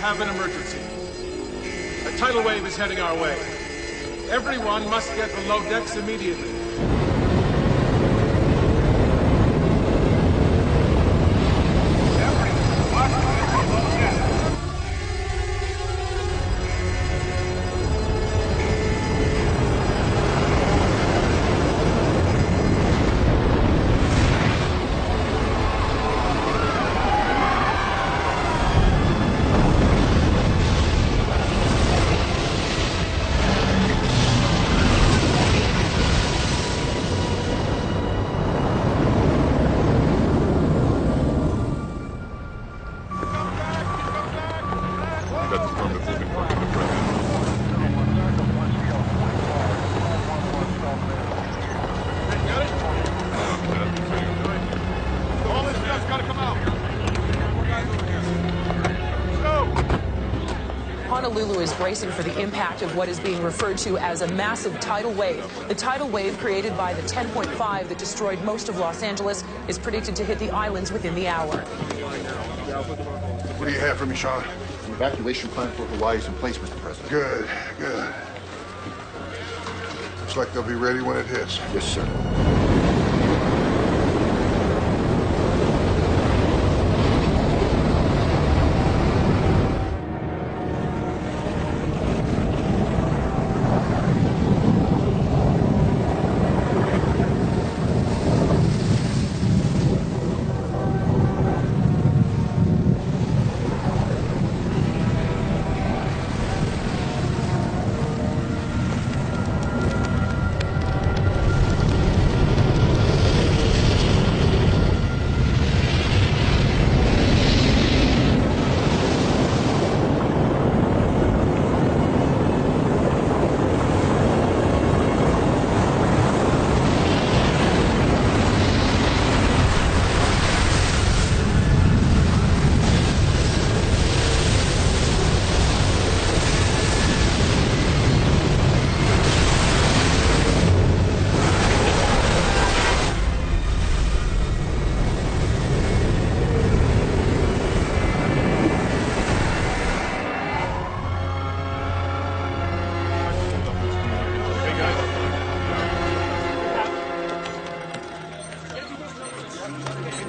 have an emergency. A tidal wave is heading our way. Everyone must get below decks immediately. Honolulu is bracing for the impact of what is being referred to as a massive tidal wave. The tidal wave created by the 10.5 that destroyed most of Los Angeles is predicted to hit the islands within the hour. What do you have for me, Sean? An evacuation plan for Hawaii is in place, Mr. President. Good, good. Looks like they'll be ready when it hits. Yes, sir.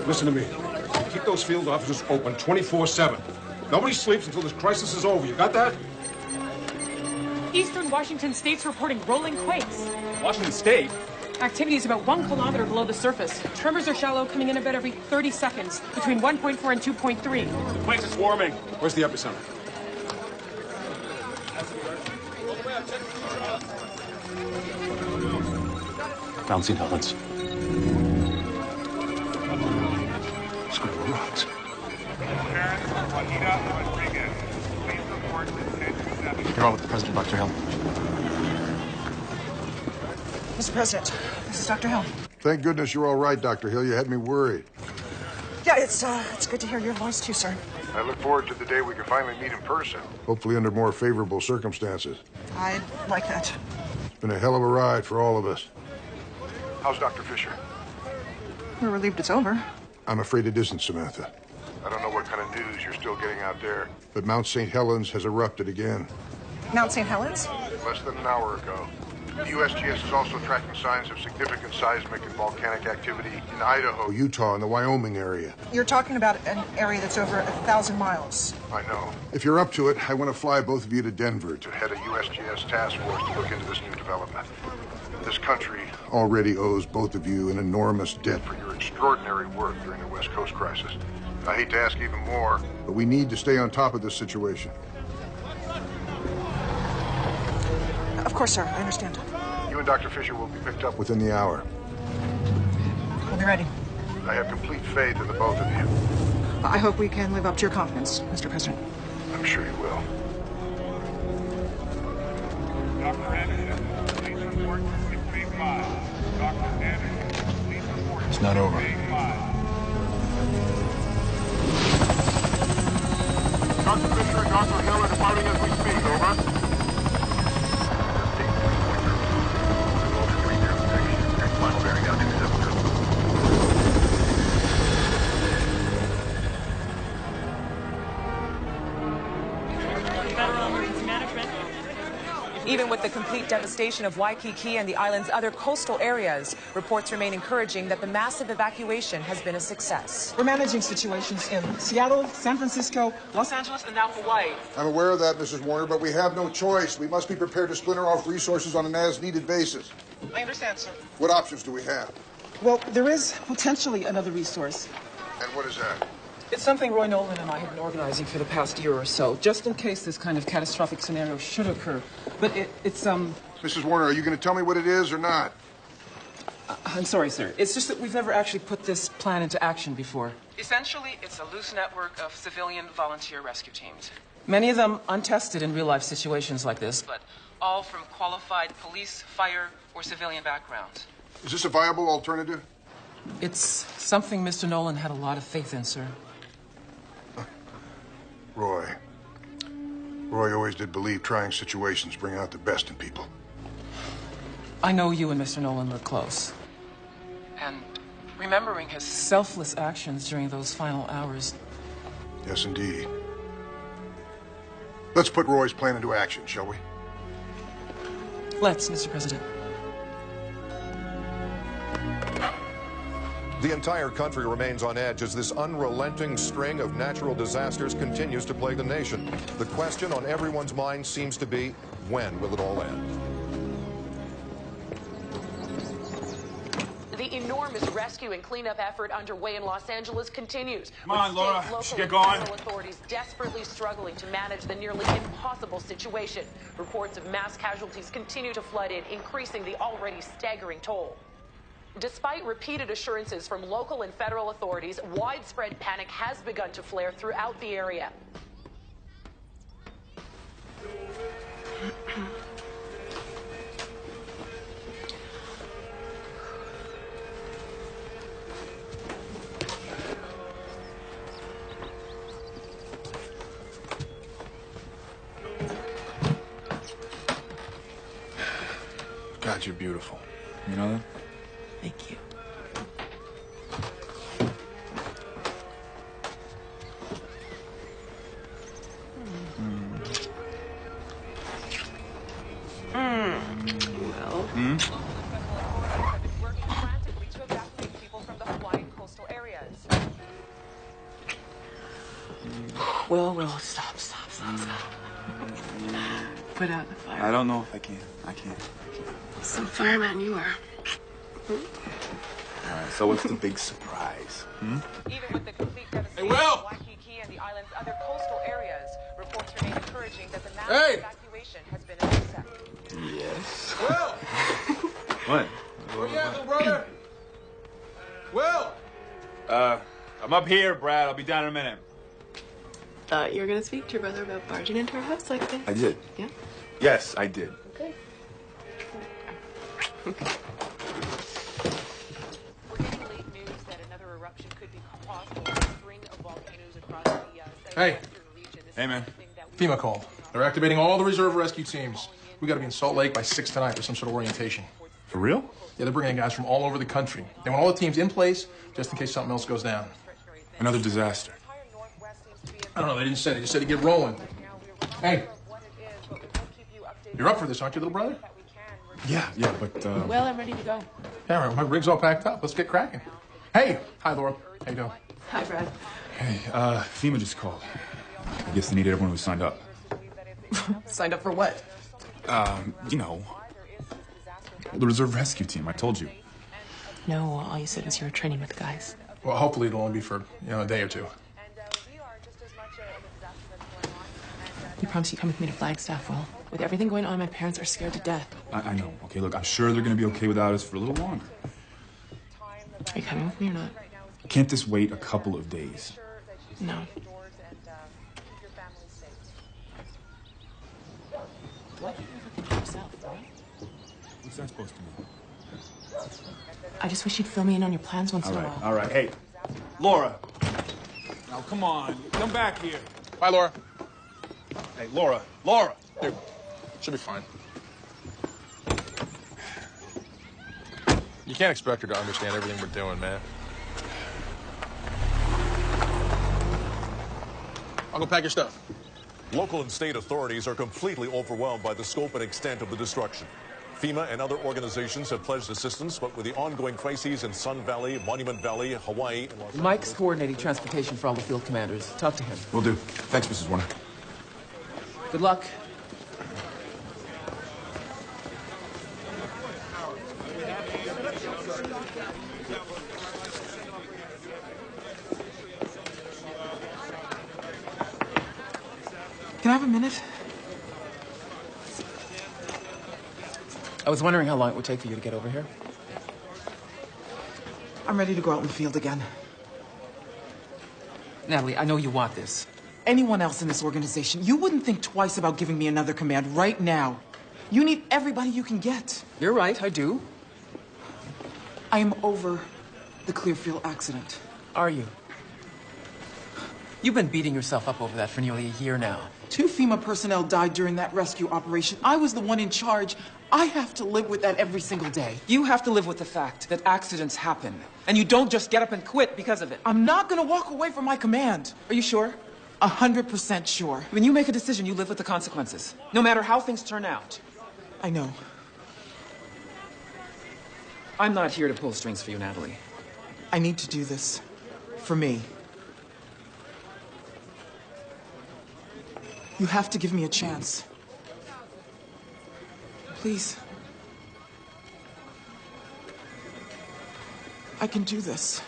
Listen to me. Keep those field officers open 24/7. Nobody sleeps until this crisis is over. You got that? Eastern Washington State's reporting rolling quakes. Washington State? Activity is about 1 kilometer below the surface. Tremors are shallow, coming in about every 30 seconds, between 1.4 and 2.3. The place is warming. Where's the epicenter? Mount St. Helens. It's going to be rocks. You're on with the President, Dr. Hill. Mr. President, this is Dr. Hill. Thank goodness you're all right, Dr. Hill. You had me worried. Yeah, it's good to hear your voice too, sir. I look forward to the day we can finally meet in person. Hopefully under more favorable circumstances. I'd like that. It's been a hell of a ride for all of us. How's Dr. Fisher? We're relieved it's over. I'm afraid it isn't, Samantha. I don't know what kind of news you're still getting out there, but Mount St. Helens has erupted again. Mount St. Helens? Less than an hour ago. The USGS is also tracking signs of significant seismic and volcanic activity in Idaho, Utah, and the Wyoming area. You're talking about an area that's over 1,000 miles. I know. If you're up to it, I want to fly both of you to Denver to head a USGS task force to look into this new development. This country already owes both of you an enormous debt for your extraordinary work during the West Coast crisis. I hate to ask even more, but we need to stay on top of this situation. Of course, sir. I understand. You and Dr. Fisher will be picked up within the hour. We'll be ready. I have complete faith in the both of you. I hope we can live up to your confidence, Mr. President. I'm sure you will. Dr. Anderson, please report to 685. Dr. Anderson, please report to It's not over. 685. Dr. Fisher and Dr. Hill are departing as we speak. Over. Even with the complete devastation of Waikiki and the island's other coastal areas, reports remain encouraging that the massive evacuation has been a success. We're managing situations in Seattle, San Francisco, Los Angeles, and now Hawaii. I'm aware of that, Mrs. Warner, but we have no choice. We must be prepared to splinter off resources on an as-needed basis. I understand, sir. What options do we have? Well, there is potentially another resource. And what is that? It's something Roy Nolan and I have been organizing for the past year or so, just in case this kind of catastrophic scenario should occur. But it's Mrs. Warner, are you going to tell me what it is or not? I'm sorry, sir. It's just that we've never actually put this plan into action before. Essentially, it's a loose network of civilian volunteer rescue teams. Many of them untested in real-life situations like this, but all from qualified police, fire, or civilian backgrounds. Is this a viable alternative? It's something Mr. Nolan had a lot of faith in, sir. Roy always did believe trying situations bring out the best in people. I know you and Mr. Nolan were close. And remembering his selfless actions during those final hours. Yes, indeed. Let's put Roy's plan into action, shall we? Let's, Mr. President. The entire country remains on edge as this unrelenting string of natural disasters continues to plague the nation. The question on everyone's mind seems to be, when will it all end? The enormous rescue and cleanup effort underway in Los Angeles continues. Come on, Laura. Local Let's get and going. federal authorities desperately struggling to manage the nearly impossible situation. Reports of mass casualties continue to flood in, increasing the already staggering toll. Despite repeated assurances from local and federal authorities, widespread panic has begun to flare throughout the area. God, you're beautiful. You know that? Thank you. Well. Working frantically to evacuate people from the Hawaiian coastal areas. Well, stop. Put out the fire. I don't know if I can. I can't. Some fireman you are. All right, so what's the big surprise? Even with the complete devastation Will! of Waikiki and the island's other coastal areas, reports remain encouraging that the massive evacuation has been a success. Yes. Will! What? Where you at, little brother? Will! I'm up here, Brad. I'll be down in a minute. Thought you were gonna speak to your brother about barging into our house like this. I did. Yeah? Yes, I did. Okay. We're getting late news that another eruption could be possible in a string of volcanoes across the Hey. region. Hey, man. FEMA called. They're activating all the reserve rescue teams. We gotta be in Salt Lake by 6 tonight for some sort of orientation. For real? Yeah, they're bringing in guys from all over the country. They want all the teams in place just in case something else goes down. Another disaster. I don't know, they didn't say. They just said to get rolling. Hey. You're up for this, aren't you, little brother? Yeah, but, Well, I'm ready to go. Yeah, right, my rig's all packed up. Let's get cracking. Hey! Hi, Laura. How you doing? Hi, Brad. Hey, FEMA just called. I guess they needed everyone who signed up. Signed up for what? You know, the reserve rescue team, I told you. No, all you said was you were training with the guys. Well, hopefully it'll only be for, a day or two. You promised you'd come with me to Flagstaff. Well, with everything going on, my parents are scared to death. I know. Okay, look, I'm sure they're going to be okay without us for a little longer. Are you coming with me or not? Can't this wait a couple of days? No. What? Yourself, right? What's that supposed to mean? I just wish you'd fill me in on your plans once in a while. All right. Hey, Laura. Now, come on. Come back here. Bye, Laura. Hey, Laura. Here. Should be fine. You can't expect her to understand everything we're doing, man. I'll go pack your stuff. Local and state authorities are completely overwhelmed by the scope and extent of the destruction. FEMA and other organizations have pledged assistance, but with the ongoing crises in Sun Valley, Monument Valley, Hawaii, and Los Angeles... Mike's coordinating transportation for all the field commanders. Talk to him. Will do. Thanks, Mrs. Warner. Good luck. Can I have a minute? I was wondering how long it would take for you to get over here. I'm ready to go out in the field again. Natalie, I know you want this. Anyone else in this organization, you wouldn't think twice about giving me another command right now. You need everybody you can get. You're right, I do. I am over the Clearfield accident. Are you? You've been beating yourself up over that for nearly a year now. 2 FEMA personnel died during that rescue operation. I was the one in charge. I have to live with that every single day. You have to live with the fact that accidents happen. And you don't just get up and quit because of it. I'm not gonna walk away from my command. Are you sure? 100% sure. When you make a decision, you live with the consequences. No matter how things turn out. I know. I'm not here to pull strings for you, Natalie. I need to do this. For me. You have to give me a chance. Please. I can do this.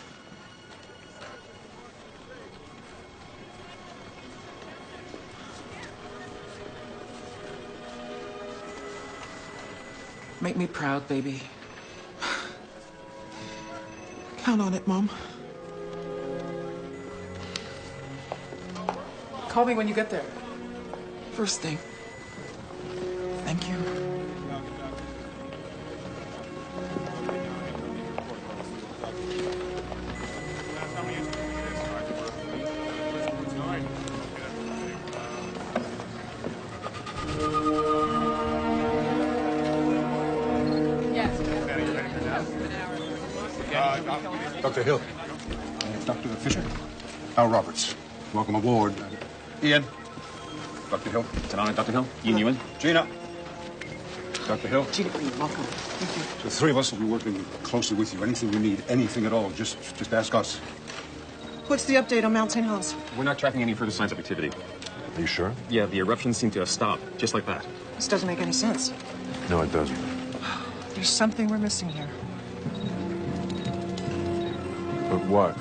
Make me proud, baby. Count on it, Mom. Call me when you get there. First thing. Thank you. Dr. Hill. Dr. Fisher. Al Roberts. Welcome aboard. Ian. Dr. Hill. Dr. Hill. Ian Ewan. Gina. Dr. Hill. Gina Green, welcome. Thank you. The 3 of us will be working closely with you. Anything you need, anything at all, just ask us. What's the update on Mount St. Helens? We're not tracking any further signs of activity. Are you sure? Yeah, the eruptions seem to have stopped, just like that. This doesn't make any sense. No, it doesn't. There's something we're missing here. But what?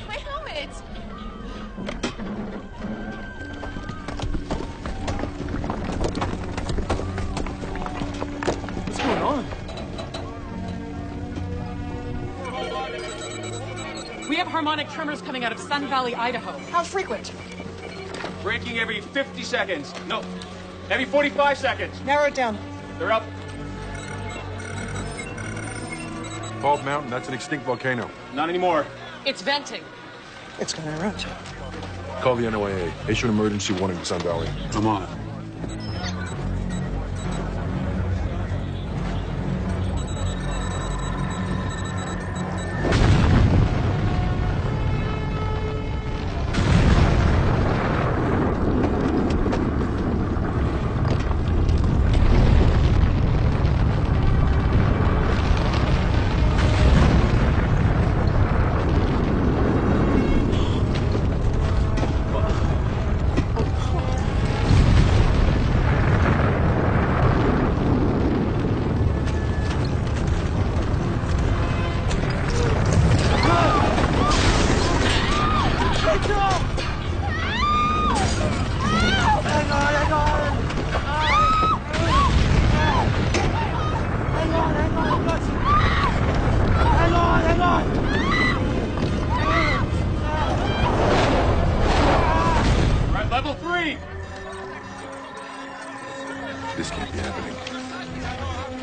My helmet! What's going on? We have harmonic tremors coming out of Sun Valley, Idaho. How frequent? Breaking every 50 seconds. No, every 45 seconds. Narrow it down. They're up. Bald Mountain, that's an extinct volcano. Not anymore. It's venting. It's gonna erupt. Call the NOAA. Issue an emergency warning to Sun Valley. I'm on it.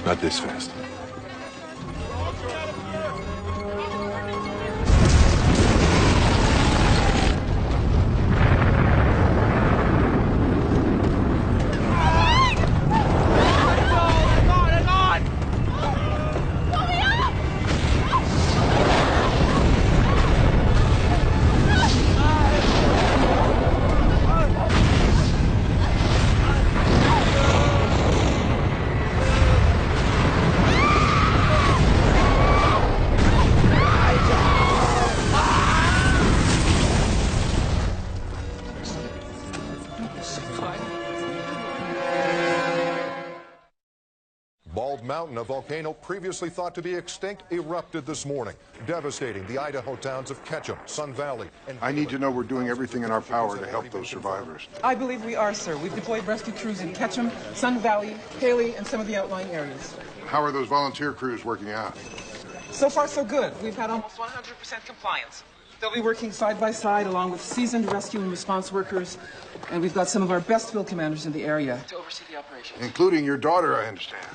Not this fast. A volcano previously thought to be extinct erupted this morning, devastating the Idaho towns of Ketchum, Sun Valley, and... I need to know we're doing everything in our power to help those survivors. I believe we are, sir. We've deployed rescue crews in Ketchum, Sun Valley, Haley, and some of the outlying areas. How are those volunteer crews working out? So far, so good. We've had almost 100% compliance. They'll be working side by side along with seasoned rescue and response workers, and we've got some of our best field commanders in the area to oversee the operation. Including your daughter, I understand.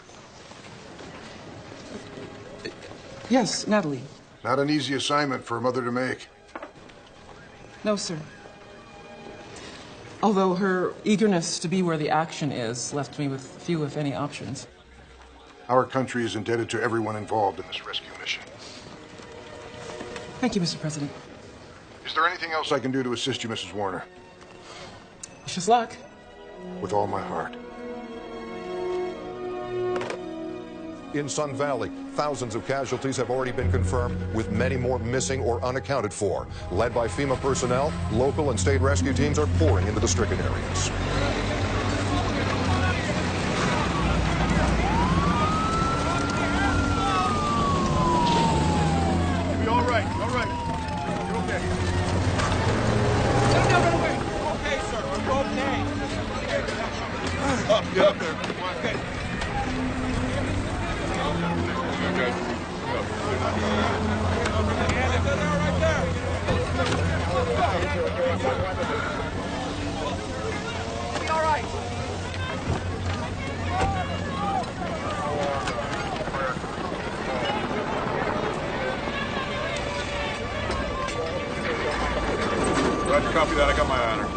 Yes, Natalie. Not an easy assignment for a mother to make. No, sir. Although her eagerness to be where the action is left me with few, if any, options. Our country is indebted to everyone involved in this rescue mission. Thank you, Mr. President. Is there anything else I can do to assist you, Mrs. Warner? Wish us luck. With all my heart. In Sun Valley, thousands of casualties have already been confirmed, with many more missing or unaccounted for. Led by FEMA personnel, local and state rescue teams are pouring into the stricken areas. You'll be all right. All right. You're okay. No, wait. Okay, sir. We're okay. Up, get up there. Okay. Be all right. Roger, copy that. I got my honor.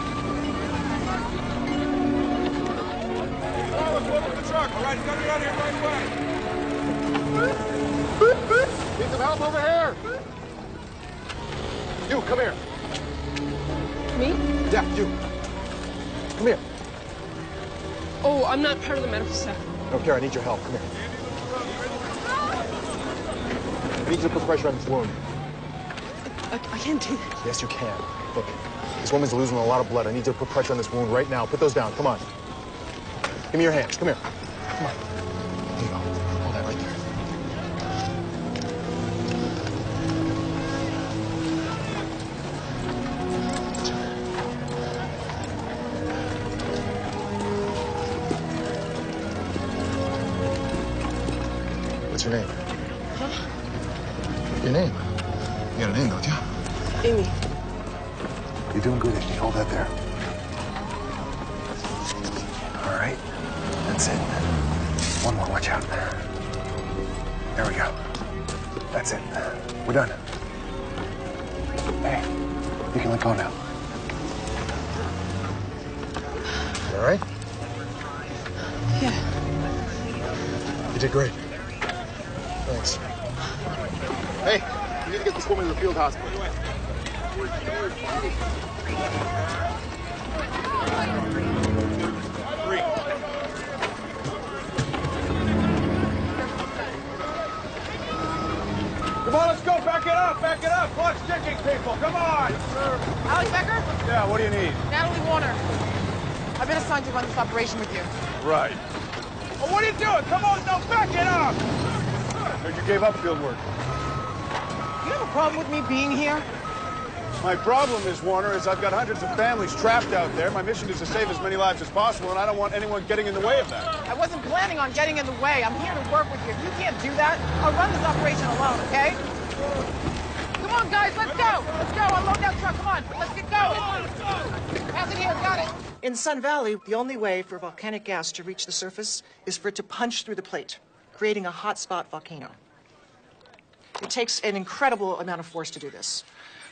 Let's move to the truck. All right, it's gonna be out here right away. Need some help over here. You, come here. Me? Yeah, you. Come here. Oh, I'm not part of the medical staff. I don't care. I need your help. Come here. I need you to put pressure on this wound. I can't do that. Yes, you can. Look, this woman's losing a lot of blood. I need you to put pressure on this wound right now. Put those down. Come on. Give me your hands. Come here. Come on. There you go. Hold that right there. What's your name? Huh? Your name? You got a name, don't you? Amy. You're doing good, Amy. Hold that there. All right. That's it. One more. Watch out. There we go. That's it. We're done. Hey, you can let go now. You all right? Yeah. You did great. Thanks. Hey, you need to get this woman to the field hospital. Come on, let's go. Back it up. Back it up. Clock's ticking, people. Come on. Yes, sir. Alex Becker? Yeah, what do you need? Natalie Warner. I've been assigned to run this operation with you. Right. Well, what are you doing? Come on, no, back it up. Heard you gave up field work. You have a problem with me being here? My problem is, Warner, is I've got hundreds of families trapped out there. My mission is to save as many lives as possible, and I don't want anyone getting in the way of that. I wasn't planning on getting in the way. I'm here to work with you. If you can't do that, I'll run this operation alone, okay? Come on, guys, let's go. Let's go. Unload that truck. Come on. Let's get going. Pass it here. Got it. In Sun Valley, the only way for volcanic gas to reach the surface is for it to punch through the plate. creating a hotspot volcano. It takes an incredible amount of force to do this.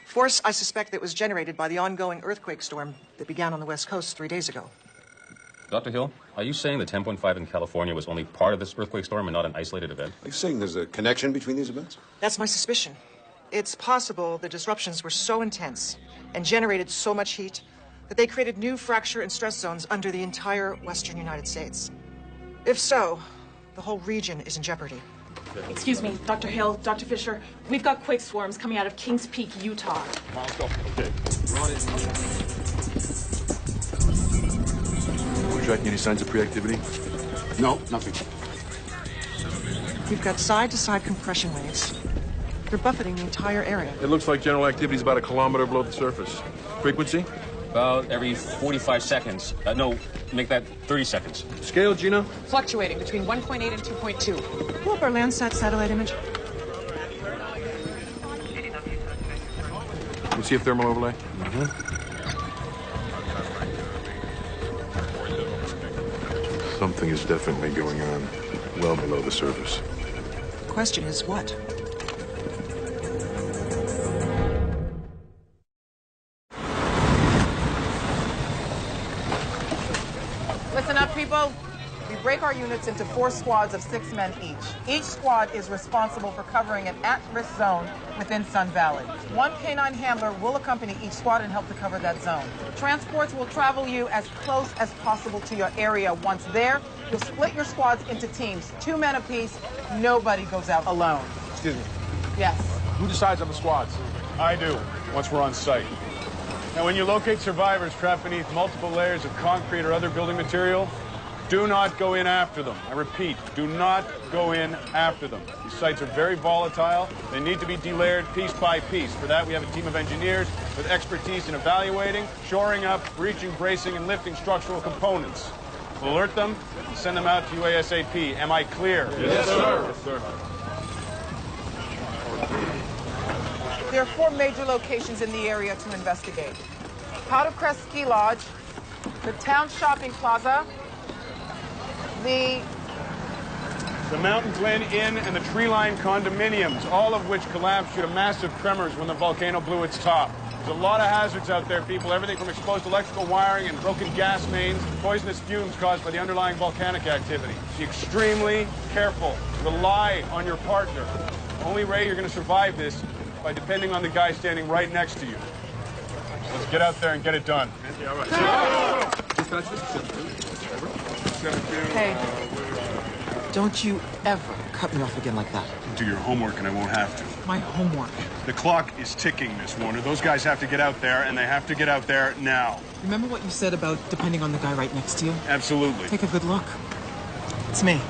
Force, I suspect, that was generated by the ongoing earthquake storm that began on the West Coast 3 days ago. Dr. Hill, are you saying the 10.5 in California was only part of this earthquake storm and not an isolated event? Are you saying there's a connection between these events? That's my suspicion. It's possible the disruptions were so intense and generated so much heat that they created new fracture and stress zones under the entire western United States. If so, the whole region is in jeopardy. Excuse me, Dr. Hill, Dr. Fisher. We've got quake swarms coming out of Kings Peak, Utah. Come on, let's go. Okay. We're tracking any signs of pre-activity? No, nothing. We've got side-to-side compression waves. They're buffeting the entire area. It looks like general activity is about 1 kilometer below the surface. Frequency? About every 45 seconds. No, make that 30 seconds. Scale, Gina? Fluctuating between 1.8 and 2.2. Pull up our Landsat satellite image. You see a thermal overlay? Something is definitely going on well below the surface. The question is what? Listen up, people. We break our units into 4 squads of 6 men each. Each squad is responsible for covering an at-risk zone within Sun Valley. 1 canine handler will accompany each squad and help to cover that zone. Transports will travel you as close as possible to your area. Once there, you'll split your squads into teams, 2 men apiece. Nobody goes out alone. Excuse me. Yes. Who decides on the squads? I do, once we're on site. Now, when you locate survivors trapped beneath multiple layers of concrete or other building material, do not go in after them. I repeat, do not go in after them. These sites are very volatile. They need to be delayered piece by piece. For that, we have a team of engineers with expertise in evaluating, shoring up, breaching, bracing, and lifting structural components. We'll alert them and send them out to you ASAP. Am I clear? Yes, sir. Yes, sir. There are 4 major locations in the area to investigate. Powder Crest Ski Lodge, the Town Shopping Plaza, the Mountain Glen Inn and the Tree Line condominiums, all of which collapsed due to massive tremors when the volcano blew its top. There's a lot of hazards out there, people. Everything from exposed electrical wiring and broken gas mains to poisonous fumes caused by the underlying volcanic activity. Be extremely careful. Rely on your partner. The only way you're going to survive this is by depending on the guy standing right next to you. Let's get out there and get it done. Hey, don't you ever cut me off again like that. Do your homework and I won't have to. My homework. The clock is ticking, Miss Warner. Those guys have to get out there, and they have to get out there now. Remember what you said about depending on the guy right next to you? Absolutely. Take a good look. It's me.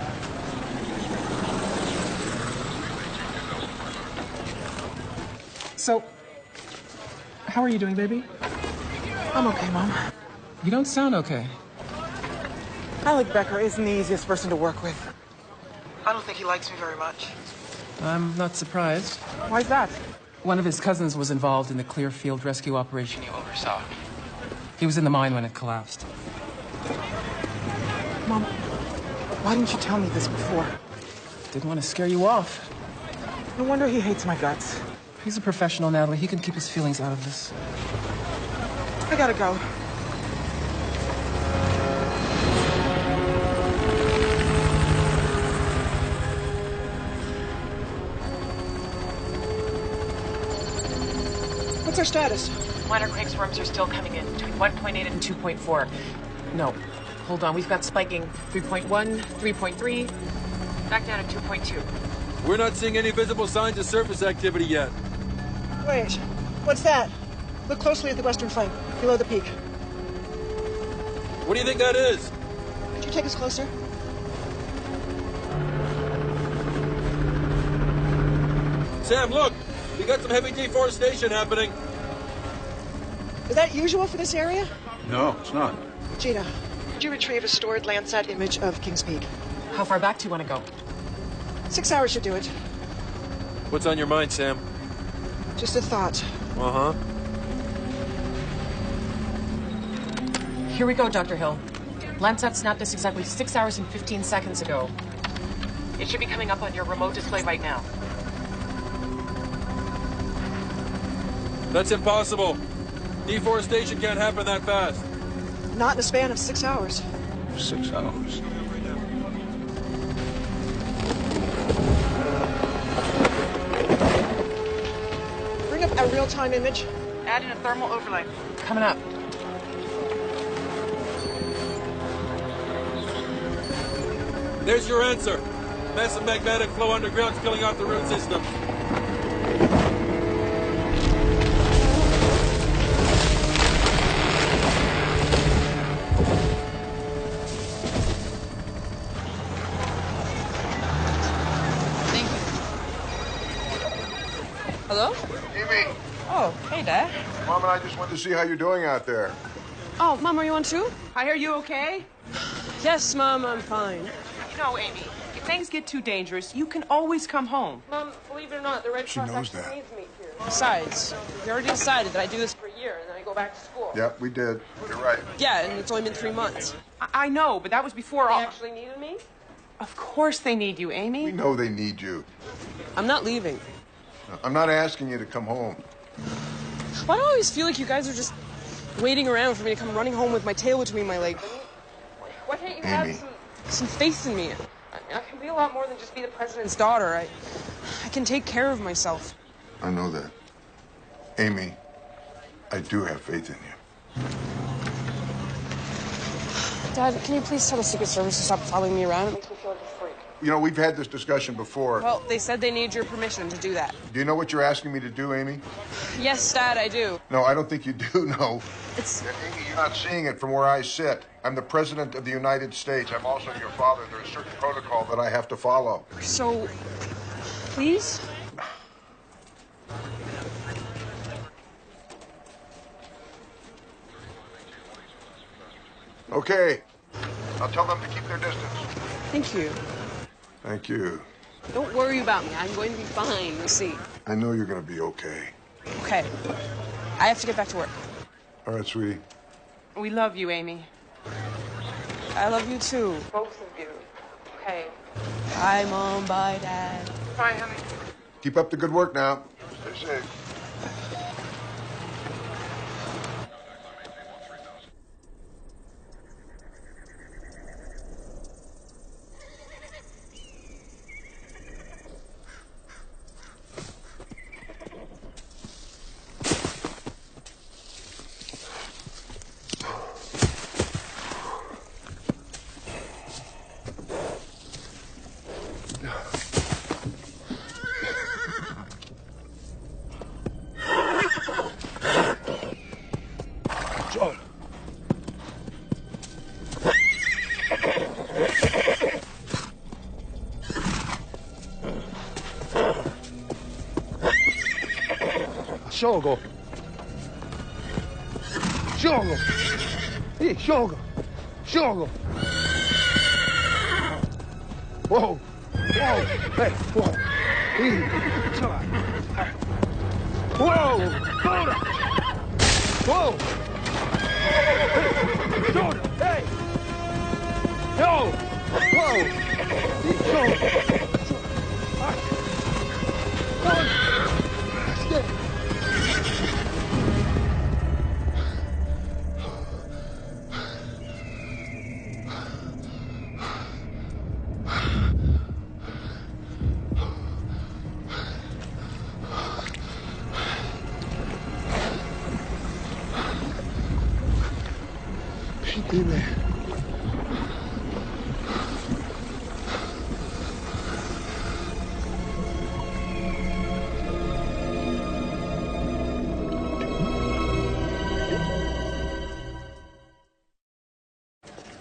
So, how are you doing, baby? I'm okay, Mom. You don't sound okay. Alec Becker isn't the easiest person to work with. I don't think he likes me very much. I'm not surprised. Why's that? One of his cousins was involved in the Clearfield rescue operation you oversaw. He was in the mine when it collapsed. Mom, why didn't you tell me this before? Didn't want to scare you off. No wonder he hates my guts. He's a professional, Natalie. He can keep his feelings out of this. I gotta go. What's our status? Minor quake swarms are still coming in between 1.8 and 2.4. No, hold on. We've got spiking 3.1, 3.3, back down to 2.2. We're not seeing any visible signs of surface activity yet. Wait, what's that? Look closely at the western flank, below the peak. What do you think that is? Could you take us closer? Sam, look! We got some heavy deforestation happening. Is that usual for this area? No, it's not. Gina, could you retrieve a stored Landsat image of Kings Peak? How far back do you want to go? 6 hours should do it. What's on your mind, Sam? Just a thought. Uh-huh. Here we go, Dr. Hill. Landsat snapped this exactly 6 hours and 15 seconds ago. It should be coming up on your remote display right now. That's impossible. Deforestation can't happen that fast. Not in a span of 6 hours. 6 hours. Bring up a real-time image. Add in a thermal overlay. Coming up. There's your answer. Massive magnetic flow underground's killing off the root system. Thank you. Hello? Amy. Oh, hey, Dad. Mom and I just wanted to see how you're doing out there. Oh, Mom, are you on too? Hi, are you okay? Yes, Mom, I'm fine. You know, Amy, if things get too dangerous, you can always come home. Mom, believe it or not, the Red She Cross knows actually that. needs me here. Besides, we already decided that I do this for a year and then I go back to school. Yep, we did. You're right. Yeah, and it's only been 3 months. I know, but that was before They all... actually needed me? Of course they need you, Amy. We know they need you. I'm not leaving. I'm not asking you to come home. Why do I always feel like you guys are just waiting around for me to come running home with my tail between my legs? Why can't you Amy. have some faith in me? I can be a lot more than just be the president's daughter. I can take care of myself. I know that. Amy, I do have faith in you. Dad, can you please tell the Secret Service to stop following me around? It makes me feel like a freak. You know, we've had this discussion before. Well, they said they need your permission to do that. Do you know what you're asking me to do, Amy? Yes, Dad, I do. No, I don't think you do know. It's... Amy, you're not seeing it from where I sit. I'm the President of the United States. I'm also your father. There's a certain protocol that I have to follow. So, please? Okay. I'll tell them to keep their distance. Thank you. Thank you. Don't worry about me. I'm going to be fine, you'll see. I know you're going to be okay. Okay. I have to get back to work. All right, sweetie. We love you, Amy. I love you too. Both of you. Okay. Bye, Mom. Bye, Dad. Bye, honey. Keep up the good work now. Stay safe. Sciolgo! Sciolgo! Sì, sciolgo! Sciolgo! Wow! Wow! Hey, wow! Wow! Ora! Wow! Hey! Ora! Hey! Yo! Wow! Sì, sciolgo! Dime.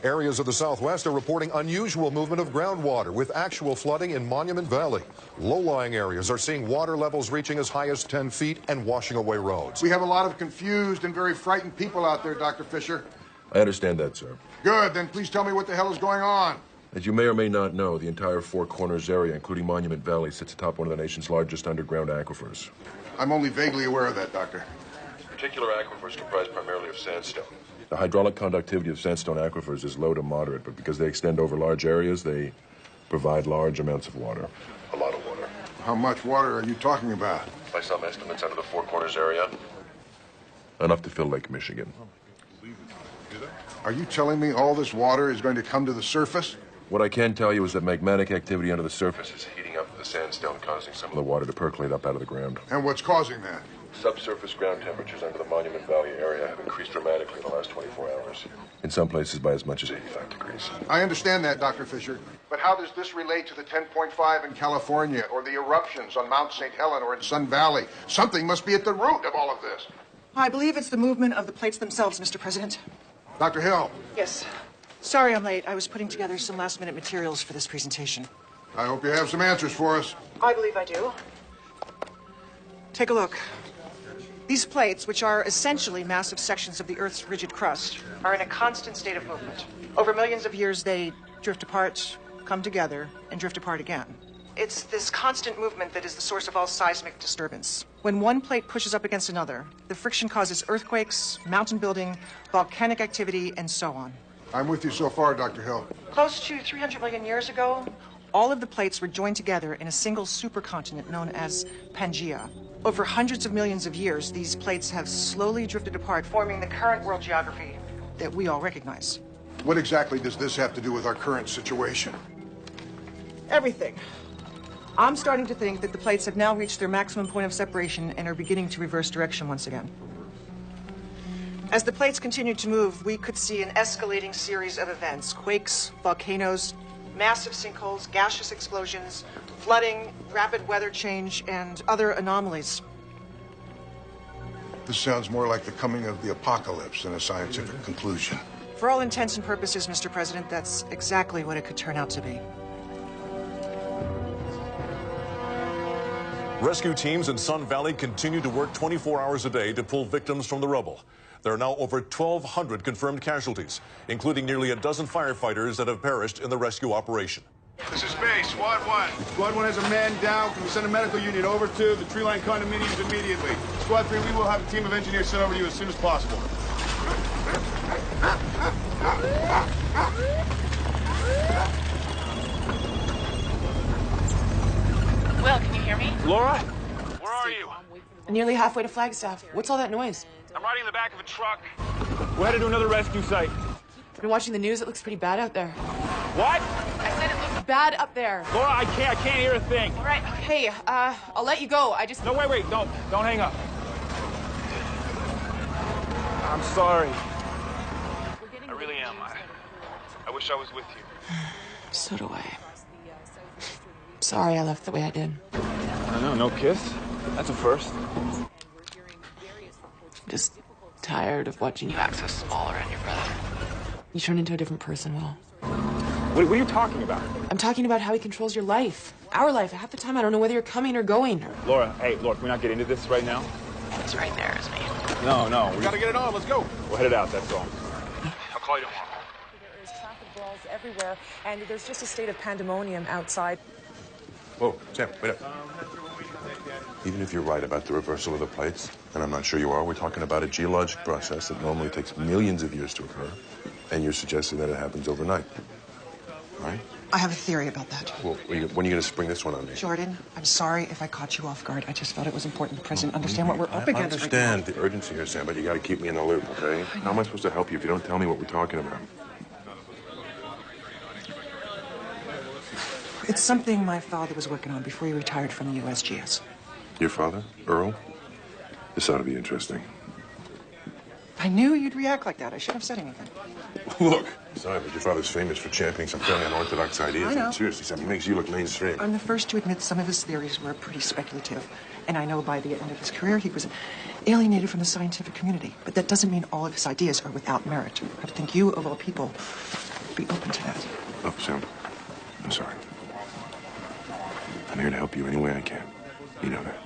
Areas of the Southwest are reporting unusual movement of groundwater with actual flooding in Monument Valley. Low-lying areas are seeing water levels reaching as high as 10 feet and washing away roads. We have a lot of confused and very frightened people out there, Dr. Fisher. I understand that, sir. Good, then please tell me what the hell is going on. As you may or may not know, the entire Four Corners area, including Monument Valley, sits atop one of the nation's largest underground aquifers. I'm only vaguely aware of that, Doctor. Particular aquifers comprise primarily of sandstone. The hydraulic conductivity of sandstone aquifers is low to moderate, but because they extend over large areas, they Provide large amounts of water. A lot of water. How much water are you talking about? By some estimates, under the Four Corners area, enough to fill Lake Michigan. Are you telling me all this water is going to come to the surface? What I can tell you is that magmatic activity under the surface is heating up the sandstone, causing some of the water to percolate up out of the ground. And what's causing that? Subsurface ground temperatures under the Monument Valley area have increased dramatically in the last 24 hours. In some places by as much as 85 degrees. I understand that, Dr. Fisher. But how does this relate to the 10.5 in California or the eruptions on Mount St. Helen or in Sun Valley? Something must be at the root of all of this. I believe it's the movement of the plates themselves, Mr. President. Dr. Hill. Yes. Sorry I'm late. I was putting together some last-minute materials for this presentation. I hope you have some answers for us. I believe I do. Take a look. These plates, which are essentially massive sections of the Earth's rigid crust, are in a constant state of movement. Over millions of years, they drift apart, come together, and drift apart again. It's this constant movement that is the source of all seismic disturbance. When one plate pushes up against another, the friction causes earthquakes, mountain building, volcanic activity, and so on. I'm with you so far, Dr. Hill. Close to 300 million years ago, all of the plates were joined together in a single supercontinent known as Pangaea. Over hundreds of millions of years, these plates have slowly drifted apart, forming the current world geography that we all recognize. What exactly does this have to do with our current situation? Everything. I'm starting to think that the plates have now reached their maximum point of separation and are beginning to reverse direction once again. As the plates continue to move, we could see an escalating series of events: quakes, volcanoes, massive sinkholes, gaseous explosions, flooding, rapid weather change, and other anomalies. This sounds more like the coming of the apocalypse than a scientific conclusion. For all intents and purposes, Mr. President, that's exactly what it could turn out to be. Rescue teams in Sun Valley continue to work 24 hours a day to pull victims from the rubble. There are now over 1,200 confirmed casualties, including nearly a dozen firefighters that have perished in the rescue operation. This is base, Squad 1. Squad 1 has a man down. Can we send a medical unit over to the Treeline condominiums immediately? Squad 3, we will have a team of engineers sent over to you as soon as possible. Will, can you hear me? Laura? Where are you? Nearly halfway to Flagstaff. What's all that noise? I'm riding in the back of a truck. We're headed to another rescue site. I've been watching the news. It looks pretty bad out there. What? I said it looks bad up there. Laura, I can't hear a thing. All right. Hey, I'll let you go. I just... No, wait. Don't hang up. I'm sorry. I really am. I wish I was with you. So do I. Sorry I left the way I did. I know, no kiss. That's a first. Just tired of watching you act so smaller and your brother. You turn into a different person, Will. What are you talking about? I'm talking about how he controls your life. Our life. Half the time I don't know whether you're coming or going. Laura, hey, look, can we not get into this right now? It's right there, isn't he? No. We gotta get it on. Let's go. We're headed out, that's all. I'll call you tomorrow. There's traffic brawls everywhere, and there's just a state of pandemonium outside. Whoa, Sam, wait up. Even if you're right about the reversal of the plates, and I'm not sure you are, we're talking about a geologic process that normally takes millions of years to occur, and you're suggesting that it happens overnight, right? I have a theory about that. Well, when are you going to spring this one on me? Jordan, I'm sorry if I caught you off guard. I just felt it was important the President understand what we're up against. I understand the urgency here, Sam, but you got to keep me in the loop, okay? How am I supposed to help you if you don't tell me what we're talking about? It's something my father was working on before he retired from the USGS. Your father, Earl? This ought to be interesting. I knew you'd react like that. I shouldn't have said anything. Look, sorry, but your father's famous for championing some fairly unorthodox ideas. I know. Seriously, Sam, he makes you look mainstream. I'm the first to admit some of his theories were pretty speculative. And I know by the end of his career, he was alienated from the scientific community. But that doesn't mean all of his ideas are without merit. I think you, of all people, would be open to that. Look, Sam, I'm sorry. I'm here to help you any way I can. You know that.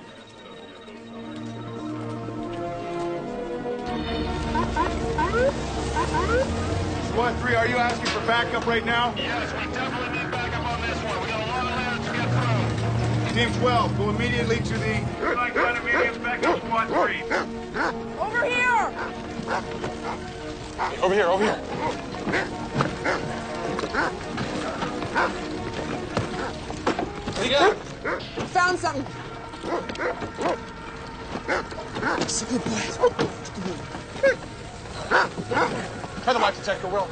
Squad 3, are you asking for backup right now? Yes, we definitely need backup on this one. We got a lot of layers to get through. Team 12, go immediately to the... Like condominiums, backup Squad 3. Over here! Over here. Found something. It's a good boy. Try the mic detector, Will.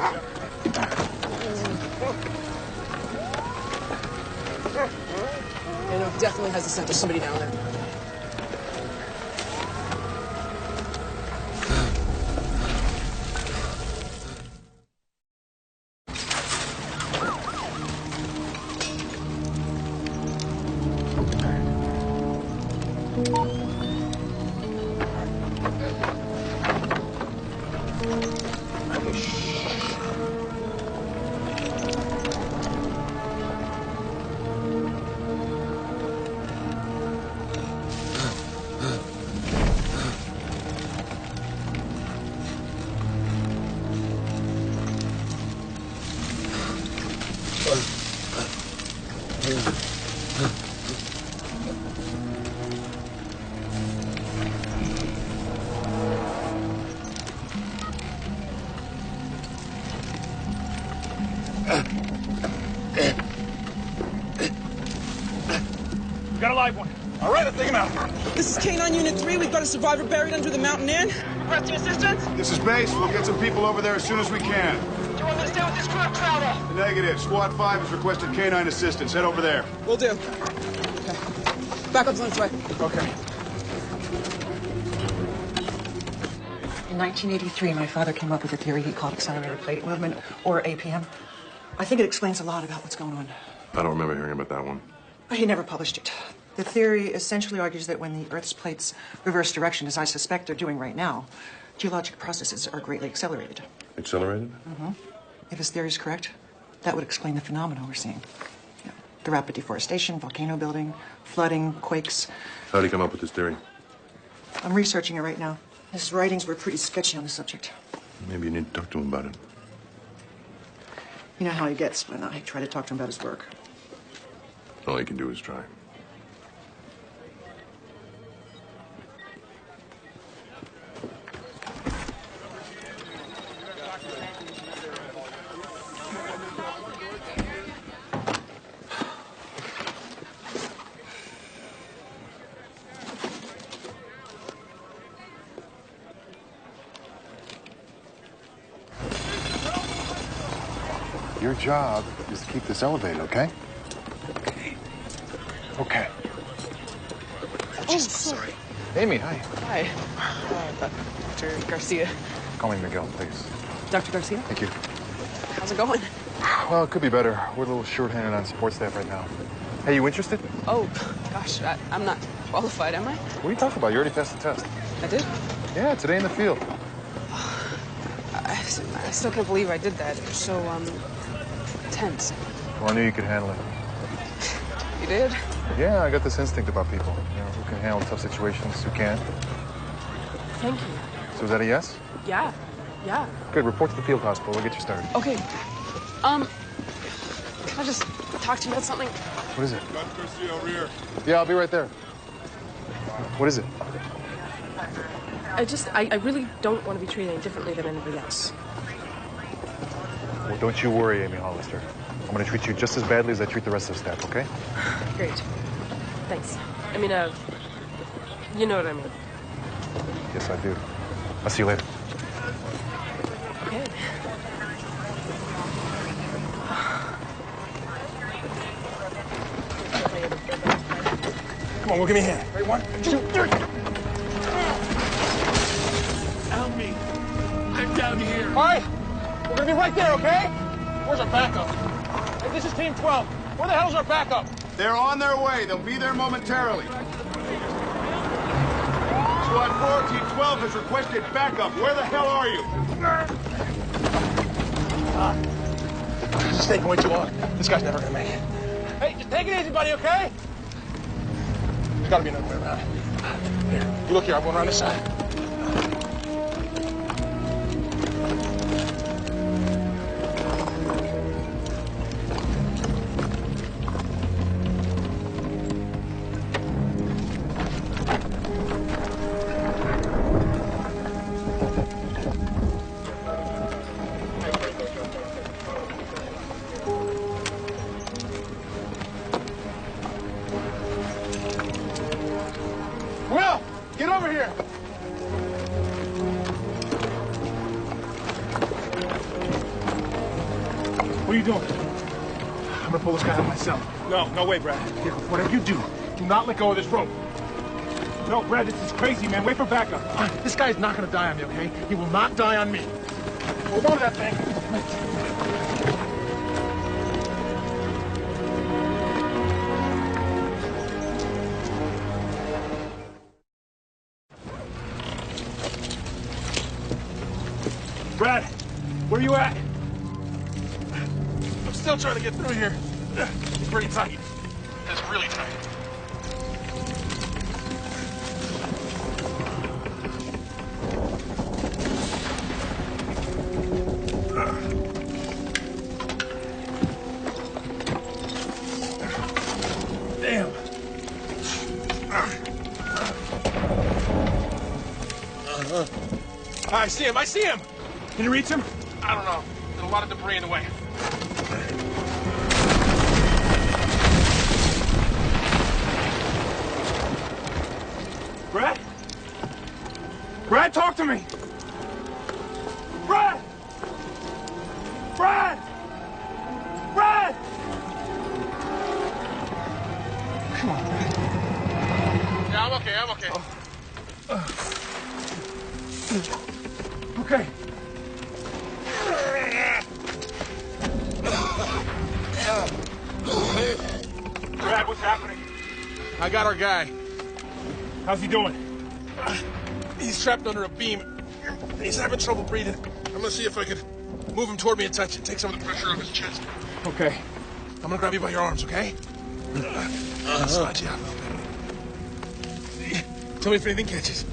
You know, definitely has the scent of somebody down there. We got a live one. All right, let's take him out. This is K9 Unit 3. We've got a survivor buried under the mountain inn. Requesting assistance? This is base. We'll get some people over there as soon as we can. Do you want me to stay with this truck travel? Negative. Squad 5 has requested K9 assistance. Head over there. Will do. Okay. Backup's on its way. Okay. In 1983, my father came up with a theory he called accelerated plate movement, or APM. I think it explains a lot about what's going on. I don't remember hearing about that one. He never published it. The theory essentially argues that when the Earth's plates reverse direction, as I suspect they're doing right now, geologic processes are greatly accelerated. Accelerated? Mm-hmm. If his theory is correct, that would explain the phenomena we're seeing. You know, the rapid deforestation, volcano building, flooding, quakes. How did he come up with this theory? I'm researching it right now. His writings were pretty sketchy on the subject. Maybe you need to talk to him about it. You know how he gets when I try to talk to him about his work. All you can do is try. Your job is to keep this elevated, okay? Okay. Oh, sorry. Amy, hi. Hi. Dr. Garcia. Call me Miguel, please. Dr. Garcia? Thank you. How's it going? Well, it could be better. We're a little short-handed on support staff right now. Hey, you interested? Oh, gosh, I'm not qualified, am I? What are you talking about? You already passed the test. I did? Yeah, today in the field. I still can't believe I did that. It was so, tense. Well, I knew you could handle it. You did? Yeah, I got this instinct about people. You know, who can handle tough situations, who can't. Thank you. So is that a yes? Yeah. Yeah. Good. Report to the field hospital. We'll get you started. Okay. Can I just talk to you about something? What is it? Dr. Garcia, over here. Yeah, I'll be right there. What is it? I really don't want to be treated any differently than anybody else. Well, don't you worry, Amy Hollister. I'm going to treat you just as badly as I treat the rest of the staff, okay? Great. Thanks. I mean, you know what I mean. Yes, I do. I'll see you later. Okay. Come on, we'll give me a hand. Ready? 1, 2, 3. Help me. I'm down here. All right. We're going to be right there, okay? Where's our backup? Hey, this is Team 12. Where the hell's our backup? They're on their way. They'll be there momentarily. Squad 4, Team 12 has requested backup. Where the hell are you? This is taking way too long. This guy's never going to make it. Hey, just take it easy, buddy, okay? There's got to be another way around. Here, you look here. I'm going around this side. Will, get over here. What are you doing? I'm gonna pull this guy out myself. No way, Brad. Whatever you do not let go of this rope. No, Brad, this is crazy, man. Wait for backup. This guy's not gonna die on me, okay? He will not die on me. Hold on to that thing. Brad, where are you at? I'm still trying to get through here. It's pretty tight. It's really tight. Damn. I see him. I see him. Can you reach him? I don't know. There's a lot of debris in the way. Brad? Brad, talk to me! Brad! Brad! Brad! Come on, Brad. Yeah, I'm okay, I'm okay. Okay. Brad, what's happening? I got our guy. How's he doing? He's trapped under a beam. He's having trouble breathing. I'm gonna see if I can move him toward me and touch it. Take some of the pressure off his chest. Okay. I'm gonna grab you by your arms, okay? Slide you out. Tell me if anything catches.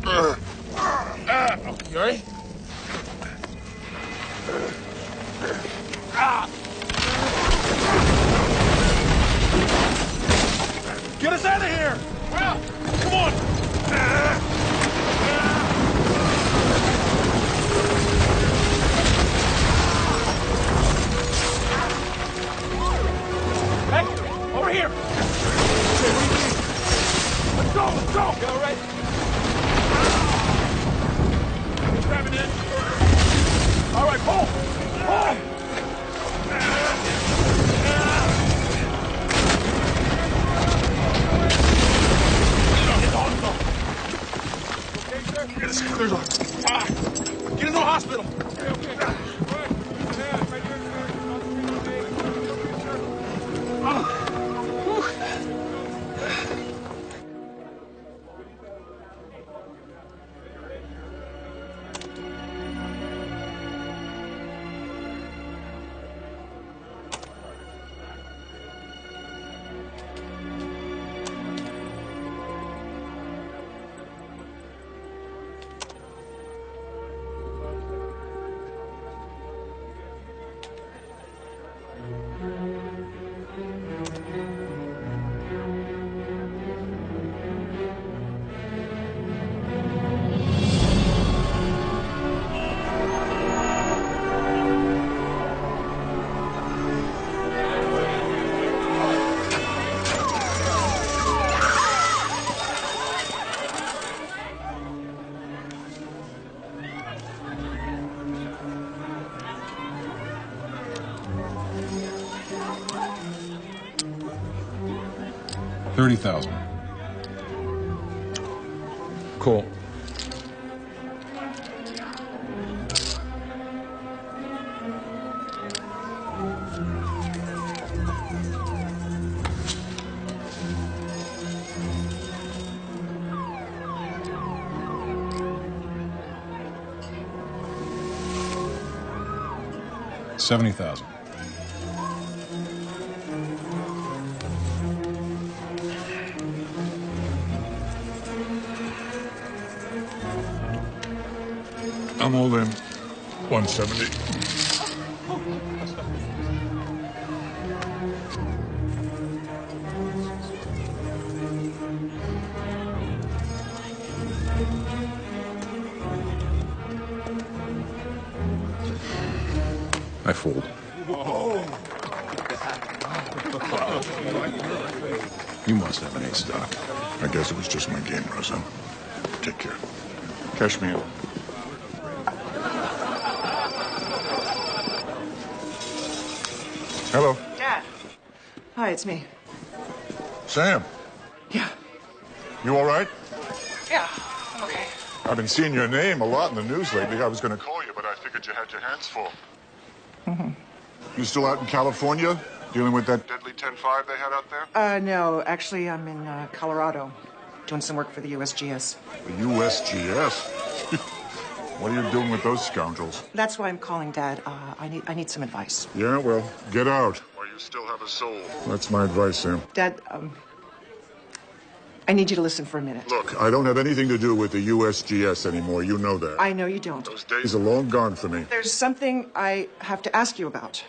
You alright? Get us out of here! Well, come on! Hey, over here! Let's go, let's go! You all right? Grabbing in. All right, pull! Pull! There's get into the hospital. Okay. $30,000. Cool. $70,000. I'm all in. 170. I fold. You must have an ace, Doc. I guess it was just my game, Rosa. Take care. Cash me in. Hello. Dad. Hi, it's me. Sam. Yeah. You all right? Yeah, I'm okay. I've been seeing your name a lot in the news lately. I was going to call you, but I figured you had your hands full. You still out in California, dealing with that deadly 10-5 they had out there? No, actually, I'm in Colorado, doing some work for the USGS. The USGS? What are you doing with those scoundrels? That's why I'm calling, Dad. I need some advice. Yeah, well, get out. While you still have a soul. That's my advice, Sam. Dad, I need you to listen for a minute. Look, I don't have anything to do with the USGS anymore. You know that. I know you don't. Those days are long gone for me. There's something I have to ask you about.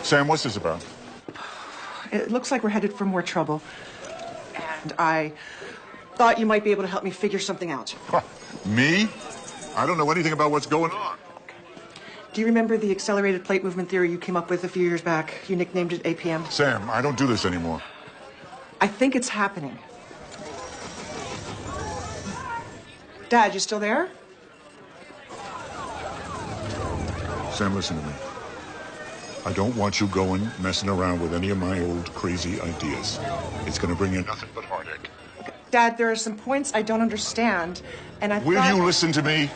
Sam, what's this about? It looks like we're headed for more trouble. And I thought you might be able to help me figure something out. Huh. Me? I don't know anything about what's going on. Do you remember the accelerated plate movement theory you came up with a few years back? You nicknamed it APM. Sam, I don't do this anymore. I think it's happening. Dad, you still there? Sam, listen to me. I don't want you going messing around with any of my old crazy ideas. It's going to bring you nothing but heartache. Dad, there are some points I don't understand, and I Will you listen to me?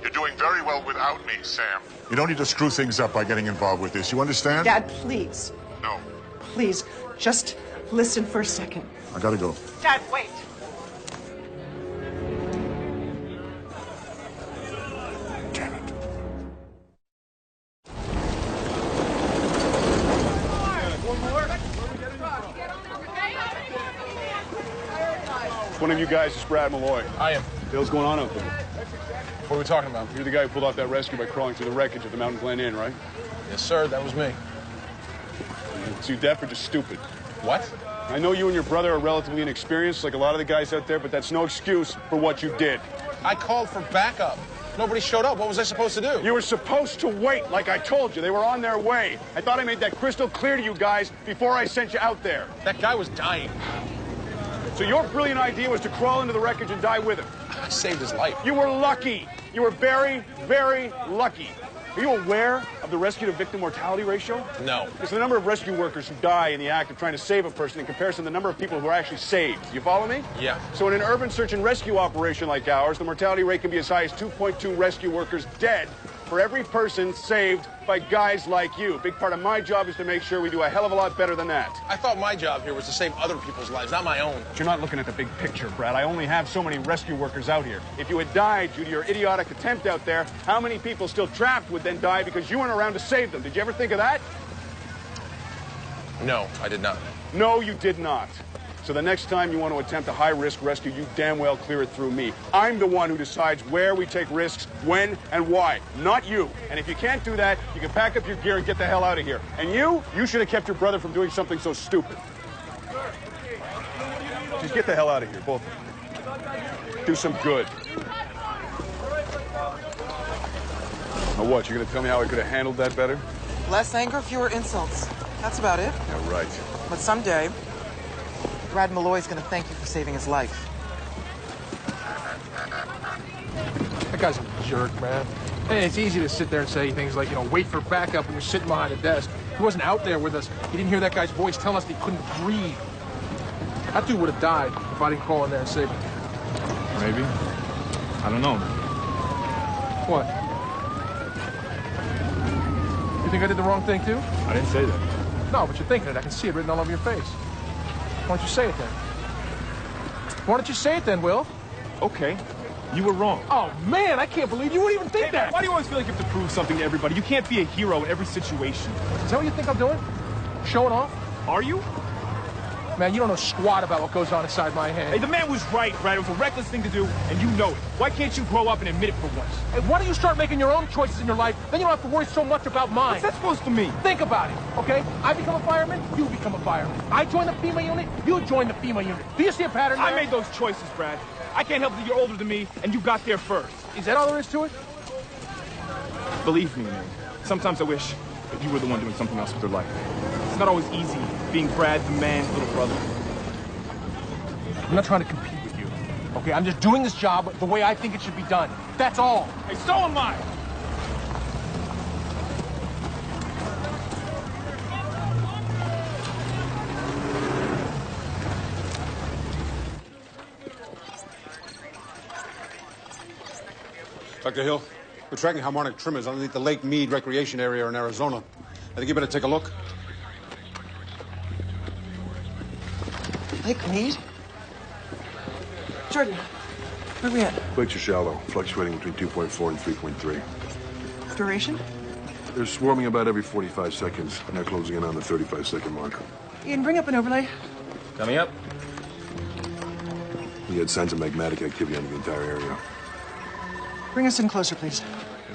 You're doing very well without me, Sam. You don't need to screw things up by getting involved with this. You understand? Dad, please. No. Please, just listen for a second. I gotta go. Dad, wait. Damn it. One of you guys is Brad Malloy. I am. What the hell's going on out there? What are we talking about? You're the guy who pulled off that rescue by crawling through the wreckage of the Mountain Glen Inn, right? Yes, sir. That was me. So you deaf or just stupid? What? I know you and your brother are relatively inexperienced, like a lot of the guys out there, but that's no excuse for what you did. I called for backup. Nobody showed up. What was I supposed to do? You were supposed to wait, like I told you. They were on their way. I thought I made that crystal clear to you guys before I sent you out there. That guy was dying. So your brilliant idea was to crawl into the wreckage and die with him. I saved his life. You were lucky. You were very, very lucky. Are you aware of the rescue to victim mortality ratio? No. It's the number of rescue workers who die in the act of trying to save a person in comparison to the number of people who are actually saved. You follow me? Yeah. So in an urban search and rescue operation like ours, the mortality rate can be as high as 2.2 rescue workers dead for every person saved by guys like you. Big part of my job is to make sure we do a hell of a lot better than that. I thought my job here was to save other people's lives, not my own. But you're not looking at the big picture, Brad. I only have so many rescue workers out here. If you had died due to your idiotic attempt out there, how many people still trapped would then die because you weren't around to save them? Did you ever think of that? No, I did not. No, you did not. So the next time you want to attempt a high-risk rescue, you damn well clear it through me. I'm the one who decides where we take risks, when, and why, not you. And if you can't do that, you can pack up your gear and get the hell out of here. And you should have kept your brother from doing something so stupid. Just get the hell out of here, both of you. Do some good. Now what, you're going to tell me how I could have handled that better? Less anger, fewer insults. That's about it. Yeah, right. But someday, Brad Malloy's gonna thank you for saving his life. That guy's a jerk, man. And it's easy to sit there and say things like, wait for backup when you're sitting behind a desk. He wasn't out there with us. He didn't hear that guy's voice telling us that he couldn't breathe. That dude would have died if I didn't crawl in there and save him. Maybe. I don't know. What? You think I did the wrong thing, too? I didn't say that. No, but you're thinking it. I can see it written all over your face. Why don't you say it then? Why don't you say it then, Will? Okay. You were wrong. Oh, man, I can't believe you would even think that. Why do you always feel like you have to prove something to everybody? You can't be a hero in every situation. Is that what you think I'm doing? Showing off? Are you? Man, you don't know squat about what goes on inside my head. Hey, the man was right, Brad. It was a reckless thing to do, and you know it. Why can't you grow up and admit it for once? Hey, why don't you start making your own choices in your life? Then you don't have to worry so much about mine. What's that supposed to mean? Think about it, okay? I become a fireman, you become a fireman. I join the FEMA unit, you join the FEMA unit. Do you see a pattern there? I made those choices, Brad. I can't help that you're older than me, and you got there first. Is that all there is to it? Believe me, man. Sometimes I wish that you were the one doing something else with your life. It's not always easy being Brad the man's little brother. I'm not trying to compete with you, okay? I'm just doing this job the way I think it should be done. That's all. Hey, so am I. Dr. Hill, we're tracking harmonic tremors underneath the Lake Mead recreation area in Arizona. I think you better take a look. Lake Mead? Jordan, where are we at? Quakes are shallow, fluctuating between 2.4 and 3.3. Duration? They're swarming about every 45 seconds, and they're closing in on the 35-second mark. Ian, bring up an overlay. Coming up. We had signs of magmatic activity on the entire area. Bring us in closer, please.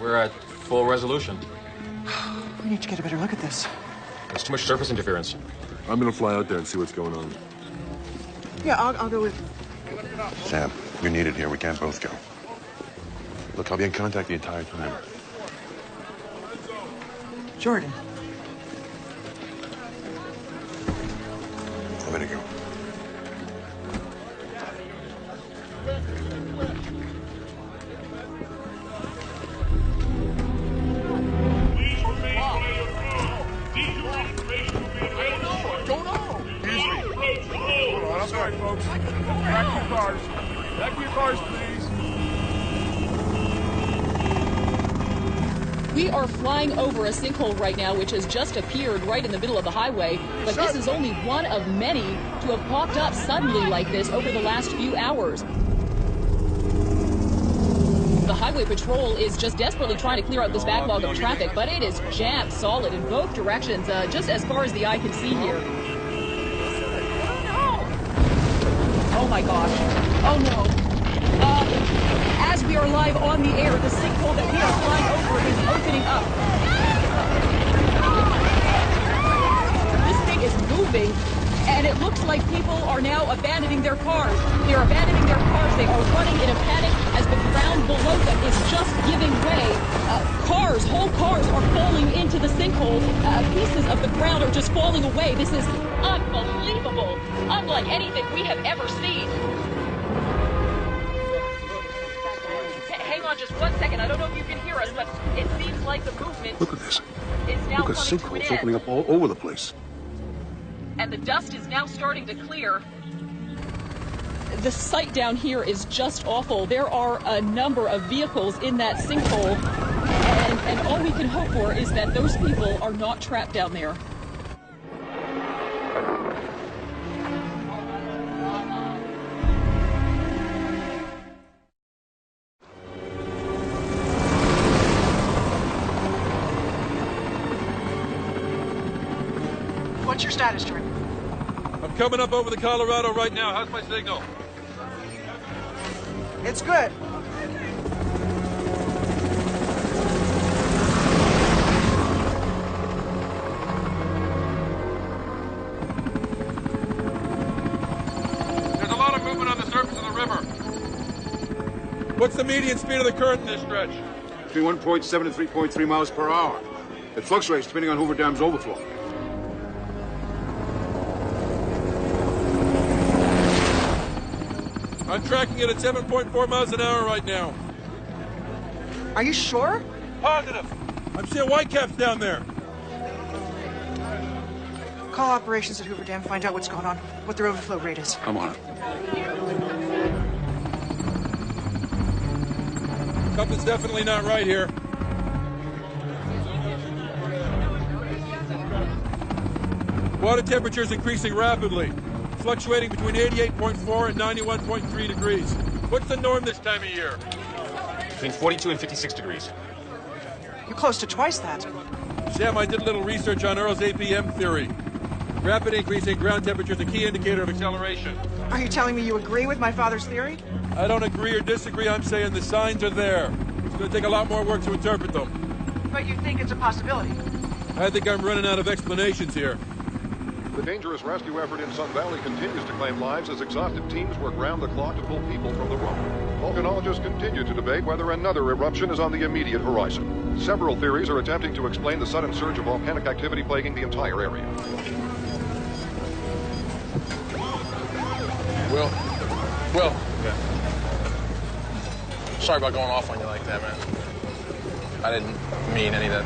We're at full resolution. We need to get a better look at this. There's too much surface interference. I'm gonna fly out there and see what's going on. Yeah, I'll go with... Sam, you're needed here. We can't both go. Look, I'll be in contact the entire time. Jordan. I better go. We are flying over a sinkhole right now, which has just appeared right in the middle of the highway. But this is only one of many to have popped up suddenly like this over the last few hours. The highway patrol is just desperately trying to clear out this backlog of traffic, but it is jammed solid in both directions, just as far as the eye can see here. Oh my gosh. Oh no. As we are live on the air, the sinkhole that we are flying over is opening up. This thing is moving, and it looks like people are now abandoning their cars. They are abandoning their cars. They are running in a panic as the ground below them is just giving way. Whole cars are falling into the sinkhole. Pieces of the ground are just falling away. This is unbelievable, unlike anything we have ever seen. Hang on just 1 second. I don't know if you can hear us, but it seems like the movement Look at this. is now Look at coming to an sinkholes end. opening up all over the place. And the dust is now starting to clear. The sight down here is just awful. There are a number of vehicles in that sinkhole, and all we can hope for is that those people are not trapped down there. What's your status, Jordan? I'm coming up over the Colorado right now. How's my signal? It's good. There's a lot of movement on the surface of the river. What's the median speed of the current in this stretch? Between 1.7 and 3.3 miles per hour. It fluctuates depending on Hoover Dam's overflow. I'm tracking it at 7.4 miles an hour right now. Are you sure? Positive. I'm seeing whitecaps down there. Call operations at Hoover Dam, find out what's going on, what their overflow rate is. Come on. Something's definitely not right here. Water temperature is increasing rapidly, fluctuating between 88.4 and 91.3 degrees. What's the norm this time of year? Between 42 and 56 degrees. You're close to twice that. Sam, I did a little research on Earl's APM theory. Rapid increase in ground temperature is a key indicator of acceleration. Are you telling me you agree with my father's theory? I don't agree or disagree. I'm saying the signs are there. It's going to take a lot more work to interpret them. But you think it's a possibility? I think I'm running out of explanations here. The dangerous rescue effort in Sun Valley continues to claim lives as exhausted teams work round the clock to pull people from the rubble. Volcanologists continue to debate whether another eruption is on the immediate horizon. Several theories are attempting to explain the sudden surge of volcanic activity plaguing the entire area. Will. Will. Yeah. Sorry about going off on you like that, man. I didn't mean any of that.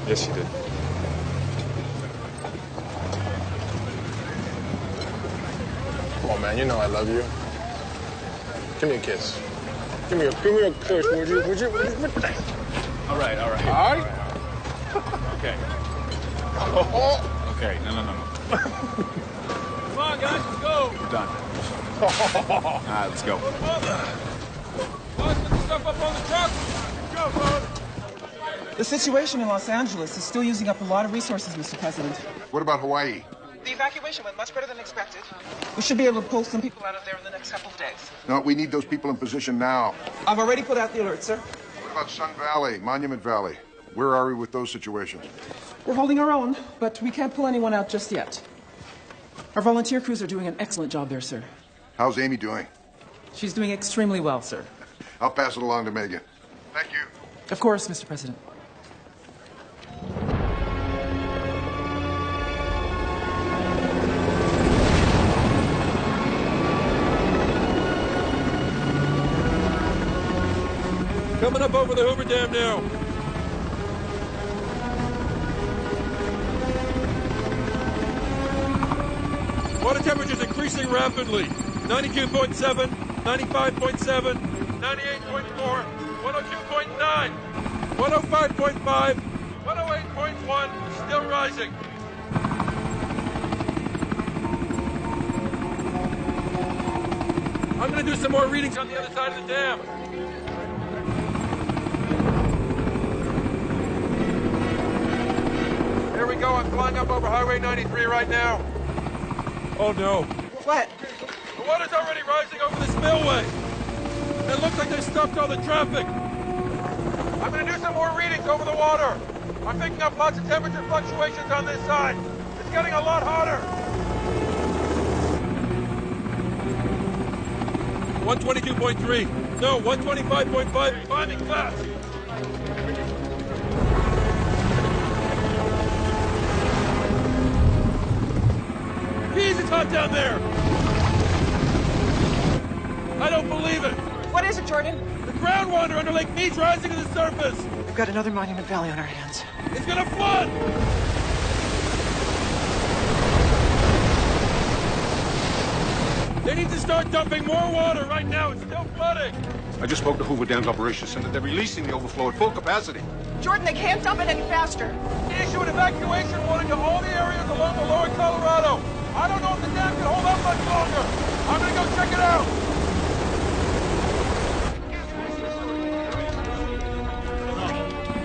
Yes, you did. Come on, man. You know I love you. Give me a kiss. Give me a kiss, would you? All right. All right? Okay. Okay, no. Come on, guys, let's go. We're done. All right, let's go. Boss, put the stuff up on the truck. Go, bud. The situation in Los Angeles is still using up a lot of resources, Mr. President. What about Hawaii? The evacuation went much better than expected. We should be able to pull some people out of there in the next couple of days. No, we need those people in position now. I've already put out the alert, sir. What about Sun Valley, Monument Valley? Where are we with those situations? We're holding our own, but we can't pull anyone out just yet. Our volunteer crews are doing an excellent job there, sir. How's Amy doing? She's doing extremely well, sir. I'll pass it along to Megan. Thank you. Of course, Mr. President. Coming up over the Hoover Dam now. Water temperature's increasing rapidly. 92.7, 95.7, 98.4, 102.9, 105.5, 108.1, still rising. I'm going to do some more readings on the other side of the dam. Here we go. I'm flying up over Highway 93 right now. Oh, no. What? The water's already rising over the spillway. It looks like they stopped all the traffic. I'm going to do some more readings over the water. I'm picking up lots of temperature fluctuations on this side. It's getting a lot hotter. 122.3. No, 125.5. Climbing fast. Jeez, it's hot down there. I don't believe it. What is it, Jordan? The groundwater under Lake Mead's rising to the surface. We've got another Monument Valley on our hands. It's gonna flood. They need to start dumping more water right now. It's still flooding. I just spoke to Hoover Dam's operations center. They're releasing the overflow at full capacity. Jordan, they can't dump it any faster. Issue an evacuation warning to all the areas along the lower Colorado. I don't know if the dam can hold up much longer. I'm gonna go check it out.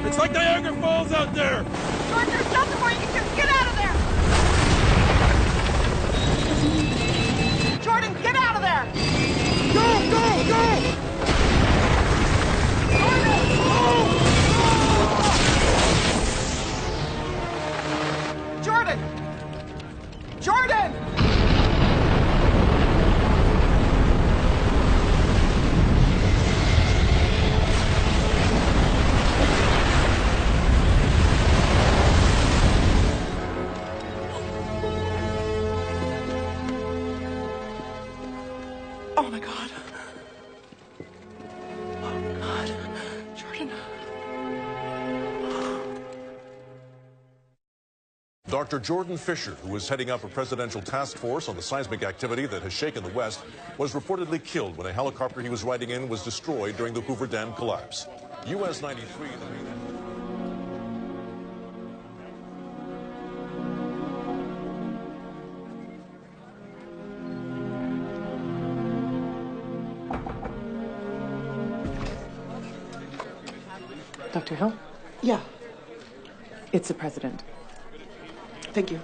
It's like Niagara Falls out there. Jordan, there's nothing where you can just get out of there. Jordan, get out of there. Go, go, go. Jordan! Jordan! Oh, my God. Oh, God. Jordan. Dr. Jordan Fisher, who was heading up a presidential task force on the seismic activity that has shaken the West, was reportedly killed when a helicopter he was riding in was destroyed during the Hoover Dam collapse. US 93, the main... Dr. Hill? Yeah. It's the president. Thank you.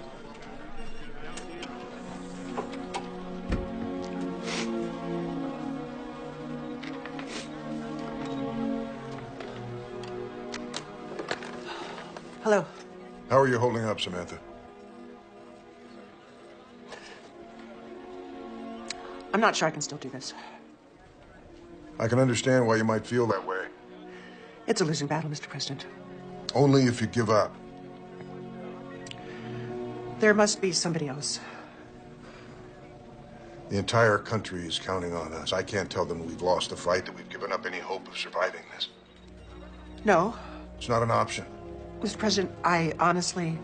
Hello. How are you holding up, Samantha? I'm not sure I can still do this. I can understand why you might feel that way. It's a losing battle, Mr. President. Only if you give up. There must be somebody else. The entire country is counting on us. I can't tell them we've lost the fight, that we've given up any hope of surviving this. No. It's not an option. Mr. President, I honestly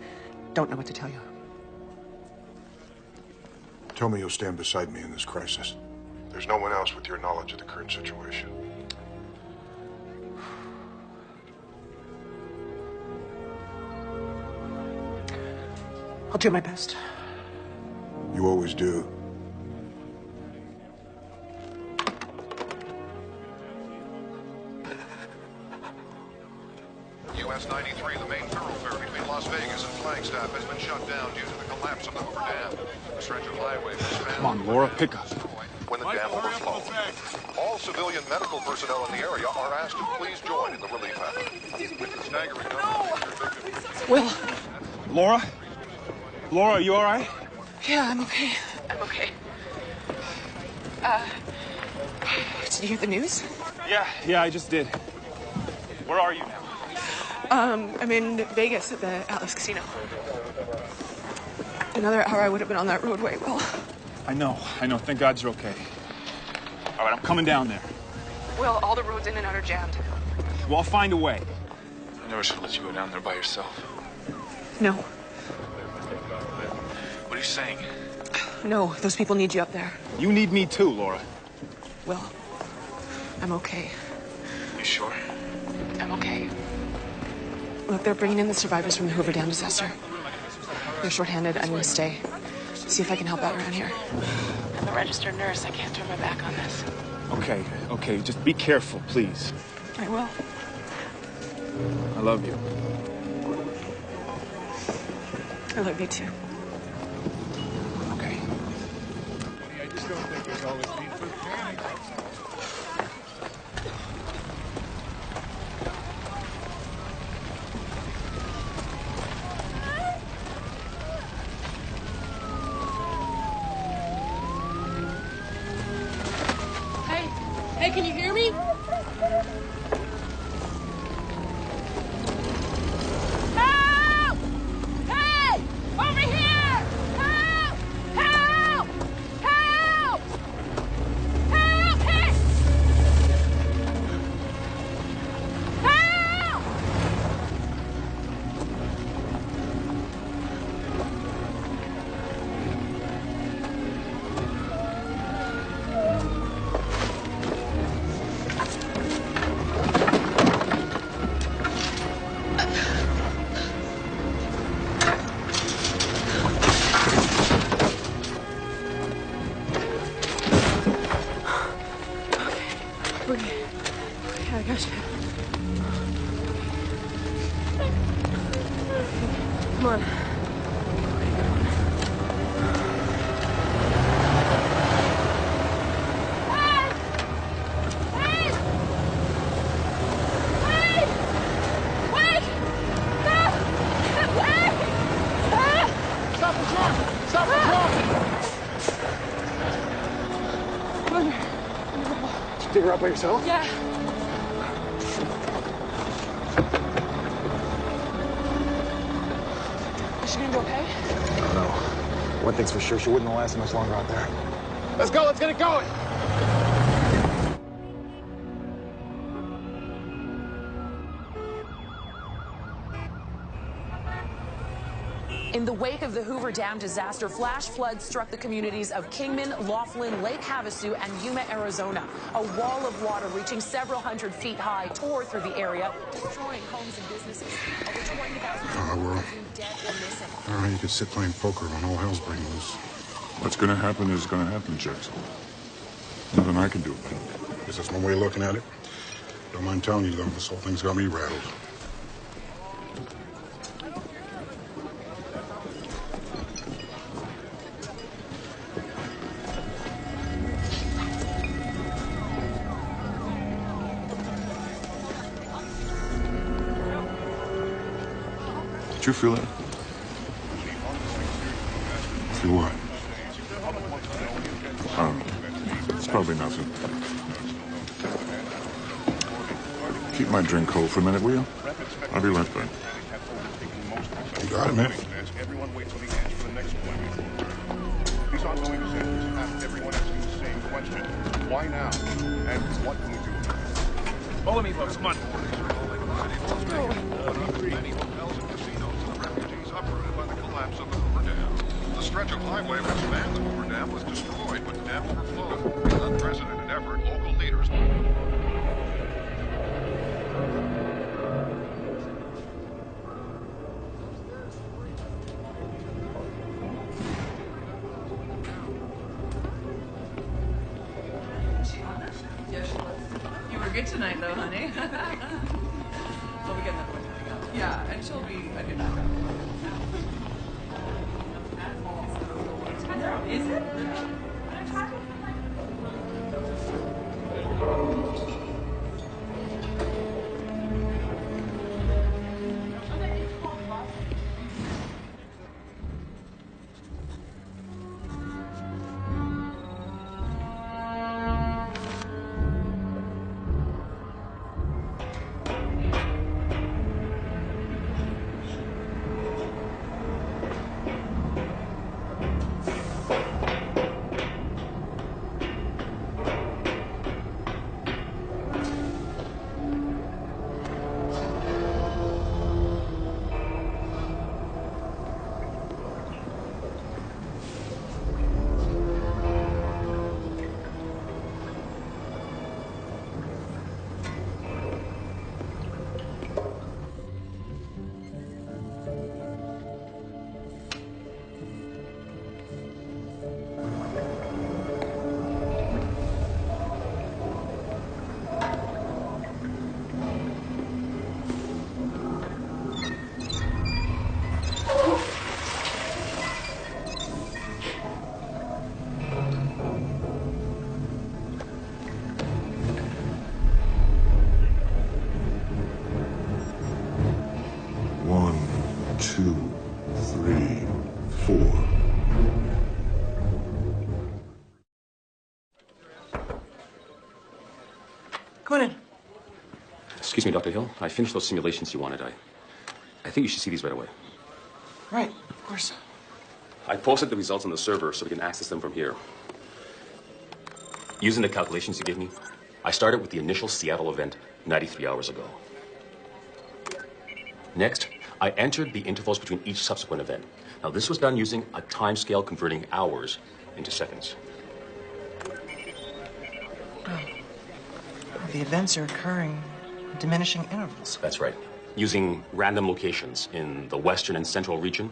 don't know what to tell you. Tell me you'll stand beside me in this crisis. There's no one else with your knowledge of the current situation. I'll do my best. You always do. US 93, the main thoroughfare between Las Vegas and Flagstaff, has been shut down due to the collapse of the Hoover Dam. The stretch of highway was found. Come on, Laura, pick up. When the dam overflowed. All civilian medical personnel in the area are asked to please join in the relief effort. With the staggering number of victims. Will. Laura? Laura, are you all right? Yeah, I'm okay. I'm okay. Did you hear the news? Yeah, I just did. Where are you now? I'm in Vegas at the Atlas Casino. Another hour I would have been on that roadway, Will. I know. Thank God you're okay. All right, I'm coming down there. Will, all the roads in and out are jammed. Well, I'll find a way. I never should have let you go down there by yourself. No. What are you saying? No, those people need you up there. You need me too, Laura. Will, I'm okay. You sure? I'm okay. Look, they're bringing in the survivors from the Hoover Dam disaster. They're shorthanded. I'm gonna stay. See if I can help out around here. I'm a registered nurse. I can't turn my back on this. Okay. Just be careful, please. I will. I love you. I love you too. Okay. I just don't think there's always need for panic. Hey, can you hear me? Help! Hey! Over here! Help! Help! Help! Help! Hey! Help! Okay, I got you. Come on. Stop the truck! Stop the truck! Did you dig her up by yourself? Yeah. Is she gonna be okay? I don't know. One thing's for sure, she wouldn't have lasted much longer out there. Let's go, let's get it going! In the wake of the Hoover Dam disaster, flash floods struck the communities of Kingman, Laughlin, Lake Havasu, and Yuma, Arizona. A wall of water reaching several hundred feet high tore through the area, destroying homes and businesses. Over 20,000 people well. dead and missing. I don't know how you could sit playing poker when all hell's breaking loose. What's gonna happen is gonna happen, Jackson. Nothing I can do about it. Guess that's one way of looking at it. Don't mind telling you, though, this whole thing's got me rattled. Did you feel that? Feel what? It's probably nothing. Keep my drink cold for a minute, will you? I'll be right back. You got it, man. Everyone wait till the end for the next one. These ongoing events have everyone question. Why now? And what can we do? Follow me, folks. Come on. Many hotels and casinos and the refugees uprooted by the collapse of the Hoover Dam. The stretch of highway which spanned the Hoover Dam was destroyed when the dam overflowed. In an unprecedented effort, local leaders... You were good tonight, though, honey. Well, we get another one coming up. Yeah, and she'll be a good backup. Is it? Come on in. Excuse me, Dr. Hill. I finished those simulations you wanted. I think you should see these right away. Right, of course. I posted the results on the server so we can access them from here. Using the calculations you gave me, I started with the initial Seattle event 93 hours ago. Next, I entered the intervals between each subsequent event. Now, this was done using a timescale converting hours into seconds. The events are occurring in diminishing intervals. That's right. Using random locations in the western and central region,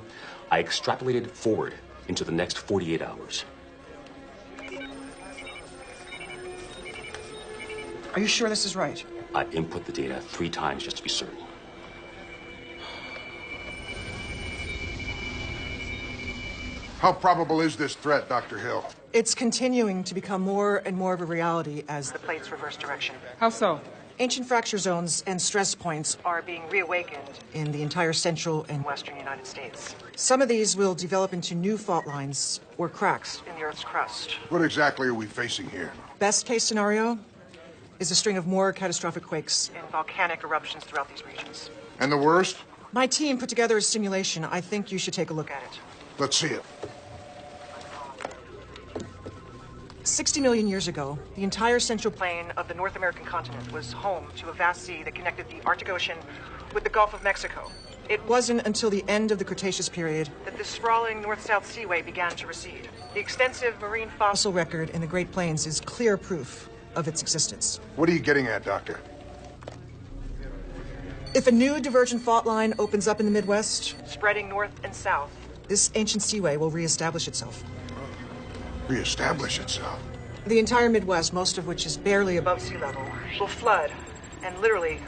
I extrapolated forward into the next 48 hours. Are you sure this is right? I input the data 3 times just to be certain. How probable is this threat, Dr. Hill? It's continuing to become more and more of a reality as the plates reverse direction. How so? Ancient fracture zones and stress points are being reawakened in the entire central and western United States. Some of these will develop into new fault lines or cracks in the Earth's crust. What exactly are we facing here? Best case scenario is a string of more catastrophic quakes and volcanic eruptions throughout these regions. And the worst? My team put together a simulation. I think you should take a look at it. Let's see it. 60 million years ago, the entire central plain of the North American continent was home to a vast sea that connected the Arctic Ocean with the Gulf of Mexico. It wasn't until the end of the Cretaceous period that the sprawling north-south seaway began to recede. The extensive marine fossil record in the Great Plains is clear proof of its existence. What are you getting at, Doctor? If a new divergent fault line opens up in the Midwest, spreading north and south, this ancient seaway will reestablish itself. Reestablish itself? The entire Midwest, most of which is barely above sea level, will flood and literally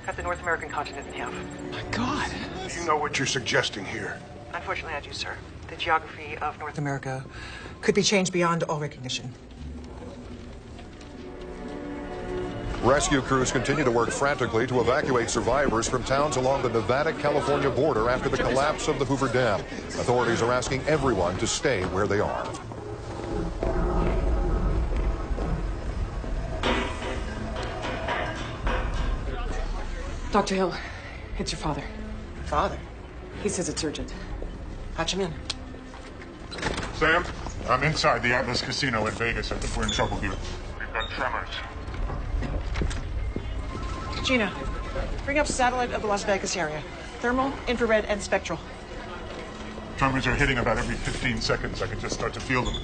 cut the North American continent in half. My God! Do you know what you're suggesting here? Unfortunately, I do, sir. The geography of North America could be changed beyond all recognition. Rescue crews continue to work frantically to evacuate survivors from towns along the Nevada-California border after the collapse of the Hoover Dam. Authorities are asking everyone to stay where they are. Dr. Hill, it's your father. Father? He says it's urgent. Patch him in. Sam, I'm inside the Atlas Casino in Vegas. I think we're in trouble here. We've got tremors. Gina, bring up satellite of the Las Vegas area. Thermal, infrared, and spectral. Tremors are hitting about every 15 seconds. I can just start to feel them.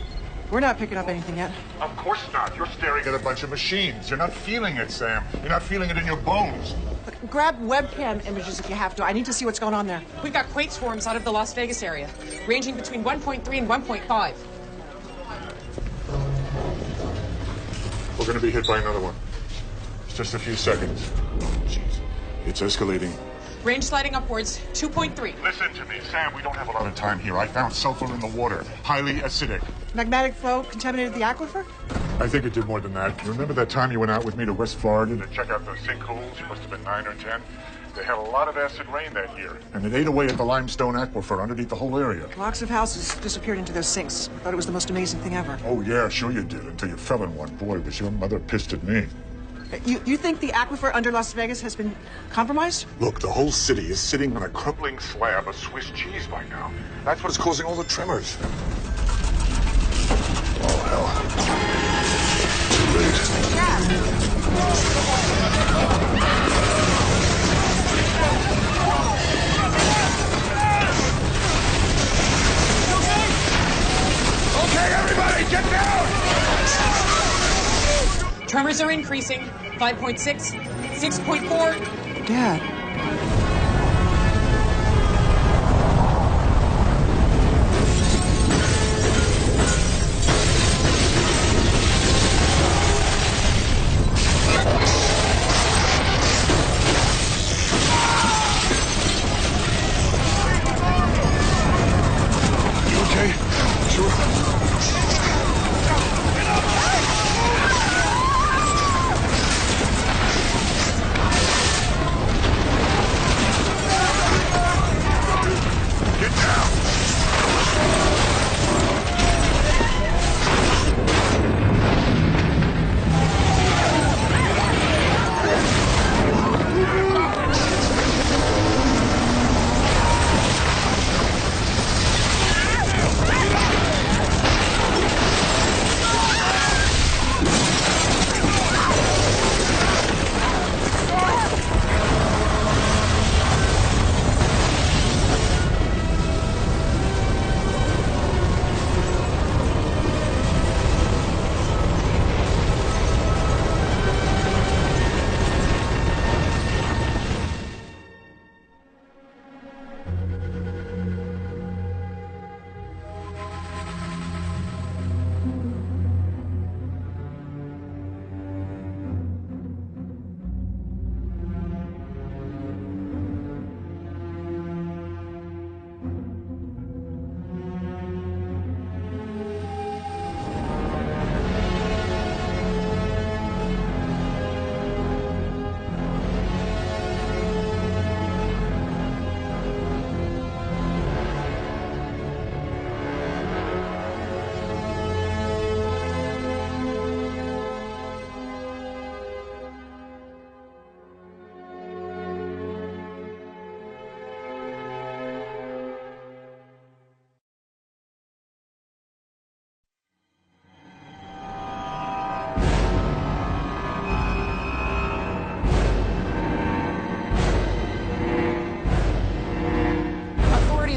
We're not picking up anything yet. Of course not. You're staring at a bunch of machines. You're not feeling it, Sam. You're not feeling it in your bones. Look, grab webcam images if you have to. I need to see what's going on there. We've got quake swarms out of the Las Vegas area, ranging between 1.3 and 1.5. We're going to be hit by another one. It's just a few seconds. Jeez. It's escalating. Range sliding upwards, 2.3. Listen to me, Sam. We don't have a lot of time here. I found sulfur in the water. Highly acidic. Magmatic flow contaminated the aquifer? I think it did more than that. You remember that time you went out with me to West Florida to check out those sinkholes? You must have been 9 or 10. They had a lot of acid rain that year, and it ate away at the limestone aquifer underneath the whole area. Blocks of houses disappeared into those sinks. I thought it was the most amazing thing ever. Oh, yeah, sure you did, until you fell in one. Boy, was your mother pissed at me. You think the aquifer under Las Vegas has been compromised? Look, the whole city is sitting on a crumbling slab of Swiss cheese by now. That's what's causing all the tremors. Oh, hell. Too late. Okay, everybody, get down! Tremors are increasing, 5.6, 6.4. Dad.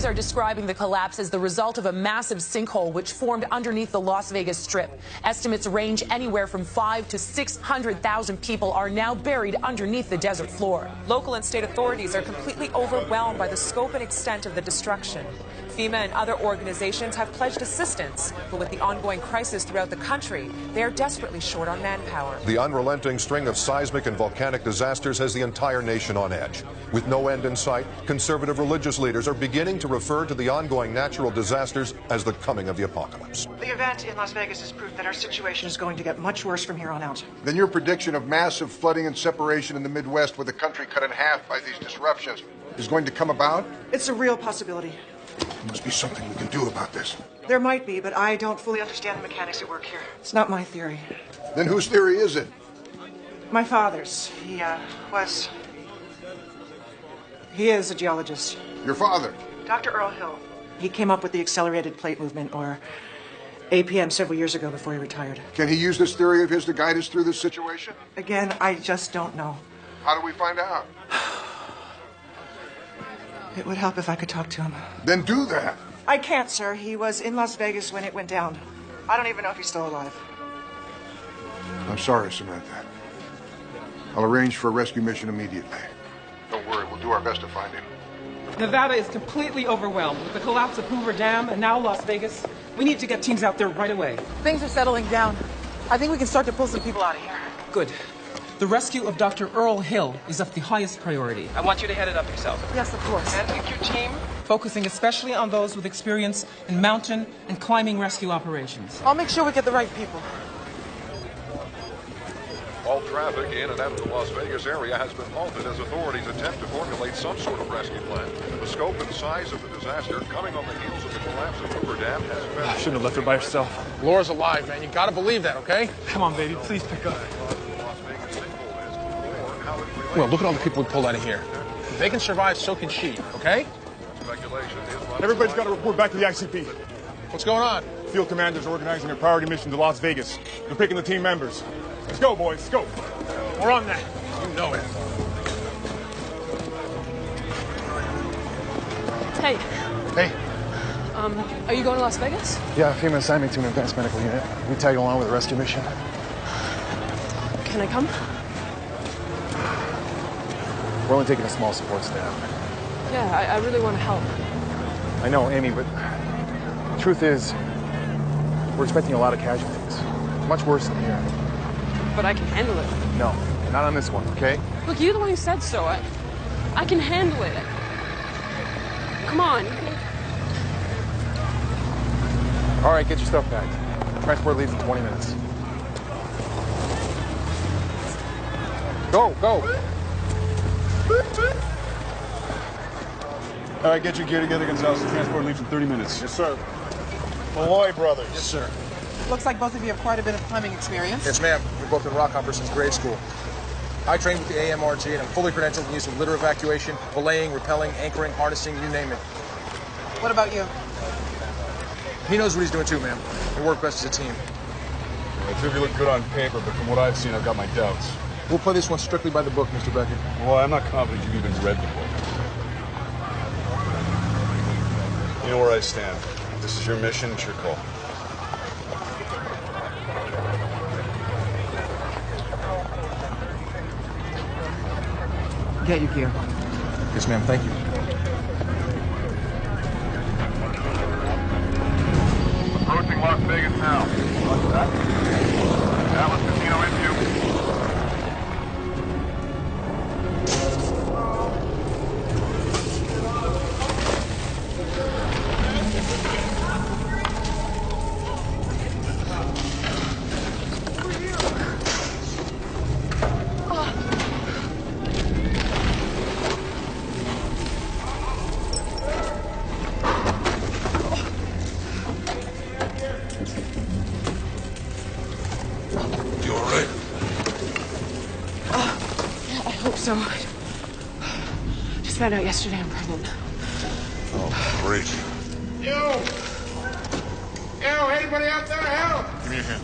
Are describing the collapse as the result of a massive sinkhole which formed underneath the Las Vegas Strip. Estimates range anywhere from 500,000 to 600,000 people are now buried underneath the desert floor. Local and state authorities are completely overwhelmed by the scope and extent of the destruction. FEMA and other organizations have pledged assistance, but with the ongoing crisis throughout the country, they are desperately short on manpower. The unrelenting string of seismic and volcanic disasters has the entire nation on edge. With no end in sight, conservative religious leaders are beginning to refer to the ongoing natural disasters as the coming of the apocalypse. The event in Las Vegas is proof that our situation is going to get much worse from here on out. Then your prediction of massive flooding and separation in the Midwest with the country cut in half by these disruptions is going to come about? It's a real possibility. There must be something we can do about this. There might be, but I don't fully understand the mechanics at work here. It's not my theory. Then whose theory is it? My father's. He is a geologist. Your father? Dr. Earl Hill. He came up with the accelerated plate movement, or 8 p.m. several years ago before he retired. Can he use this theory of his to guide us through this situation? Again, I just don't know. How do we find out? It would help if I could talk to him. Then do that. I can't, sir. He was in Las Vegas when it went down. I don't even know if he's still alive. I'm sorry, Samantha. I'll arrange for a rescue mission immediately. Don't worry, we'll do our best to find him. Nevada is completely overwhelmed with the collapse of Hoover Dam and now Las Vegas. We need to get teams out there right away. Things are settling down. I think we can start to pull some people out of here. Good. The rescue of Dr. Earl Hill is of the highest priority. I want you to head it up yourself. Yes, of course. And pick your team, focusing especially on those with experience in mountain and climbing rescue operations. I'll make sure we get the right people. All traffic in and out of the Las Vegas area has been halted as authorities attempt to formulate some sort of rescue plan. The scope and size of the disaster coming on the heels of the collapse of Hoover Dam has been... I shouldn't have left her by herself. Laura's alive, man. You gotta believe that, okay? Come on, baby. Please pick up. Well, look at all the people we pulled out of here. If they can survive, so can she, okay? Everybody's got to report back to the ICP. What's going on? Field commanders are organizing a priority mission to Las Vegas. They're picking the team members. Let's go, boys. Let's go. We're on that. You know it. Hey. Hey. Are you going to Las Vegas? Yeah, FEMA assigned me to an advanced medical unit. We tag along with a rescue mission. Can I come? We're only taking a small support staff. Yeah, I really want to help. I know, Amy, but the truth is, we're expecting a lot of casualties. Much worse than here. But I can handle it. No, not on this one, okay? Look, you're the one who said so. I can handle it. Come on. All right, get your stuff packed. Transport leaves in 20 minutes. Go, go. All right, get your gear together, Gonzalez. The transport leaves in 30 minutes. Yes, sir. Malloy Brothers. Yes, sir. Looks like both of you have quite a bit of climbing experience. Yes, ma'am. We've both been rock hoppers since grade school. I trained with the AMRT, and I'm fully credentialed in use of litter evacuation, belaying, rappelling, anchoring, harnessing, you name it. What about you? He knows what he's doing too, ma'am. We work best as a team. I think you look good on paper, but from what I've seen, I've got my doubts. We'll play this one strictly by the book, Mr. Becker. Well, I'm not confident you've even read the book. You know where I stand. If this is your mission, it's your call. Get your gear. Yes, ma'am. Thank you. Approaching Las Vegas now. Dallas Casino in view. So, just found out yesterday I'm pregnant. Oh, great. Yo, anybody out there help? Give me your hand.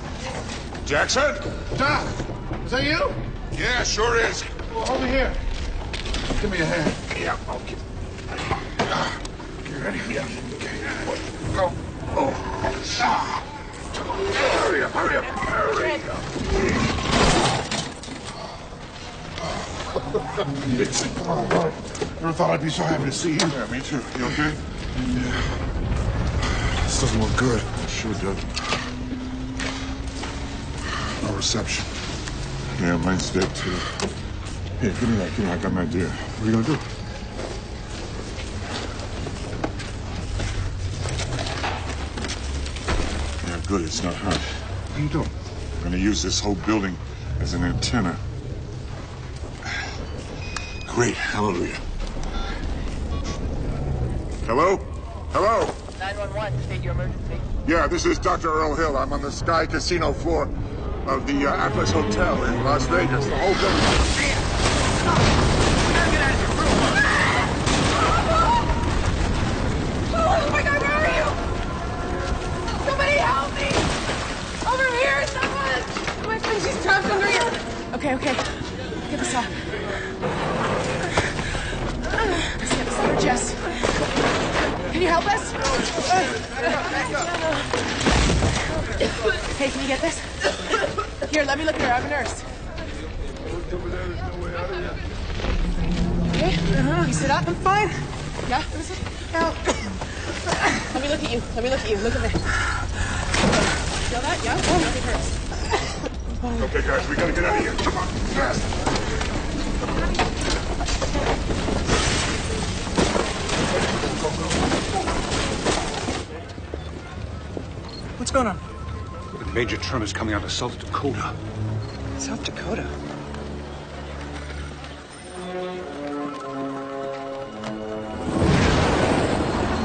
Jackson? Doc, is that you? Yeah, sure is. Well, over here. Give me a hand. Yeah, okay. You ready? Yeah. Okay. Go. Oh. Hurry up, hurry up, hurry up. Never thought I'd be so happy to see you. Yeah, me too. You okay? Yeah. This doesn't look good. It sure doesn't. No reception. Yeah, mine's dead too. Here, give me that. Give me that. I got an idea. What are you gonna do? Yeah, good. It's not hot. What are you doing? I'm gonna use this whole building as an antenna. Great. Hallelujah. Hello? Hello? 911, state your emergency. Yeah, this is Dr. Earl Hill. I'm on the Sky Casino floor of the Atlas Hotel in Las Vegas. The whole building. Oh my God, where are you? Somebody help me! Trapped under you. Okay. Get this off. Let's get this under Jess. Can you help us? Hey, can you get this? Here, let me look at her. I'm a nurse. Okay? You sit up. I'm fine. Yeah? No. Let me look at you. Look at me. Feel that? Yeah? Oh, it hurts. Okay, guys, we gotta get out of here. Come on, fast. What's going on? Major tremors coming out of South Dakota. South Dakota?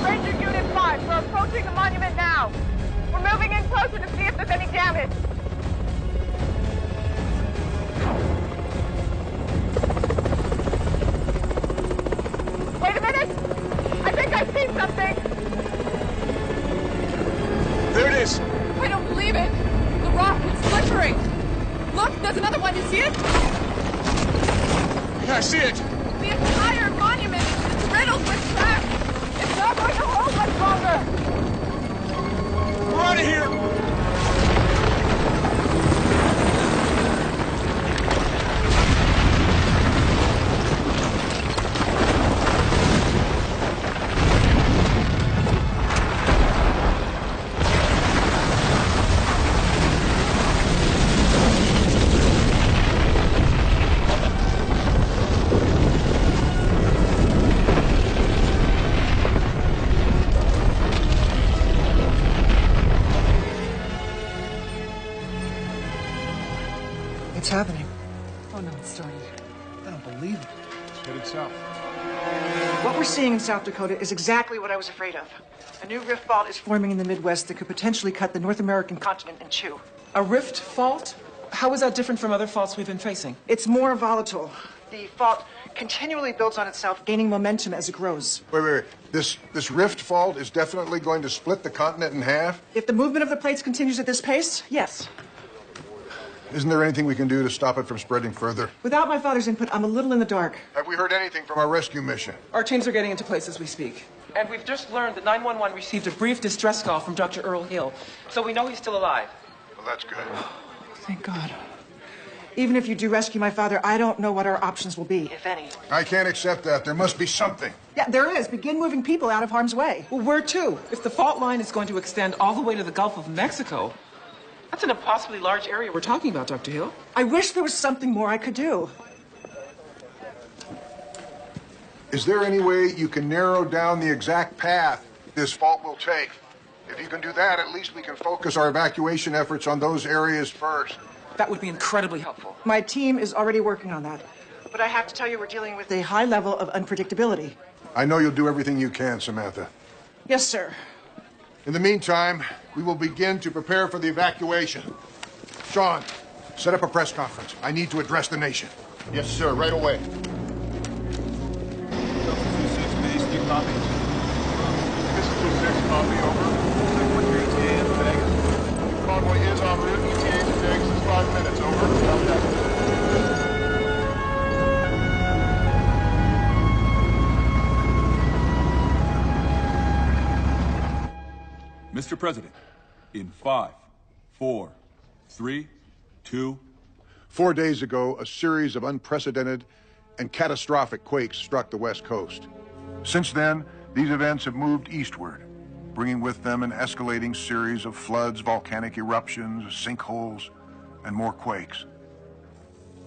Ranger Unit 5, we're approaching the monument now. We're moving in closer to see if there's any damage. Wait a minute! I think I've seen something! There it is! I don't believe it. The rock is flickering. Look, there's another one. You see it? Yeah, I see it. The entire monument is riddled with cracks. It's not going to hold much longer. We're out of here. It's happening. Oh, no, it's starting. I don't believe it. It's headed south. What we're seeing in South Dakota is exactly what I was afraid of. A new rift fault is forming in the Midwest that could potentially cut the North American continent in two. A rift fault? How is that different from other faults we've been facing? It's more volatile. The fault continually builds on itself, gaining momentum as it grows. Wait. This rift fault is definitely going to split the continent in half? If the movement of the plates continues at this pace, yes. Isn't there anything we can do to stop it from spreading further? Without my father's input, I'm a little in the dark. Have we heard anything from our rescue mission? Our teams are getting into place as we speak. And we've just learned that 911 received a brief distress call from Dr. Earl Hill, so we know he's still alive. Well, that's good. Thank God. Even if you do rescue my father, I don't know what our options will be, if any. I can't accept that. There must be something. Yeah, there is. Begin moving people out of harm's way. Well, where to? If the fault line is going to extend all the way to the Gulf of Mexico, that's an impossibly large area we're talking about, Dr. Hill. I wish there was something more I could do. Is there any way you can narrow down the exact path this fault will take? If you can do that, at least we can focus our evacuation efforts on those areas first. That would be incredibly helpful. My team is already working on that. But I have to tell you, we're dealing with a high level of unpredictability. I know you'll do everything you can, Samantha. Yes, sir. In the meantime, we will begin to prepare for the evacuation. Sean, set up a press conference. I need to address the nation. Yes, sir, right away. This is 2-6, copy, over. ETA in Vegas. Convoy is en route. ETA to Vegas is 5 minutes, over. Copy that. Mr. President, in 5, 4, 3, 2. 4 days ago, a series of unprecedented and catastrophic quakes struck the West Coast. Since then, these events have moved eastward, bringing with them an escalating series of floods, volcanic eruptions, sinkholes, and more quakes.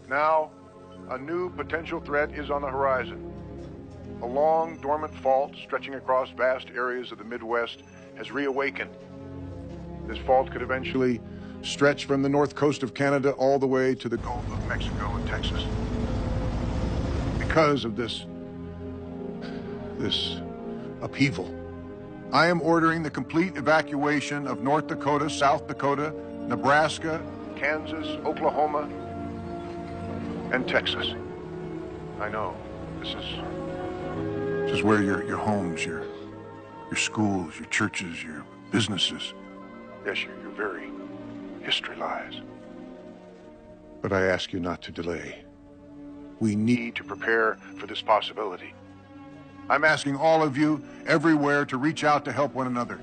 Now, a new potential threat is on the horizon. A long, dormant fault stretching across vast areas of the Midwest has reawakened. This fault could eventually stretch from the north coast of Canada all the way to the Gulf of Mexico and Texas. Because of this upheaval, I am ordering the complete evacuation of North Dakota, South Dakota, Nebraska, Kansas, Oklahoma, and Texas. I know, this is where your homes, your schools, your churches, your businesses, yes, your very history lies. But I ask you not to delay. We need to prepare for this possibility. I'm asking all of you, everywhere, to reach out to help one another,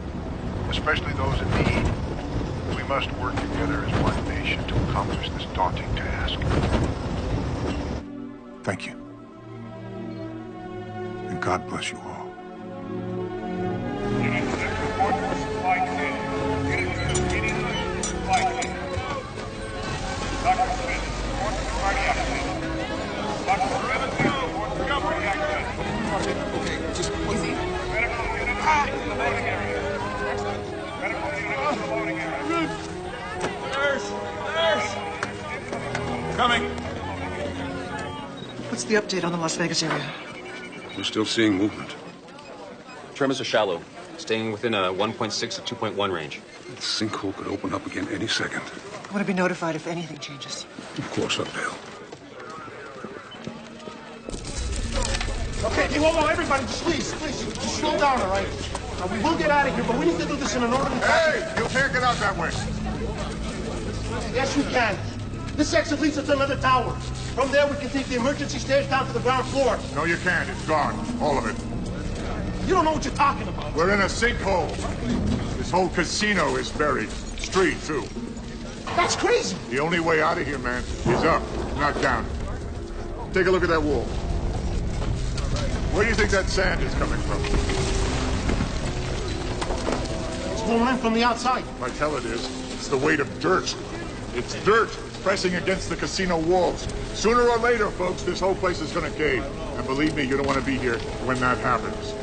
especially those in need. We must work together as one nation to accomplish this daunting task. Thank you. And God bless you all. Coming. What's the update on the Las Vegas area? We're still seeing movement. Tremors are shallow, staying within a 1.6 to 2.1 range. The sinkhole could open up again any second. I want to be notified if anything changes. Of course, Updale. Okay, whoa, everybody, just please, just slow down, all right? We will get out of here, but we need to do this in an orderly fashion. Hey, you can't get out that way. Yes, you can. This exit leads us to another tower. From there, we can take the emergency stairs down to the ground floor. No, you can't. It's gone. All of it. You don't know what you're talking about. We're in a sinkhole. This whole casino is buried. Street, too. That's crazy. The only way out of here, man, is up, not down. Take a look at that wall. Where do you think that sand is coming from? It's rolling in from the outside. I tell it is. It's the weight of dirt. It's dirt pressing against the casino walls. Sooner or later, folks, this whole place is going to cave. And believe me, you don't want to be here when that happens.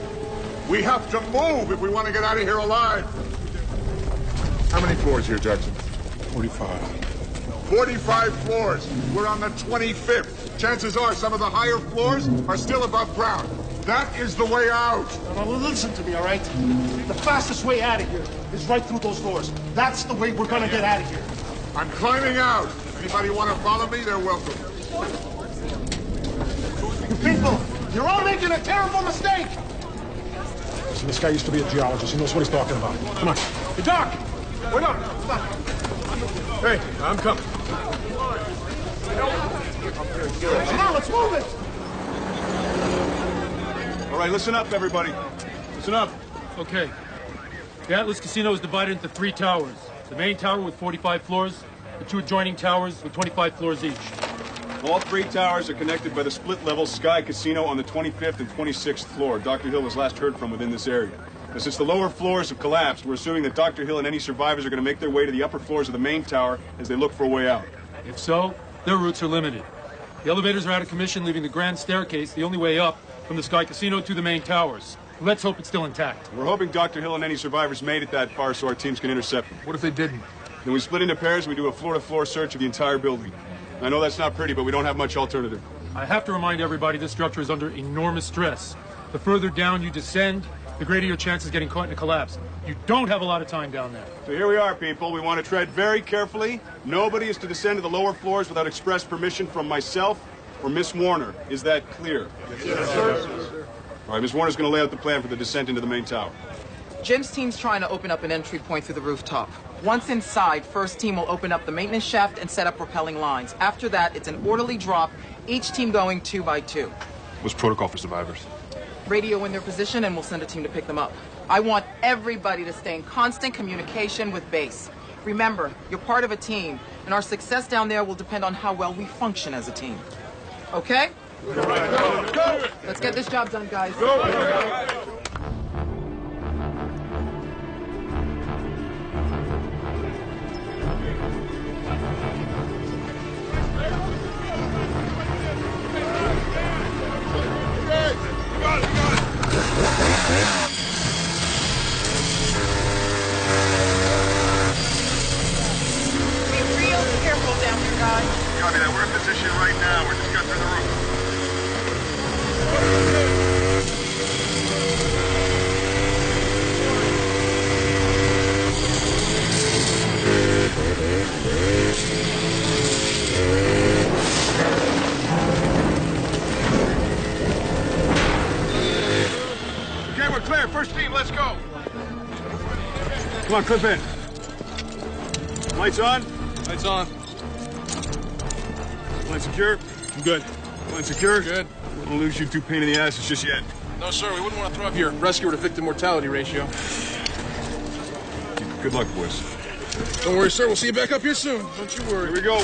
We have to move if we want to get out of here alive. How many floors here, Jackson? 45. 45 floors. We're on the 25th. Chances are some of the higher floors are still above ground. That is the way out. Now, listen to me, all right? The fastest way out of here is right through those doors. That's the way we're going to get out of here. I'm climbing out. Anybody want to follow me? They're welcome. You people, you're all making a terrible mistake. Listen, this guy used to be a geologist. He knows what he's talking about. Come on. Hey, Doc! Wait up! Stop. Hey, I'm coming. Come on, let's move it! All right, listen up, everybody. Listen up. Okay. The Atlas Casino is divided into 3 towers. The main tower with 45 floors, the 2 adjoining towers with 25 floors each. All 3 towers are connected by the split-level Sky Casino on the 25th and 26th floor. Dr. Hill was last heard from within this area. Now, since the lower floors have collapsed, we're assuming that Dr. Hill and any survivors are going to make their way to the upper floors of the main tower as they look for a way out. If so, their routes are limited. The elevators are out of commission, leaving the grand staircase the only way up from the Sky Casino to the main towers. Let's hope it's still intact. We're hoping Dr. Hill and any survivors made it that far so our teams can intercept them. What if they didn't? Then we split into pairs and we do a floor-to-floor search of the entire building. I know that's not pretty, but we don't have much alternative. I have to remind everybody this structure is under enormous stress. The further down you descend, the greater your chance of getting caught in a collapse. You don't have a lot of time down there. So here we are, people. We want to tread very carefully. Nobody is to descend to the lower floors without express permission from myself or Miss Warner. Is that clear? Yes, sir. All right, Miss Warner's going to lay out the plan for the descent into the main tower. Jim's team's trying to open up an entry point through the rooftop. Once inside, first team will open up the maintenance shaft and set up propelling lines. After that, it's an orderly drop, each team going 2 by 2. What's protocol for survivors? Radio in their position, and we'll send a team to pick them up. I want everybody to stay in constant communication with base. Remember, you're part of a team, and our success down there will depend on how well we function as a team. Okay? Go! Let's get this job done, guys. Go! Be real careful down here, guys. Copy that. We're in position right now. We're just got through the roof. Okay, we're clear. First team, let's go. Come on, clip in. Lights on? Lights on. Line secure? I'm good. Line secure? Good. Don't lose you two pain in the asses just yet. No, sir, we wouldn't want to throw up your rescuer to victim mortality ratio. Good luck, boys. Don't worry, sir. We'll see you back up here soon. Don't you worry. Here we go.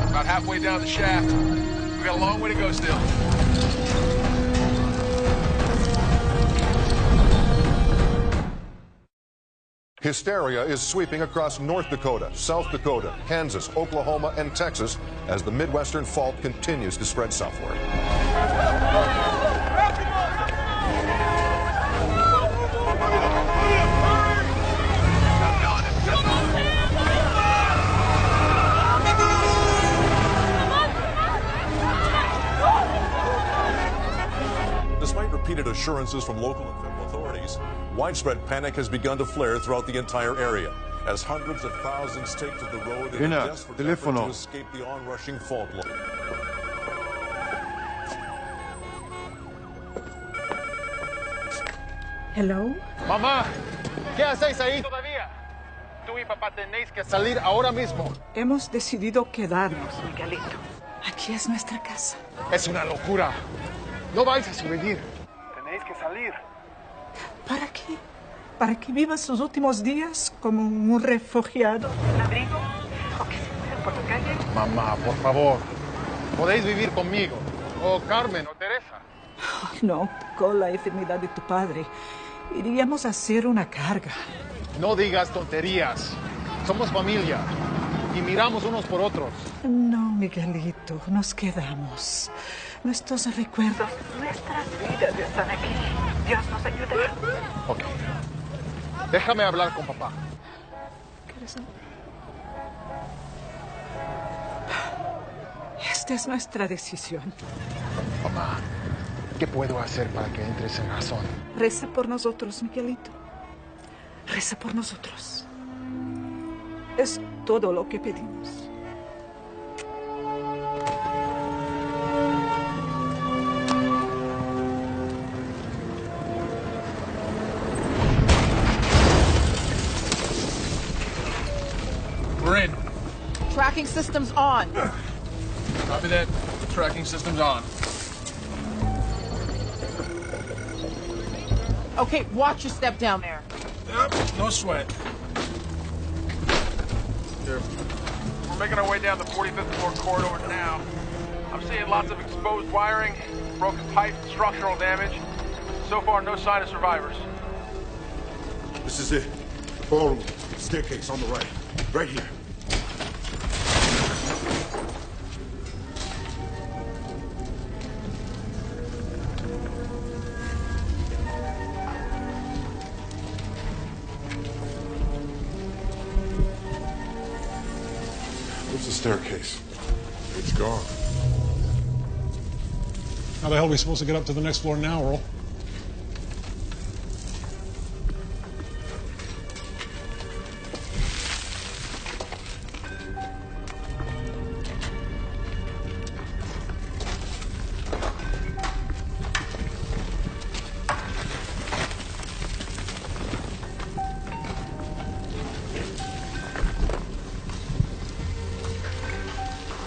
About halfway down the shaft. We got a long way to go still. Hysteria is sweeping across North Dakota, South Dakota, Kansas, Oklahoma, and Texas as the Midwestern fault continues to spread southward. Despite repeated assurances from local and federal authorities, widespread panic has begun to flare throughout the entire area as hundreds of thousands take to the road in a desperate effort to escape the onrushing fault line. Hello? Mamá, ¿qué hacéis ahí todavía? Tú y papá tenéis que salir ahora mismo. Hemos decidido quedarnos, Miguelito. Aquí es nuestra casa. Es una locura. No vais a sobrevivir. Tenéis que salir. ¿Para qué? ¿Para que vivas los últimos días como un refugiado? ¿El abrigo? ¿O que se mueran por la calle? Mamá, por favor. Podéis vivir conmigo. O Carmen o Teresa. Oh, no, con la enfermedad de tu padre. Iríamos a hacer una carga. No digas tonterías. Somos familia. Y miramos unos por otros. No, Miguelito, nos quedamos. Nuestros recuerdos, nuestras vidas están aquí. Dios nos ayudará. Ok. Déjame hablar con papá. ¿Quieres hablar? Esta es nuestra decisión. Mamá, ¿qué puedo hacer para que entres en razón? Reza por nosotros, Miguelito. Reza por nosotros. Es todo lo que pedimos. We're in. Tracking systems on. Copy that. Tracking systems on. Okay, watch your step down there. Yep, no sweat. Here. We're making our way down the 45th floor corridor now. I'm seeing lots of exposed wiring, broken pipe, structural damage. So far, no sign of survivors. This is it. The ballroom. Staircase on the right. Right here. Where's the staircase? It's gone. How the hell are we supposed to get up to the next floor now, Earl?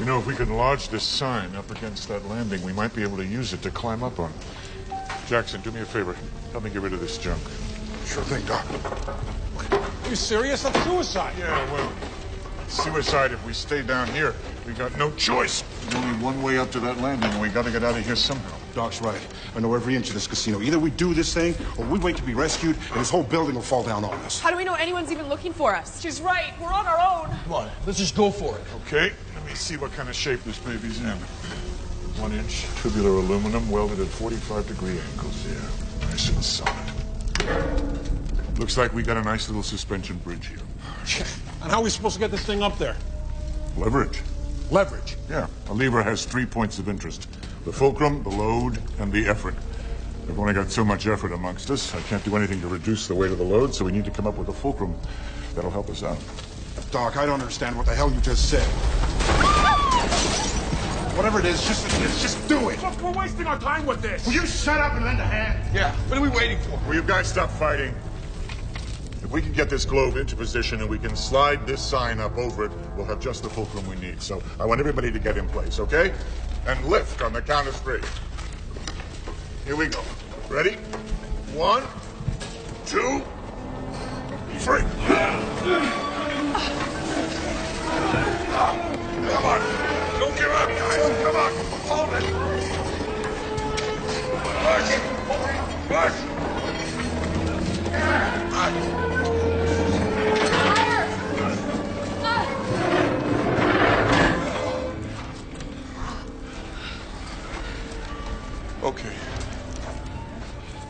You know, if we can lodge this sign up against that landing, we might be able to use it to climb up on. Jackson, do me a favor. Help me get rid of this junk. Sure thing, Doc. Are you serious? That's suicide. Yeah, well, suicide if we stay down here. We got no choice. There's only one way up to that landing, and we got to get out of here somehow. Doc's right. I know every inch of this casino. Either we do this thing, or we wait to be rescued, and this whole building will fall down on us. How do we know anyone's even looking for us? She's right. We're on our own. Come on, let's just go for it. Okay, let me see what kind of shape this baby's in. 1-inch tubular aluminum welded at 45-degree angles. Yeah, nice and solid. Looks like we got a nice little suspension bridge here. And how are we supposed to get this thing up there? Leverage. Leverage? Yeah. A lever has 3 points of interest. The fulcrum, the load, and the effort. We've only got so much effort amongst us. I can't do anything to reduce the weight of the load, so we need to come up with a fulcrum that'll help us out. Doc, I don't understand what the hell you just said. Whatever it is, just do it. Look, we're wasting our time with this. Will you shut up and lend a hand? Yeah, what are we waiting for? Will you guys stop fighting? If we can get this globe into position and we can slide this sign up over it, we'll have just the fulcrum we need. So I want everybody to get in place, okay? And lift on the count of 3. Here we go. Ready? 1, 2, 3. Come on. Don't give up, guys. Come on. Hold it. Push. Okay.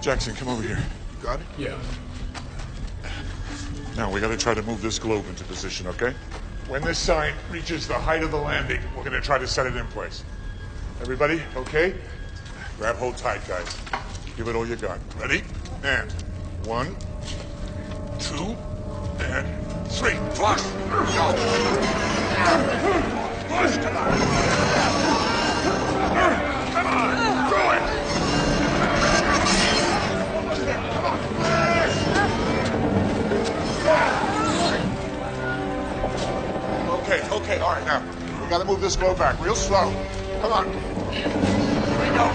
Jackson, come over here. You got it? Yeah. Now, we gotta try to move this globe into position, okay? When this sign reaches the height of the landing, we're gonna try to set it in place. Everybody, okay? Grab hold tight, guys. Give it all you got. Ready? And 1, 2, and 3. Flush! Go! Flush! Come on! Come on! Throw it! Come on! Okay, all right, now. We gotta move this globe back real slow. Come on. Here we go.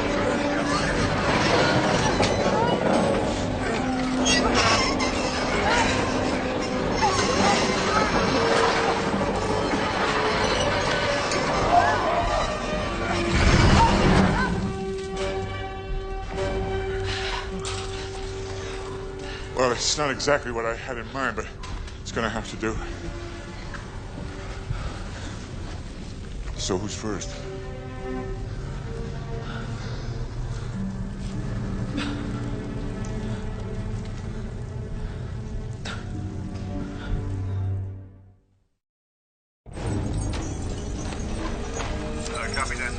Well, it's not exactly what I had in mind, but it's gonna have to do. So who's first? Copy that.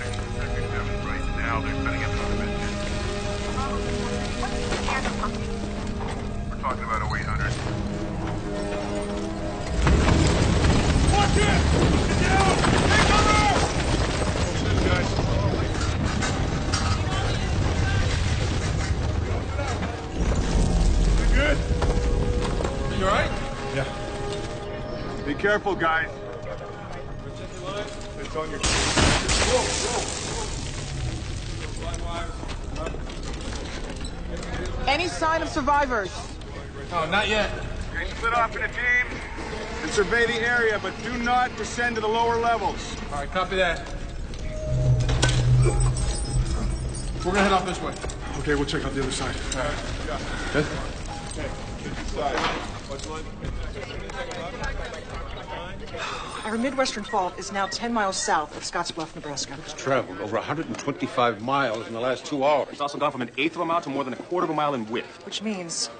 Right now, they're setting up another mission. We're talking about 0800. Watch it! Get down! Take cover! Guys. You good? You all right? Yeah. Be careful, guys. It's on your... Any sign of survivors? Oh, not yet. Okay, split off into teams. And survey the area, but do not descend to the lower levels. All right, copy that. We're gonna head off this way. Okay, we'll check out the other side. All right. Good? Our Midwestern Fault is now 10 miles south of Scottsbluff, Nebraska. It's traveled over 125 miles in the last 2 hours. It's also gone from 1/8 of a mile to more than 1/4 of a mile in width. Which means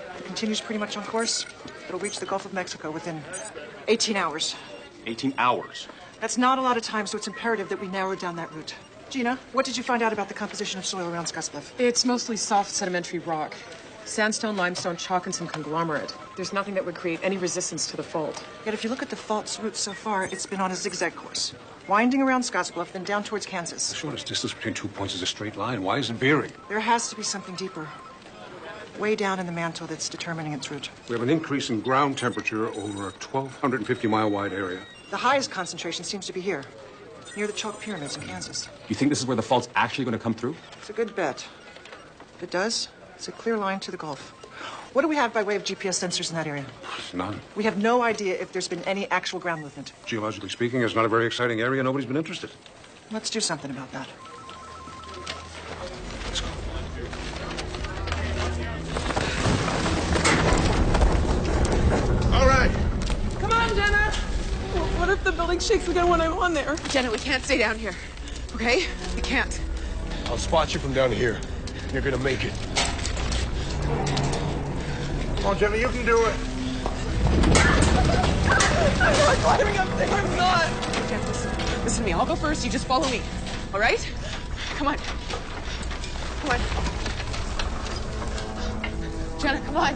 if it continues pretty much on course, it'll reach the Gulf of Mexico within 18 hours. 18 hours. That's not a lot of time, so it's imperative that we narrow down that route. Gina, what did you find out about the composition of soil around Scottsbluff? It's mostly soft sedimentary rock. Sandstone, limestone, chalk, and some conglomerate. There's nothing that would create any resistance to the fault. Yet if you look at the fault's route so far, it's been on a zigzag course, winding around Scottsbluff, then down towards Kansas. The shortest distance between 2 points is a straight line. Why is it veering? There has to be something deeper, way down in the mantle that's determining its route. We have an increase in ground temperature over a 1,250-mile wide area. The highest concentration seems to be here, near the chalk pyramids in Kansas. You think this is where the fault's actually going to come through? It's a good bet. If it does, it's a clear line to the Gulf. What do we have by way of GPS sensors in that area? None. We have no idea if there's been any actual ground movement. Geologically speaking, it's not a very exciting area. Nobody's been interested. Let's do something about that. Let's go. All right. Come on, Jenna! What if the building shakes again when I'm on there? Jenna, we can't stay down here, okay? We can't. I'll spot you from down here. You're gonna make it. Come on, Jimmy, you can do it. I'm not climbing up there. I'm not. Jen, listen to me. I'll go first. You just follow me. All right? Come on. Come on. Jenna, come on.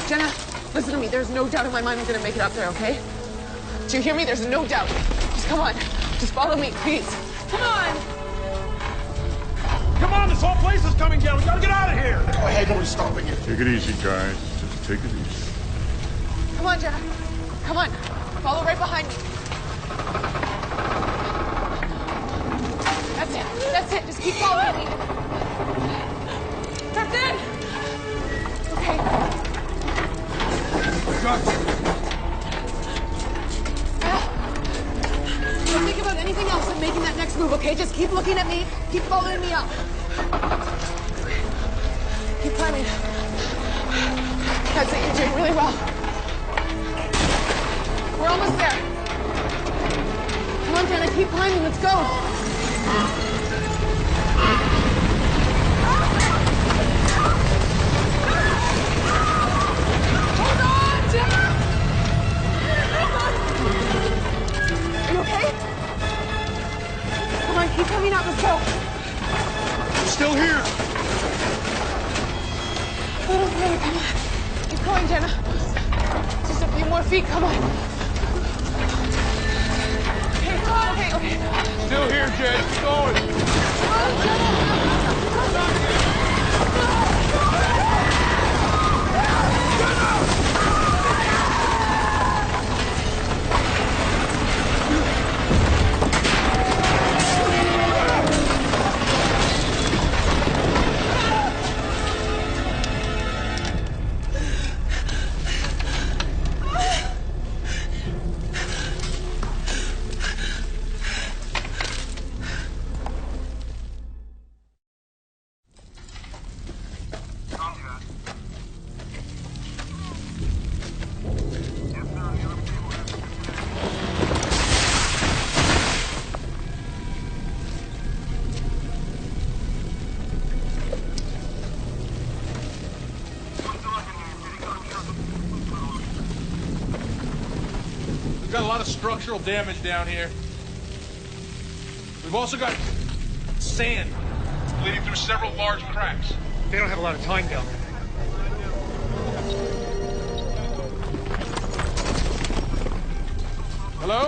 Jenna, listen to me. There's no doubt in my mind we're gonna make it up there, okay? Do you hear me? There's no doubt. Just come on. Just follow me, please. Come on. Come on, this whole place is coming down. We gotta get out of here. Go ahead, nobody's stopping you. Take it easy, guys. Just take it easy. Come on, Jenna. Come on. Follow right behind me. That's it. That's it. Just keep following me. That's it. Okay. Don't think about anything else but making that next move, okay? Just keep looking at me. Keep following me up. Keep climbing. That's it. You're doing really well. We're almost there. Come on, Jenna. Keep climbing. Let's go. Hold on, Jenna! Hold on. Are you okay? Come on, keep coming up. Let's go. I'm still here. Okay, come on. Keep going, Jenna. Just a few more feet. Come on. Okay. Still here, Jay. Keep going. We've got a lot of structural damage down here. We've also got sand leading through several large cracks. They don't have a lot of time down there. Hello?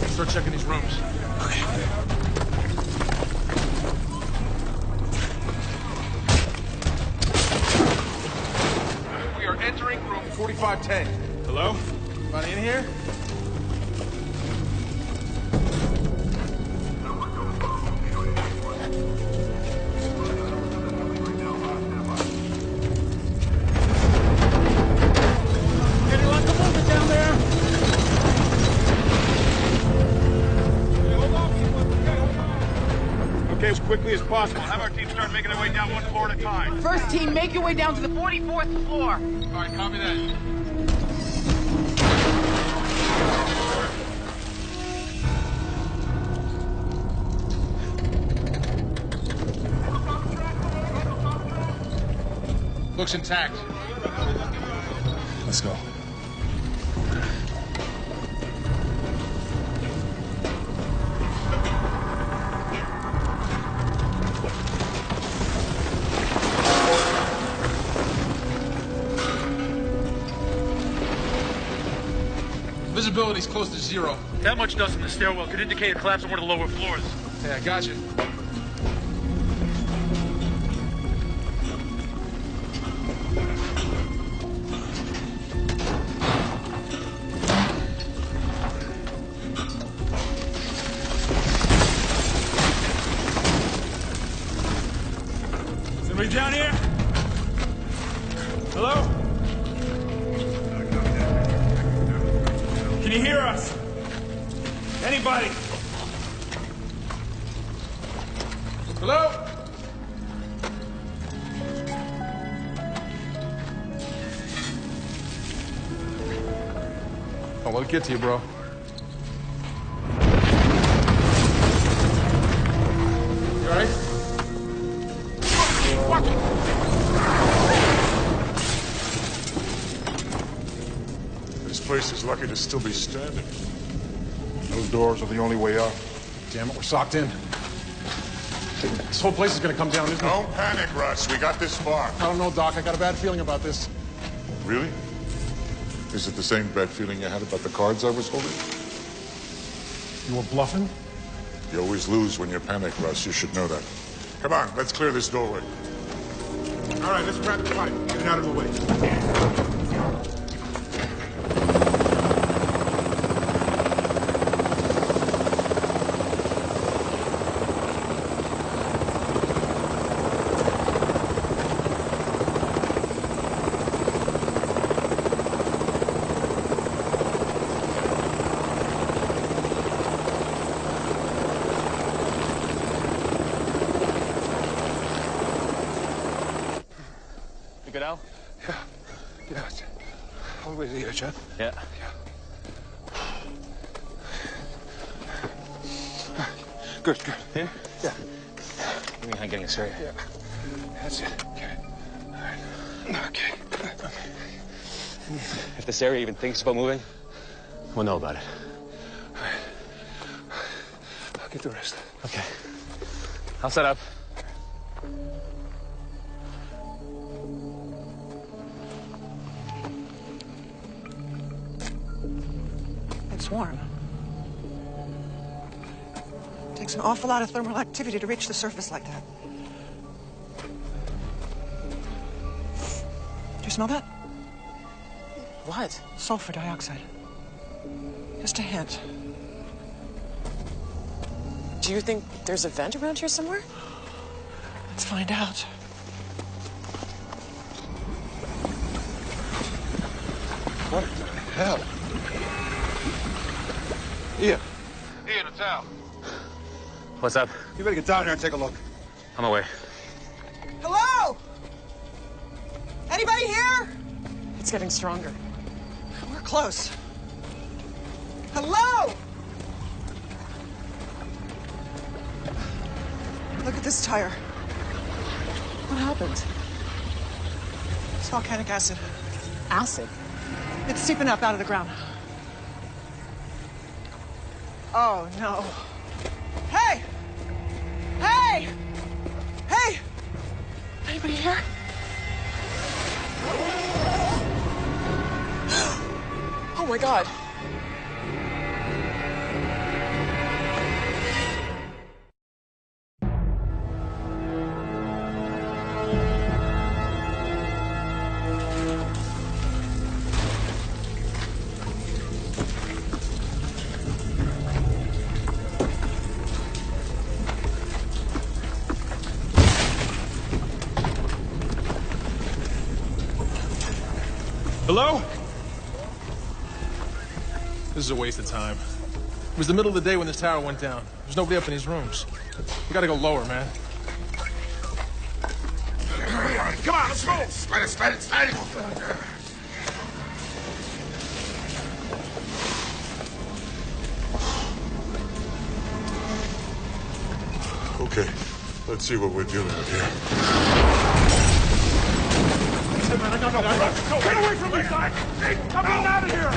Start checking these rooms. Okay. We are entering room 4510. Hello? Anybody in here? As quickly as possible. Have our team start making their way down one floor at a time. First team, make your way down to the 44th floor. All right, copy that. Looks intact. Let's go. Visibility's close to zero. That much dust in the stairwell could indicate a collapse on one of the lower floors. Yeah, I got you. Somebody down here? Hello? Can you hear us? Anybody? Hello? Oh, we'll get to you, bro. place is lucky to still be standing. Those doors are the only way out. Damn it, we're socked in. This whole place is gonna come down, isn't it? Don't panic, Russ. We got this far. I don't know, Doc. I got a bad feeling about this. Really? Is it the same bad feeling you had about the cards I was holding? You were bluffing? You always lose when you panic, Russ. You should know that. Come on, let's clear this doorway. All right, let's grab the pipe. Get it out of the way. Good out? Yeah. Get out. All the way to the edge, huh? Yeah. Good. Here? Yeah. Give me a hand getting us straight. Yeah. That's it. Okay. All right. Okay. If this area even thinks about moving, we'll know about it. All right. I'll get the rest. Okay. I'll set up. It's warm. It takes an awful lot of thermal activity to reach the surface like that. Do you smell that? What? Sulfur dioxide. Just a hint. Do you think there's a vent around here somewhere? Let's find out. What the hell? Ian. Ian, it's Al. What's up? You better get down here and take a look. I'm away. Hello? Anybody here? It's getting stronger. We're close. Hello? Look at this tire. What happened? It's volcanic acid. Acid? It's seeping up out of the ground. Oh, no. Hey! Hey! Hey! Anybody here? Oh, my God. Hello? This is a waste of time. It was the middle of the day when this tower went down. There's nobody up in these rooms. We gotta go lower, man. Come on, let's go. Slide it. Okay, let's see what we're dealing with here. Hey, man, I got no. Get away from me, guy! I'm getting out of here!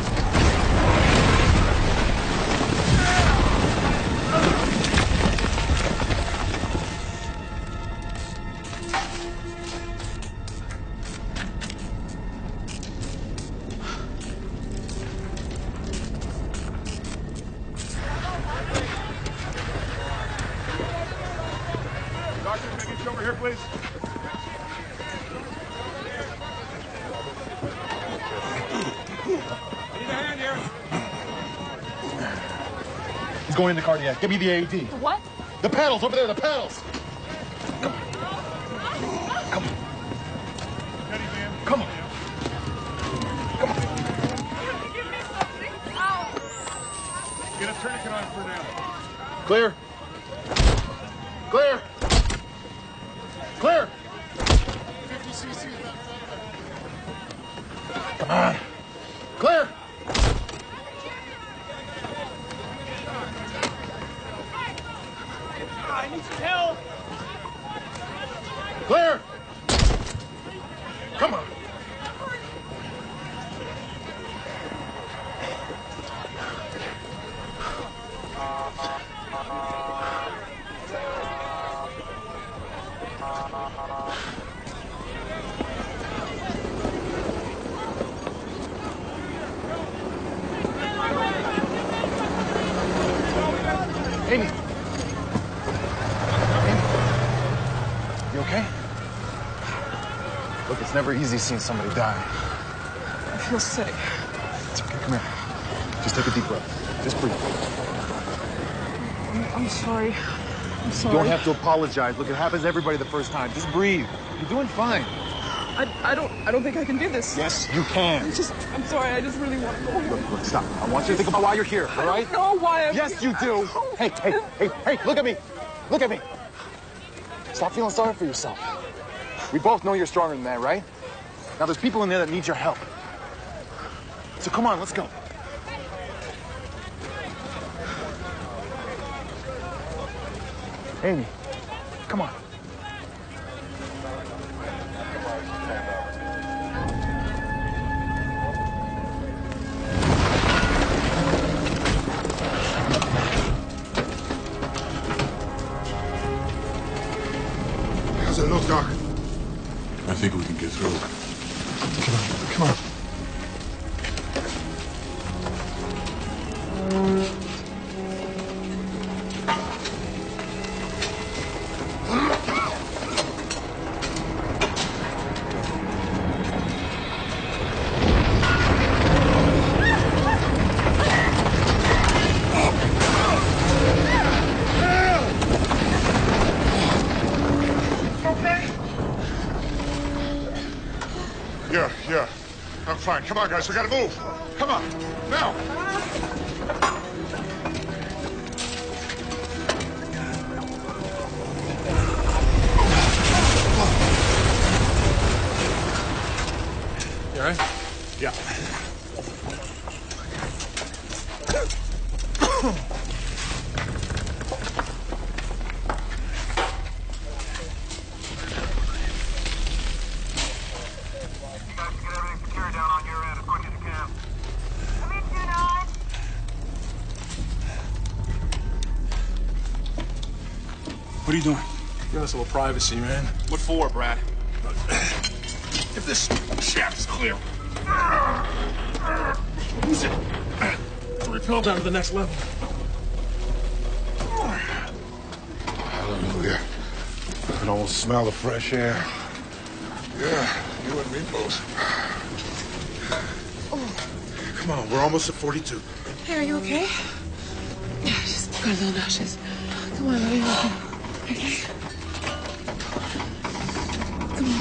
Doctor, can I get you over here, please? I need a hand here. He's going into cardiac. Give me the AED. The what? The paddles over there, the paddles. Come on. Get a tourniquet on for now. Clear. Clear. Clear. 50 cc. Come on. Clear. I need some help. Clear. Come on. Amy. Amy. You okay? Look, it's never easy seeing somebody die. I feel sick. It's okay, come here. Just take a deep breath. Just breathe. I'm sorry. I'm sorry. You don't have to apologize. Look, it happens to everybody the first time. Just breathe. You're doing fine. I don't think I can do this. Yes, you can. I'm sorry. I just really want to go home. Look, stop. I want you to think about why you're here, all right? I don't know why I'm Yes, here. you do. Hey, look at me. Look at me. Stop feeling sorry for yourself. We both know you're stronger than that, right? Now, there's people in there that need your help. So come on, let's go. Amy, come on. How's it look, Doc? I think we can get through. Come on. Yeah. I'm fine. Come on, guys. We gotta move. Come on. Now. You all right? Yeah. What are you doing? Give us a little privacy, man. What for, Brad? If this shaft is clear. Use it. To repel down to the next level. Hallelujah. I can almost smell the fresh air. Yeah, you and me both. Come on, we're almost at 42. Hey, are you okay? Yeah, just got a little nauseous. Come on, buddy. Okay. Come on.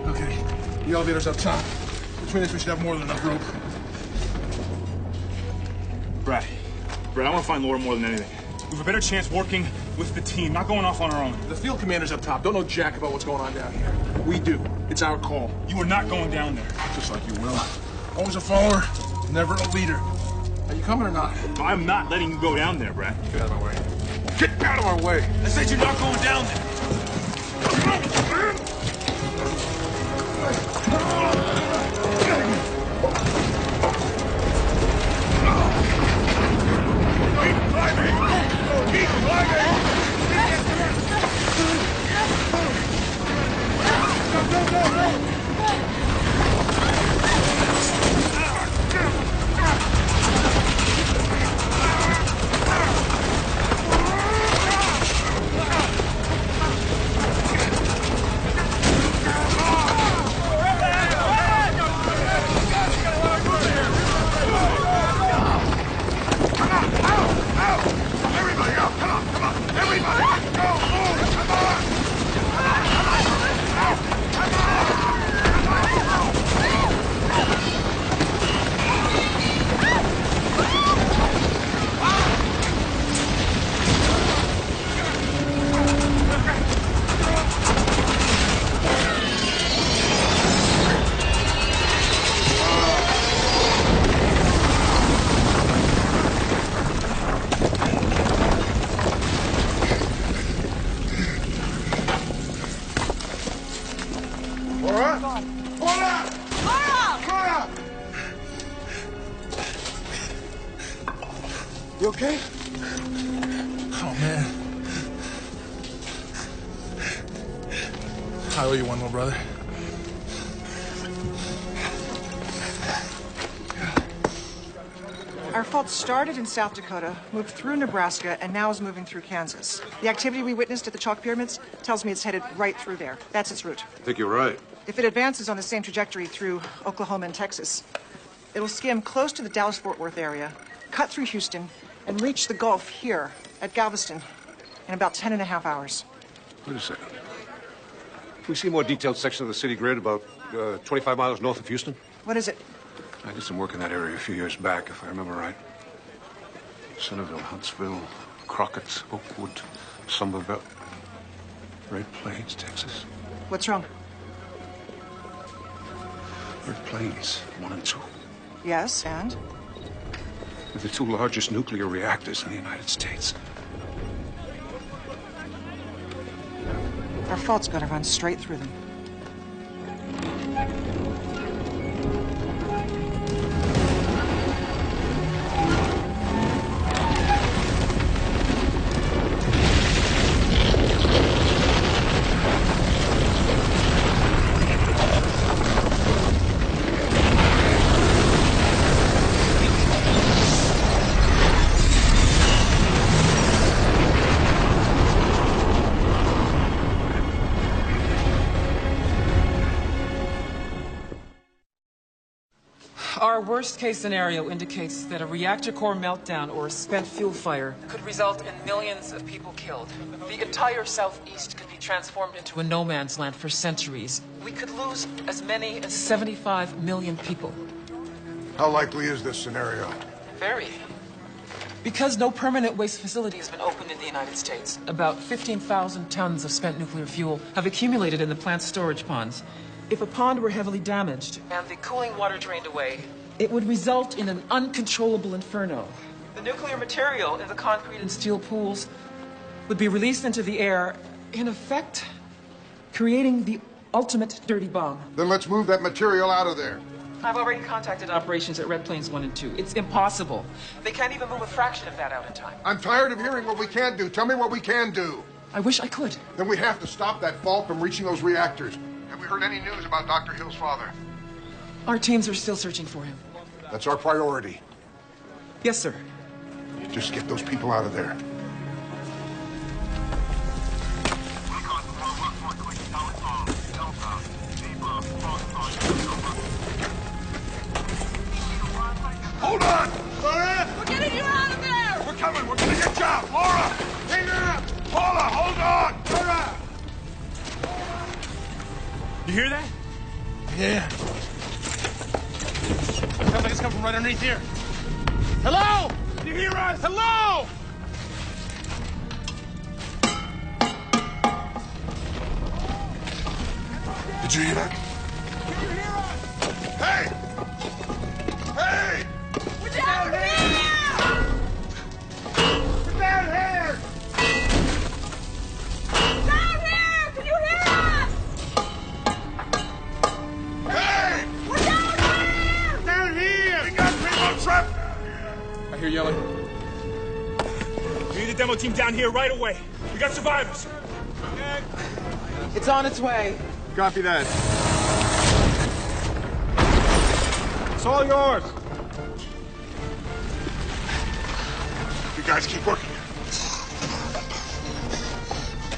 Okay, the elevator's up top. Between us, we should have more than enough rope. Brad, I want to find Laura more than anything. We have a better chance working with the team, not going off on our own. The field commander's up top. Don't know jack about what's going on down here. We do. It's our call. You are not going down there. Just like you will. Always a follower, never a leader. Are you coming or not? I'm not letting you go down there, Brad. Get out of my way. Get out of our way! I said you're not going down there. You okay? Oh, man. I owe you one, little brother. Our fault started in South Dakota, moved through Nebraska, and now is moving through Kansas. The activity we witnessed at the chalk pyramids tells me it's headed right through there. That's its route. I think you're right. If it advances on the same trajectory through Oklahoma and Texas, it'll skim close to the Dallas-Fort Worth area, cut through Houston, and reach the Gulf here at Galveston in about 10.5 hours. Wait a second. We see a more detailed section of the city grid about 25 miles north of Houston? What is it? I did some work in that area a few years back, if I remember right. Centerville, Huntsville, Crockett, Oakwood, Somerville, Red Plains, Texas. What's wrong? Red Plains, 1 and 2. Yes, and? They're the 2 largest nuclear reactors in the United States. Our fault's got to run straight through them. Our worst-case scenario indicates that a reactor core meltdown or a spent fuel fire could result in millions of people killed. The entire southeast could be transformed into a no-man's land for centuries. We could lose as many as 75 million people. How likely is this scenario? Very. Because no permanent waste facility has been opened in the United States, about 15,000 tons of spent nuclear fuel have accumulated in the plant's storage ponds. If a pond were heavily damaged and the cooling water drained away, it would result in an uncontrollable inferno. The nuclear material in the concrete and steel pools would be released into the air, in effect, creating the ultimate dirty bomb. Then let's move that material out of there. I've already contacted operations at Red Plains 1 and 2. It's impossible. They can't even move a fraction of that out in time. I'm tired of hearing what we can't do. Tell me what we can do. I wish I could. Then we have to stop that fault from reaching those reactors. Have we heard any news about Dr. Hill's father? Our teams are still searching for him. That's our priority. Yes, sir. Just get those people out of there. Hold on! Laura! We're getting you out of there! We're coming! We're gonna get you out! Laura! Hang on! Paula, hold on! Laura! You hear that? Yeah. Sounds like it's coming from right underneath here. Hello? Can you hear us? Hello? Did you hear that? Can you hear us? Hey! Hey! We're down here! We're down here! Down here! Can you hear us? Hey! We're down here! Down here! We got people trapped! I hear yelling. We need the demo team down here right away. We got survivors. Okay. It's on its way. Copy that. It's all yours. You guys keep working.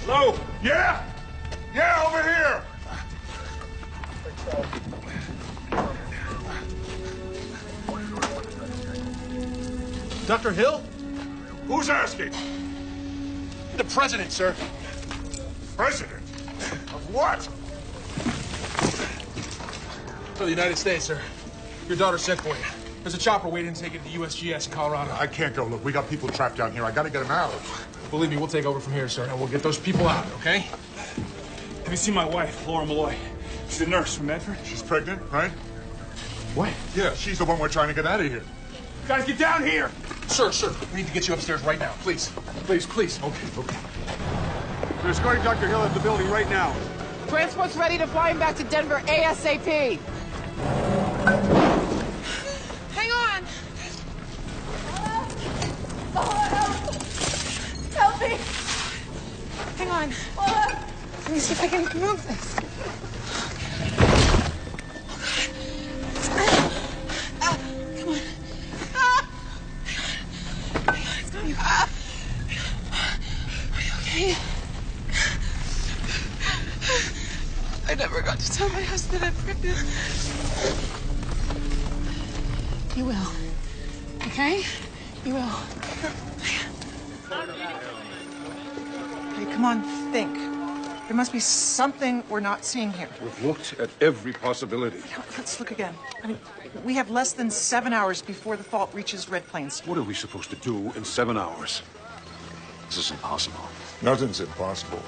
Hello? Yeah? Yeah, over here! Dr. Hill? Who's asking? The president, sir. President? Of what? For the United States, sir. Your daughter sent for you. There's a chopper waiting to take it to USGS in Colorado. I can't go. Look, we got people trapped down here. I gotta get them out. Believe me, we'll take over from here, sir, and we'll get those people out, okay? Have you seen my wife, Laura Malloy? She's a nurse from Medford. She's pregnant, right? What? Yeah, she's the one we're trying to get out of here. Guys, get down here! Sir, we need to get you upstairs right now. Please. Please, please. Okay. We're escorting Dr. Hill out of the building right now. Transport's ready to fly him back to Denver ASAP. Hang on. Hang on. Let me see if I can move this. Come on. It's coming. Are you okay? I never got to tell my husband I'm pregnant. You will. Okay? You will. Hey, come on, think. There must be something we're not seeing here. We've looked at every possibility. Let's look again. I mean, we have less than 7 hours before the fault reaches Red Plains. What are we supposed to do in 7 hours? This is impossible. Nothing's impossible.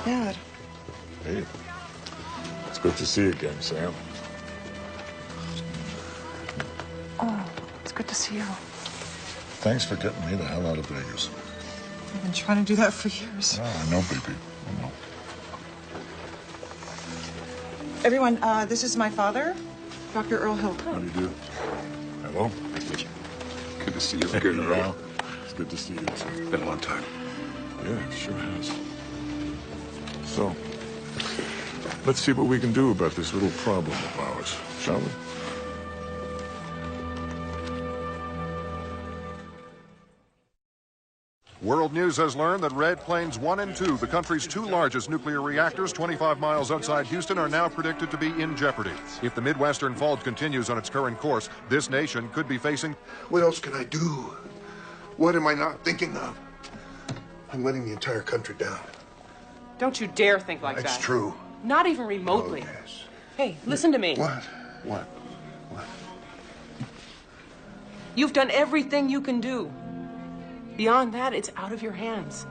Dad. Hey, it's good to see you again, Sam. Oh, it's good to see you. Thanks for getting me the hell out of Vegas. I've been trying to do that for years. Oh, I know, baby. I know. Everyone, this is my father, Dr. Earl Hill. How do you do? Hello? Good to see you again, Earl. It's good to see you, too. It's been a long time. Yeah, it sure has. So, let's see what we can do about this little problem of ours, shall we? World News has learned that Red Plains 1 and 2, the country's two largest nuclear reactors, 25 miles outside Houston, are now predicted to be in jeopardy. If the Midwestern fault continues on its current course, this nation could be facing... What else can I do? What am I not thinking of? I'm letting the entire country down. Don't you dare think like that. It's true. Not even remotely. Oh, yes. Hey, listen to me. What? What? You've done everything you can do. Beyond that, it's out of your hands.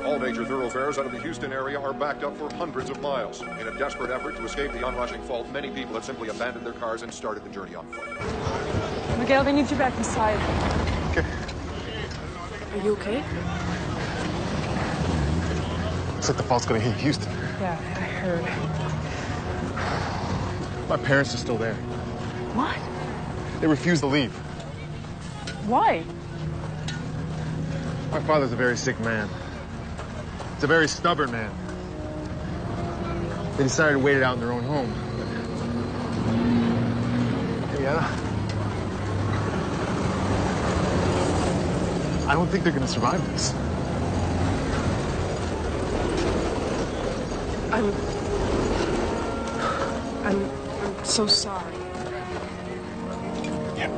All major thoroughfares out of the Houston area are backed up for hundreds of miles. In a desperate effort to escape the onrushing fault, many people have simply abandoned their cars and started the journey on foot. Miguel, they need you back inside. Okay. Are you okay? Looks like the fault's gonna hit Houston. Yeah, I heard. My parents are still there. What? They refuse to leave. Why? My father's a very sick man. He's a very stubborn man. They decided to wait it out in their own home. Hey, I don't think they're gonna survive this. I'm so sorry. Yeah.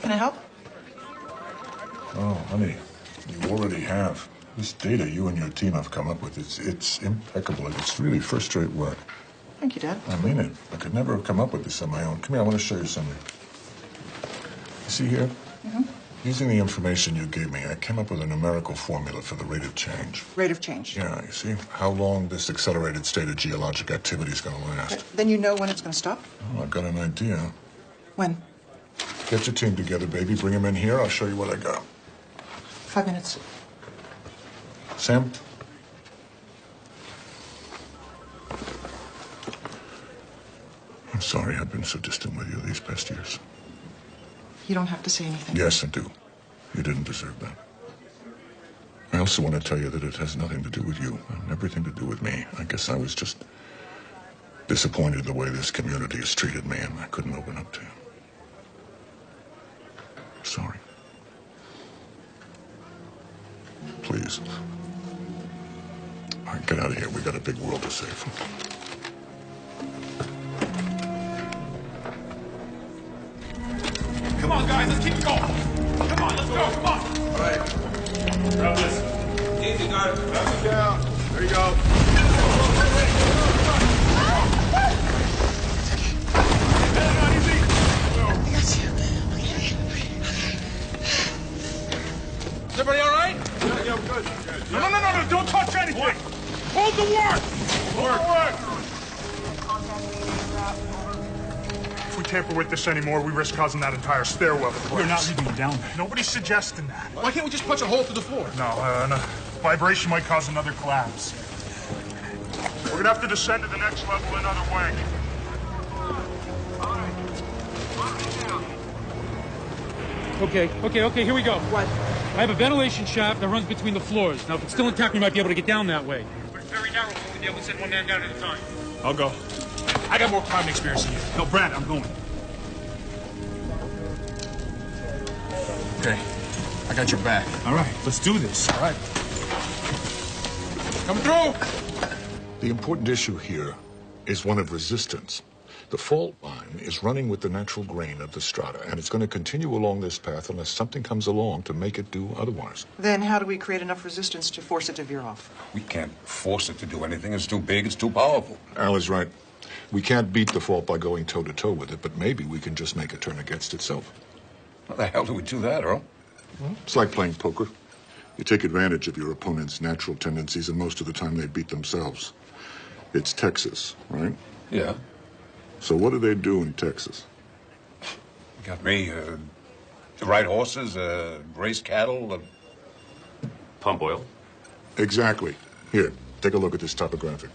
Can I help? Oh, honey, you already have. This data you and your team have come up with, it's impeccable. It's really first-rate work. Thank you, Dad. I mean it. I could never have come up with this on my own. Come here, I want to show you something. You see here? Mm-hmm. Using the information you gave me, I came up with a numerical formula for the rate of change. Rate of change. Yeah, you see how long this accelerated state of geologic activity is going to last. Then you know when it's going to stop? Oh, I've got an idea. When? Get your team together, baby. Bring them in here. I'll show you what I got. 5 minutes. Sam? I'm sorry I've been so distant with you these past years. You don't have to say anything. Yes, I do. You didn't deserve that. I also want to tell you that it has nothing to do with you and everything to do with me. I guess I was just disappointed the way this community has treated me, and I couldn't open up to you. Sorry. Please. All right, get out of here. We got a big world to save. Come on, guys, let's keep going. Come on, let's go, come on. All right. Grab this. Easy, guys. Grab it down. to go. Is everybody all right? Yeah, we're good. No, don't touch anything! Hold the work! If we tamper with this anymore, we risk causing that entire stairwell to collapse. We're not leaving it down there. Nobody's suggesting that. Why can't we just punch a hole through the floor? No. Vibration might cause another collapse. We're gonna have to descend to the next level another way. Okay, here we go. What? I have a ventilation shaft that runs between the floors. Now, if it's still intact, we might be able to get down that way. But it's very narrow. We'll be able to send one man down at a time. I'll go. I got more climbing experience than you. No, Brad, I'm going. Okay. I got your back. All right, let's do this. All right. Come through! The important issue here is one of resistance. The fault line is running with the natural grain of the strata, and it's going to continue along this path unless something comes along to make it do otherwise. Then how do we create enough resistance to force it to veer off? We can't force it to do anything. It's too big, it's too powerful. Al is right. We can't beat the fault by going toe-to-toe with it, but maybe we can just make it turn against itself. How the hell do we do that, Earl? It's like playing poker. You take advantage of your opponent's natural tendencies, and most of the time they beat themselves. It's Texas, right? Yeah. So what do they do in Texas? Got me, ride horses, raise cattle, pump oil. Exactly. Here, take a look at this topographic.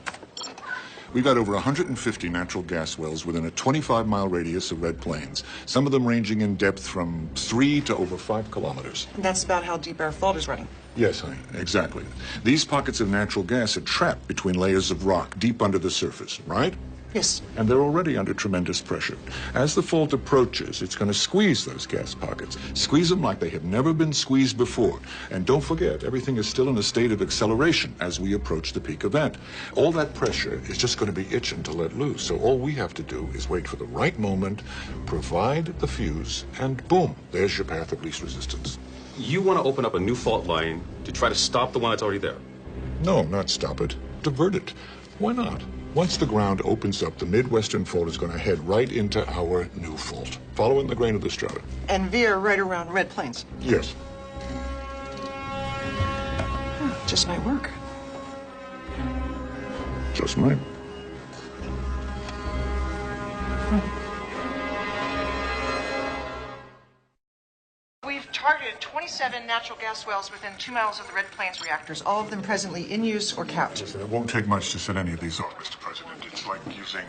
We've got over 150 natural gas wells within a 25-mile radius of Red Plains, some of them ranging in depth from 3 to over 5 kilometers. That's about how deep our fault is running. Yes, honey, exactly. These pockets of natural gas are trapped between layers of rock deep under the surface, right? Yes. And they're already under tremendous pressure. As the fault approaches, it's going to squeeze those gas pockets. Squeeze them like they have never been squeezed before. And don't forget, everything is still in a state of acceleration as we approach the peak event. All that pressure is just going to be itching to let loose. So all we have to do is wait for the right moment, provide the fuse, and boom, there's your path of least resistance. You want to open up a new fault line to try to stop the one that's already there? No, not stop it. Divert it. Why not? Once the ground opens up, the Midwestern fault is going to head right into our new fault, following the grain of the strata. And veer right around Red Plains. Yes. Just might work. Just might. We've targeted 27 natural gas wells within 2 miles of the Red Plains reactors, all of them presently in use or capped. It won't take much to set any of these off, Mr. President. It's like using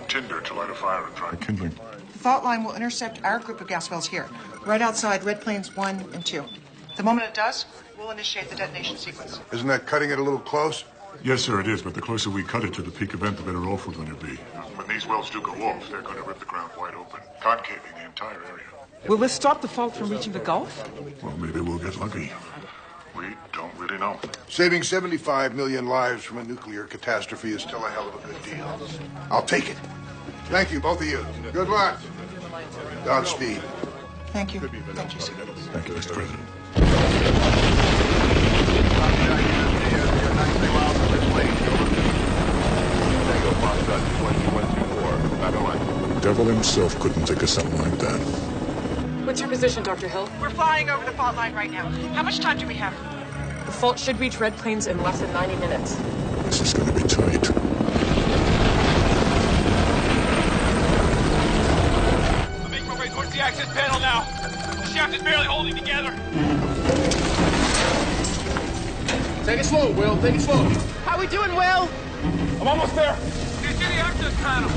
tinder to light a fire and dry kindling. The fault line will intercept our group of gas wells here, right outside Red Plains 1 and 2. The moment it does, we'll initiate the detonation sequence. Isn't that cutting it a little close? Yes, sir, it is, but the closer we cut it to the peak event, the better off we're going to be. When these wells do go off, they're going to rip the ground wide open, concaving the entire area. Will this stop the fault from reaching the Gulf? Well, maybe we'll get lucky. We don't really know. Saving 75 million lives from a nuclear catastrophe is still a hell of a good deal. I'll take it. Thank you, both of you. Good luck. Godspeed. Thank you. Thank you, sir. Thank you, Mr. President. The devil himself couldn't think of something like that. What's your position, Dr. Hill? We're flying over the fault line right now. How much time do we have? The fault should reach Red Plains in less than 90 minutes. This is going to be tight. I'm making my way towards the access panel now. The shaft is barely holding together. Take it slow, Will. Take it slow. How we doing, Will? I'm almost there. You see the access panel?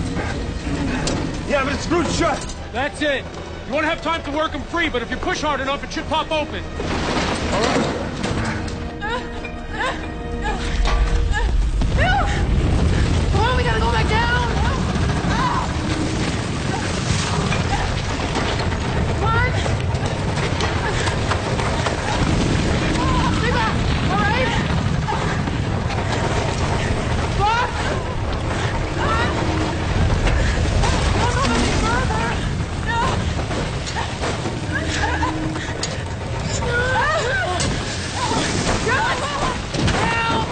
Yeah, but it's screwed shut. That's it. You won't have time to work them free, but if you push hard enough, it should pop open. Come on, we gotta go back down. Come on. Stay back. All right. Fuck. Don't go any further. God! Help!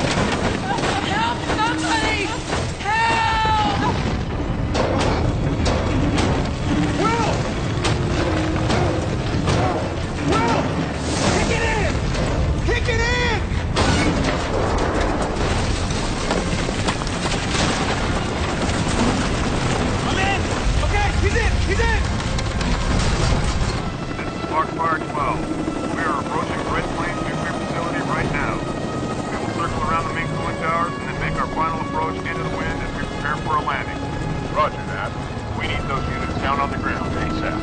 need those units down on the ground ASAP.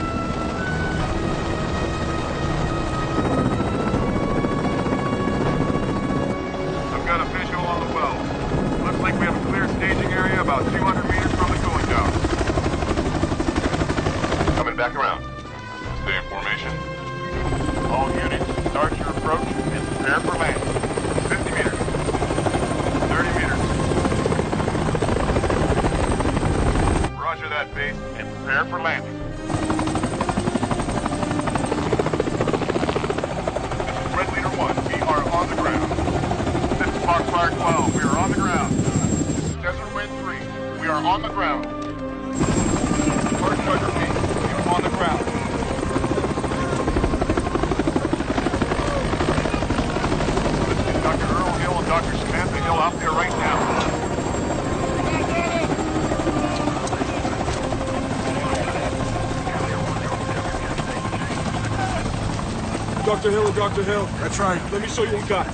I've got a visual on the well. Looks like we have a clear staging area about 200 meters from the cooling tower. Coming back around. Stay in formation. All units, start your approach and prepare for landing. 50 meters. 30 meters. Roger that, base, and prepare for landing. This is Red Leader 1. We are on the ground. This is Foxfire 12. We are on the ground. This is Desert Wind 3. We are on the ground. First Treasure King. We are on the ground. Dr. Earl Hill and Dr. Samantha Hill out there right now. Dr. Hill and Dr. Hill. That's right. Let me show you what we got.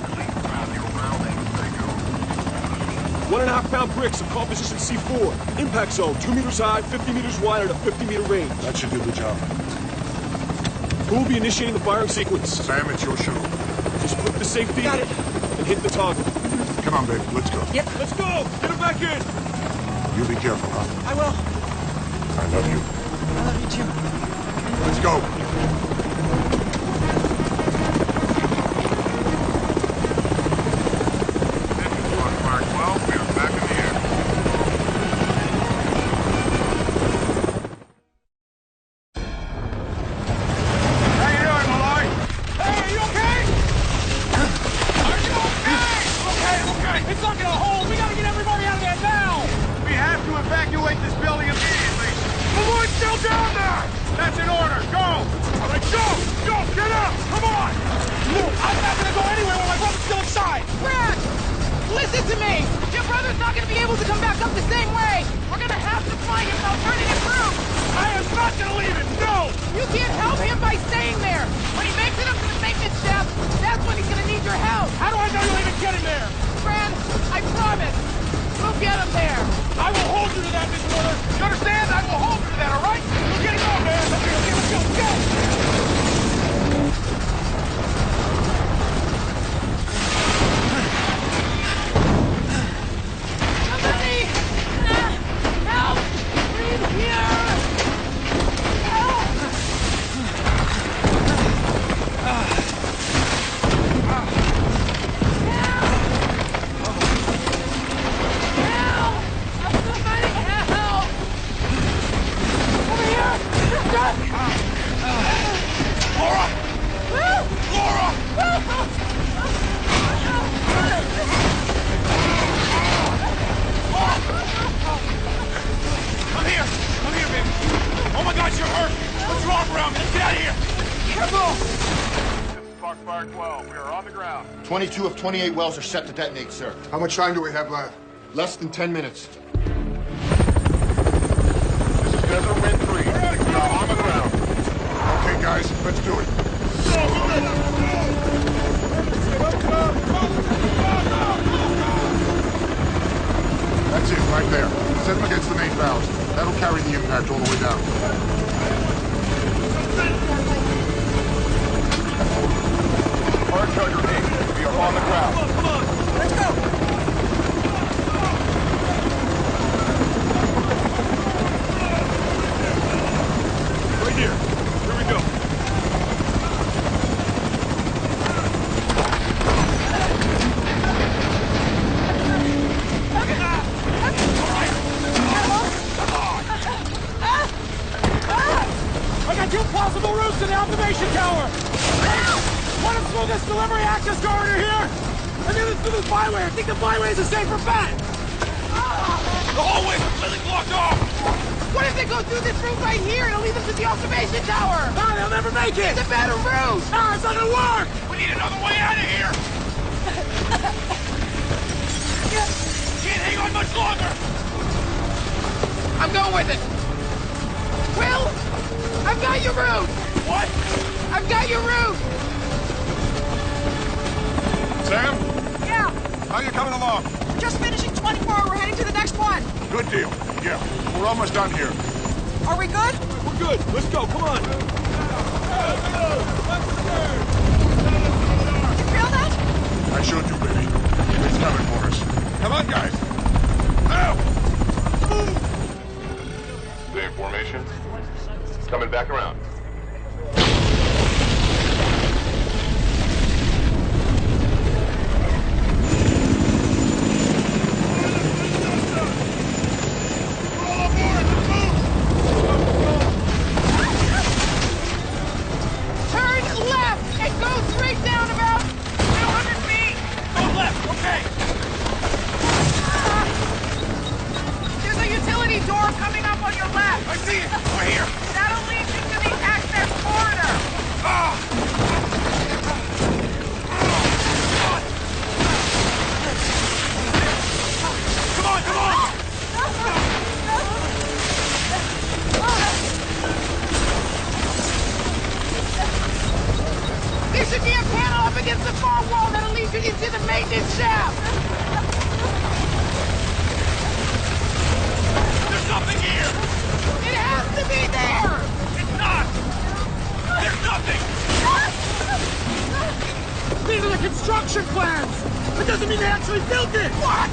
1.5 pound bricks of composition C4. Impact zone, 2 meters high, 50 meters wide at a 50-meter range. That should do the job. Who will be initiating the firing sequence? Sam, it's your show. Just flip the safety. Got it. And hit the toggle. Come on, baby. Let's go. Yep. Let's go. Get him back in. You be careful, huh? I will. I love you. I love you too. Let's go. Foxfire 12, we are on the ground. 22 of 28 wells are set to detonate, sir. How much time do we have left? Less than 10 minutes. This is Desert Wind 3. We are on the ground. Okay, guys, let's do it. That's it, right there. Set them against the main valves. That'll carry the impact all the way down. Hard Treasure 8, we are on the ground. Come on, let's go! Right here. Here we go. I got 2 possible routes to the observation tower! One is through this delivery access corridor here, and the other through this byway. I think the byway is a safer bet! The hallway's completely blocked off! What if they go through this route right here? It'll lead them to the observation tower! Nah, they'll never make it! It's a better route! Nah, it's not gonna work! We need another way out of here! Can't hang on much longer! I'm going with it! Will! I've got your route! What? I've got your route! Sam? Yeah, How you coming along? just finishing 24. We're heading to the next one. Good deal. Yeah, we're almost done here. Are we good? We're good. Let's go. Come on. Did you feel that? I showed you, baby. It's coming for us. Come on, guys. Now! Stay in formation. Coming back around. There should be a panel up against the far wall that'll lead you into the maintenance shaft! There's nothing here! It has to be there! It's not! There's nothing! These are the construction plans! It doesn't mean they actually built it! What?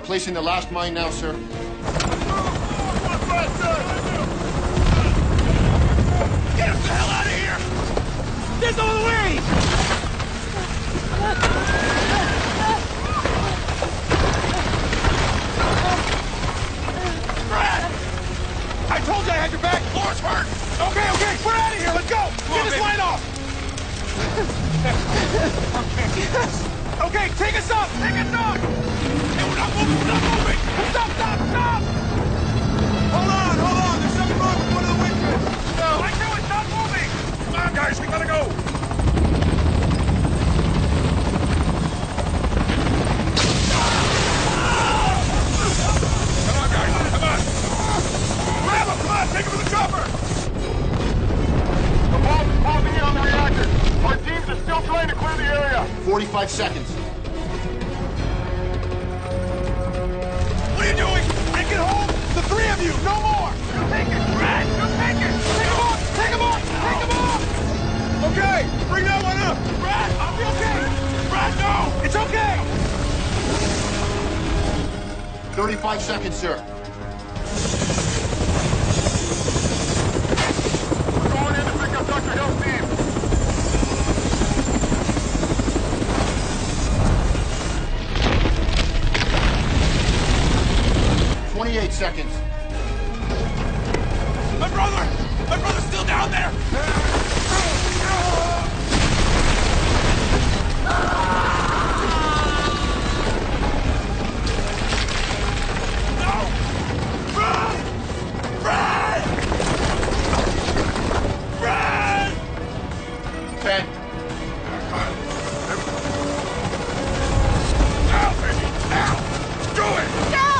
Placing the last mine now, sir. Get us the hell out of here! There's no other way! Brad! I told you I had your back! Floor's hurt! Okay, we're out of here! Let's go! Get this line off! Okay, take us up! Take us up! Hey, we're not moving! Stop! Hold on! There's something wrong with one of the winches! No! I knew it! Stop moving! Come on, guys, we gotta go! Come on, guys, come on! Grab him! Come on, take him to the chopper! The bomb's closing in on the reactor. Our teams are still trying to clear the area. 45 seconds. What are you doing? Take it home! The three of you! No more! You take it, Brad! You take it! Take him off! Take him off! Take him off! Okay! Bring that one up! Brad! I'll be okay! Brad, no! It's okay! 35 seconds, sir. We're going in to pick up Dr. Hill's team. 28 seconds. My brother's still down there! No! Brad! 10. Now, baby! Now! Do it! Stop!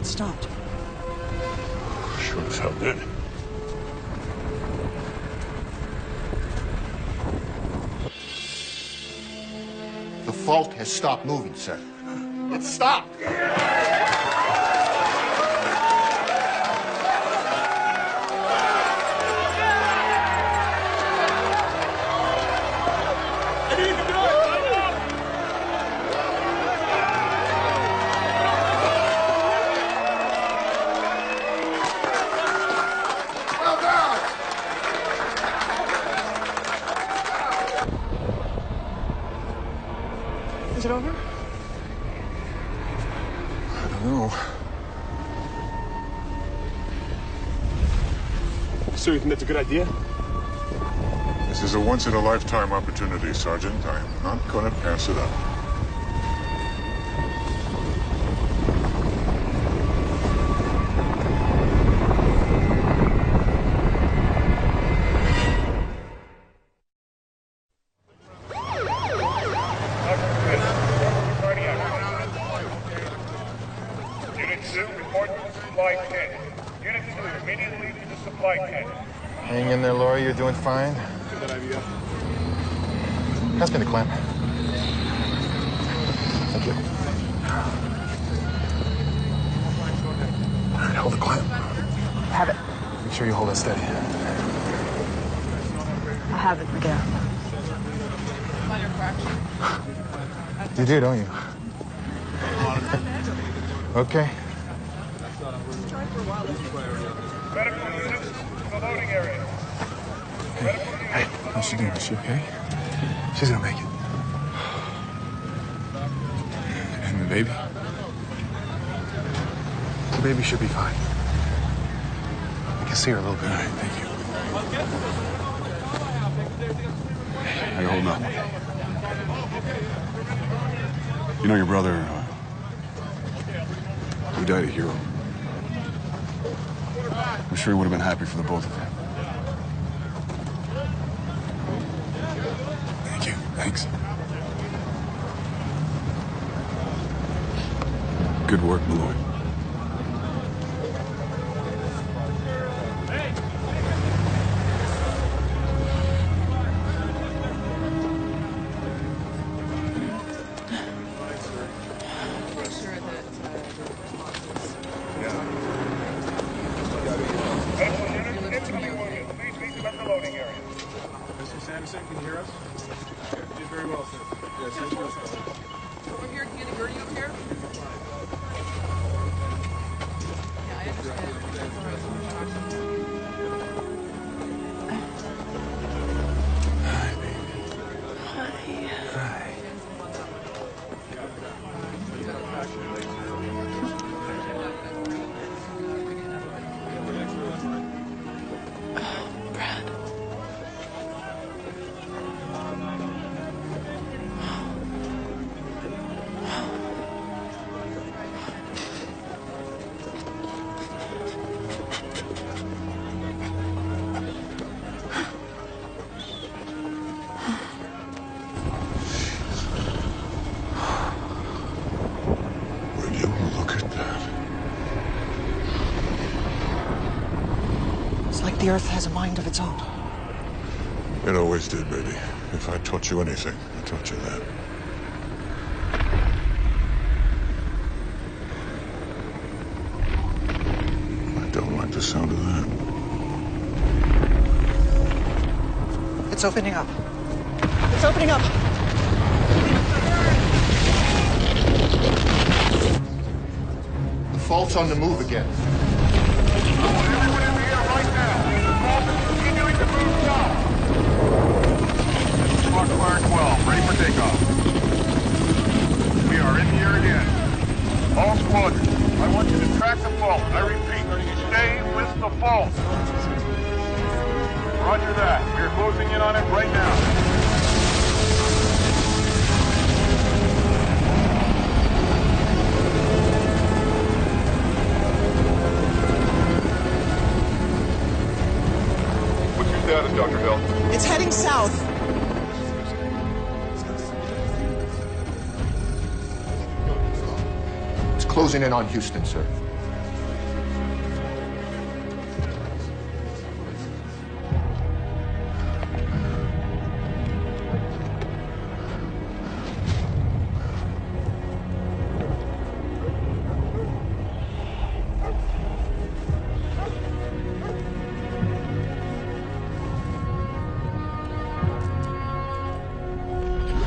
Stopped. Sure as hell did. The fault has stopped moving, sir. It stopped! Is it over? I don't know. So you think that's a good idea? This is a once-in-a-lifetime opportunity, Sergeant. I am not going to pass it up. Unit 2, report to the supply tent. Unit 2, immediately to the supply tent. Hang in there, Laura. You're doing fine. Good idea. Pass me the clamp. Thank you. All right, hold the clamp. Have it. Make sure you hold it steady. I have it, Miguel. You do, don't you? Okay. Medical units to the loading area. Hey, how's she doing? Is she okay? She's gonna make it. And the baby? The baby should be fine. I can see her a little bit. All right, thank you. How you holding up? You know your brother, he died a hero. I'm sure he would have been happy for the both of you. Thank you. Thanks. Good work, Malloy. Anderson, can you hear us? You did very well, sir. Yes, thank you. Over here, can you get a gurney up here? Yeah, I understand. Hi, baby. Hi. The Earth has a mind of its own. It always did, baby. If I taught you anything, I taught you that. I don't like the sound of that. It's opening up. It's opening up. The fault's on the move again. Foxfire 12, ready for takeoff. We are in the air again. All squadrons, I want you to track the fault. I repeat, stay with the fault. Roger that. We are closing in on it right now. What's your status, Dr. Hill? It's heading south. It's closing in on Houston, sir.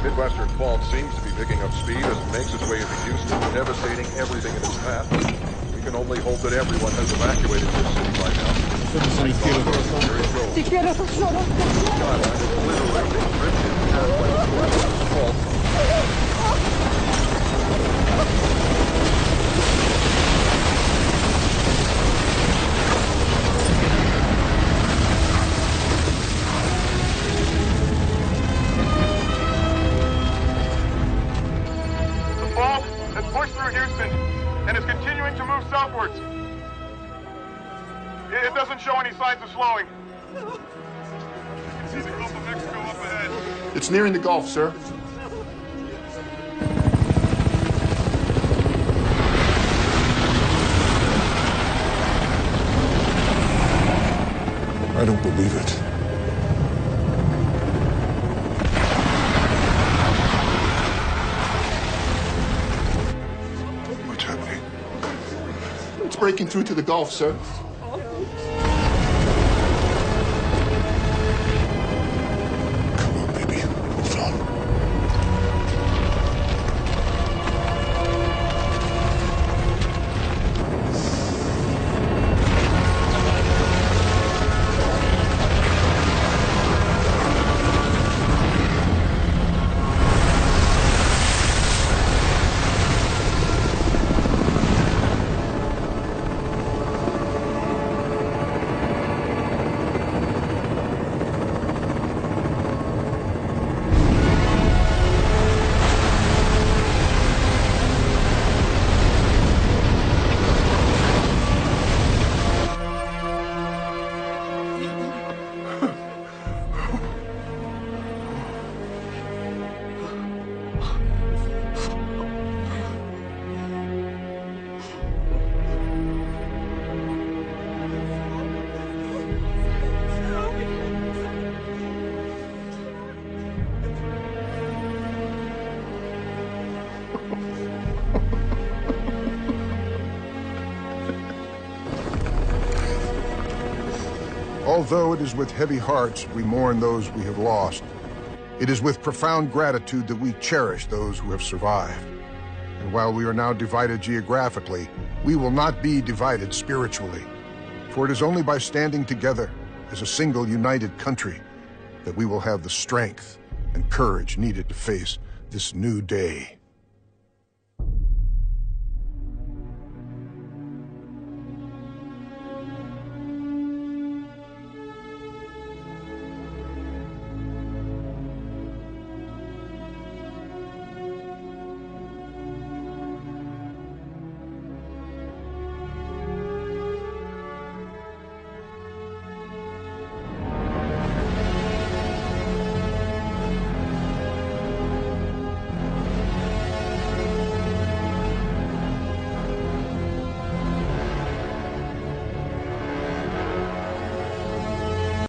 Midwestern fault seems to be picking up speed as it makes its way into Houston, devastating everything in its path. We can only hope that everyone has evacuated this city by now. Ti quiero solo. God, I'm literally being ripped in half by the fault. backwards. It doesn't show any signs of slowing. You can see the Gulf of Mexico up ahead. It's nearing the Gulf, sir. I don't believe it. What's happening? It's breaking through to the Gulf, sir. Although it is with heavy hearts we mourn those we have lost, it is with profound gratitude that we cherish those who have survived. And while we are now divided geographically, we will not be divided spiritually. For it is only by standing together as a single united country that we will have the strength and courage needed to face this new day.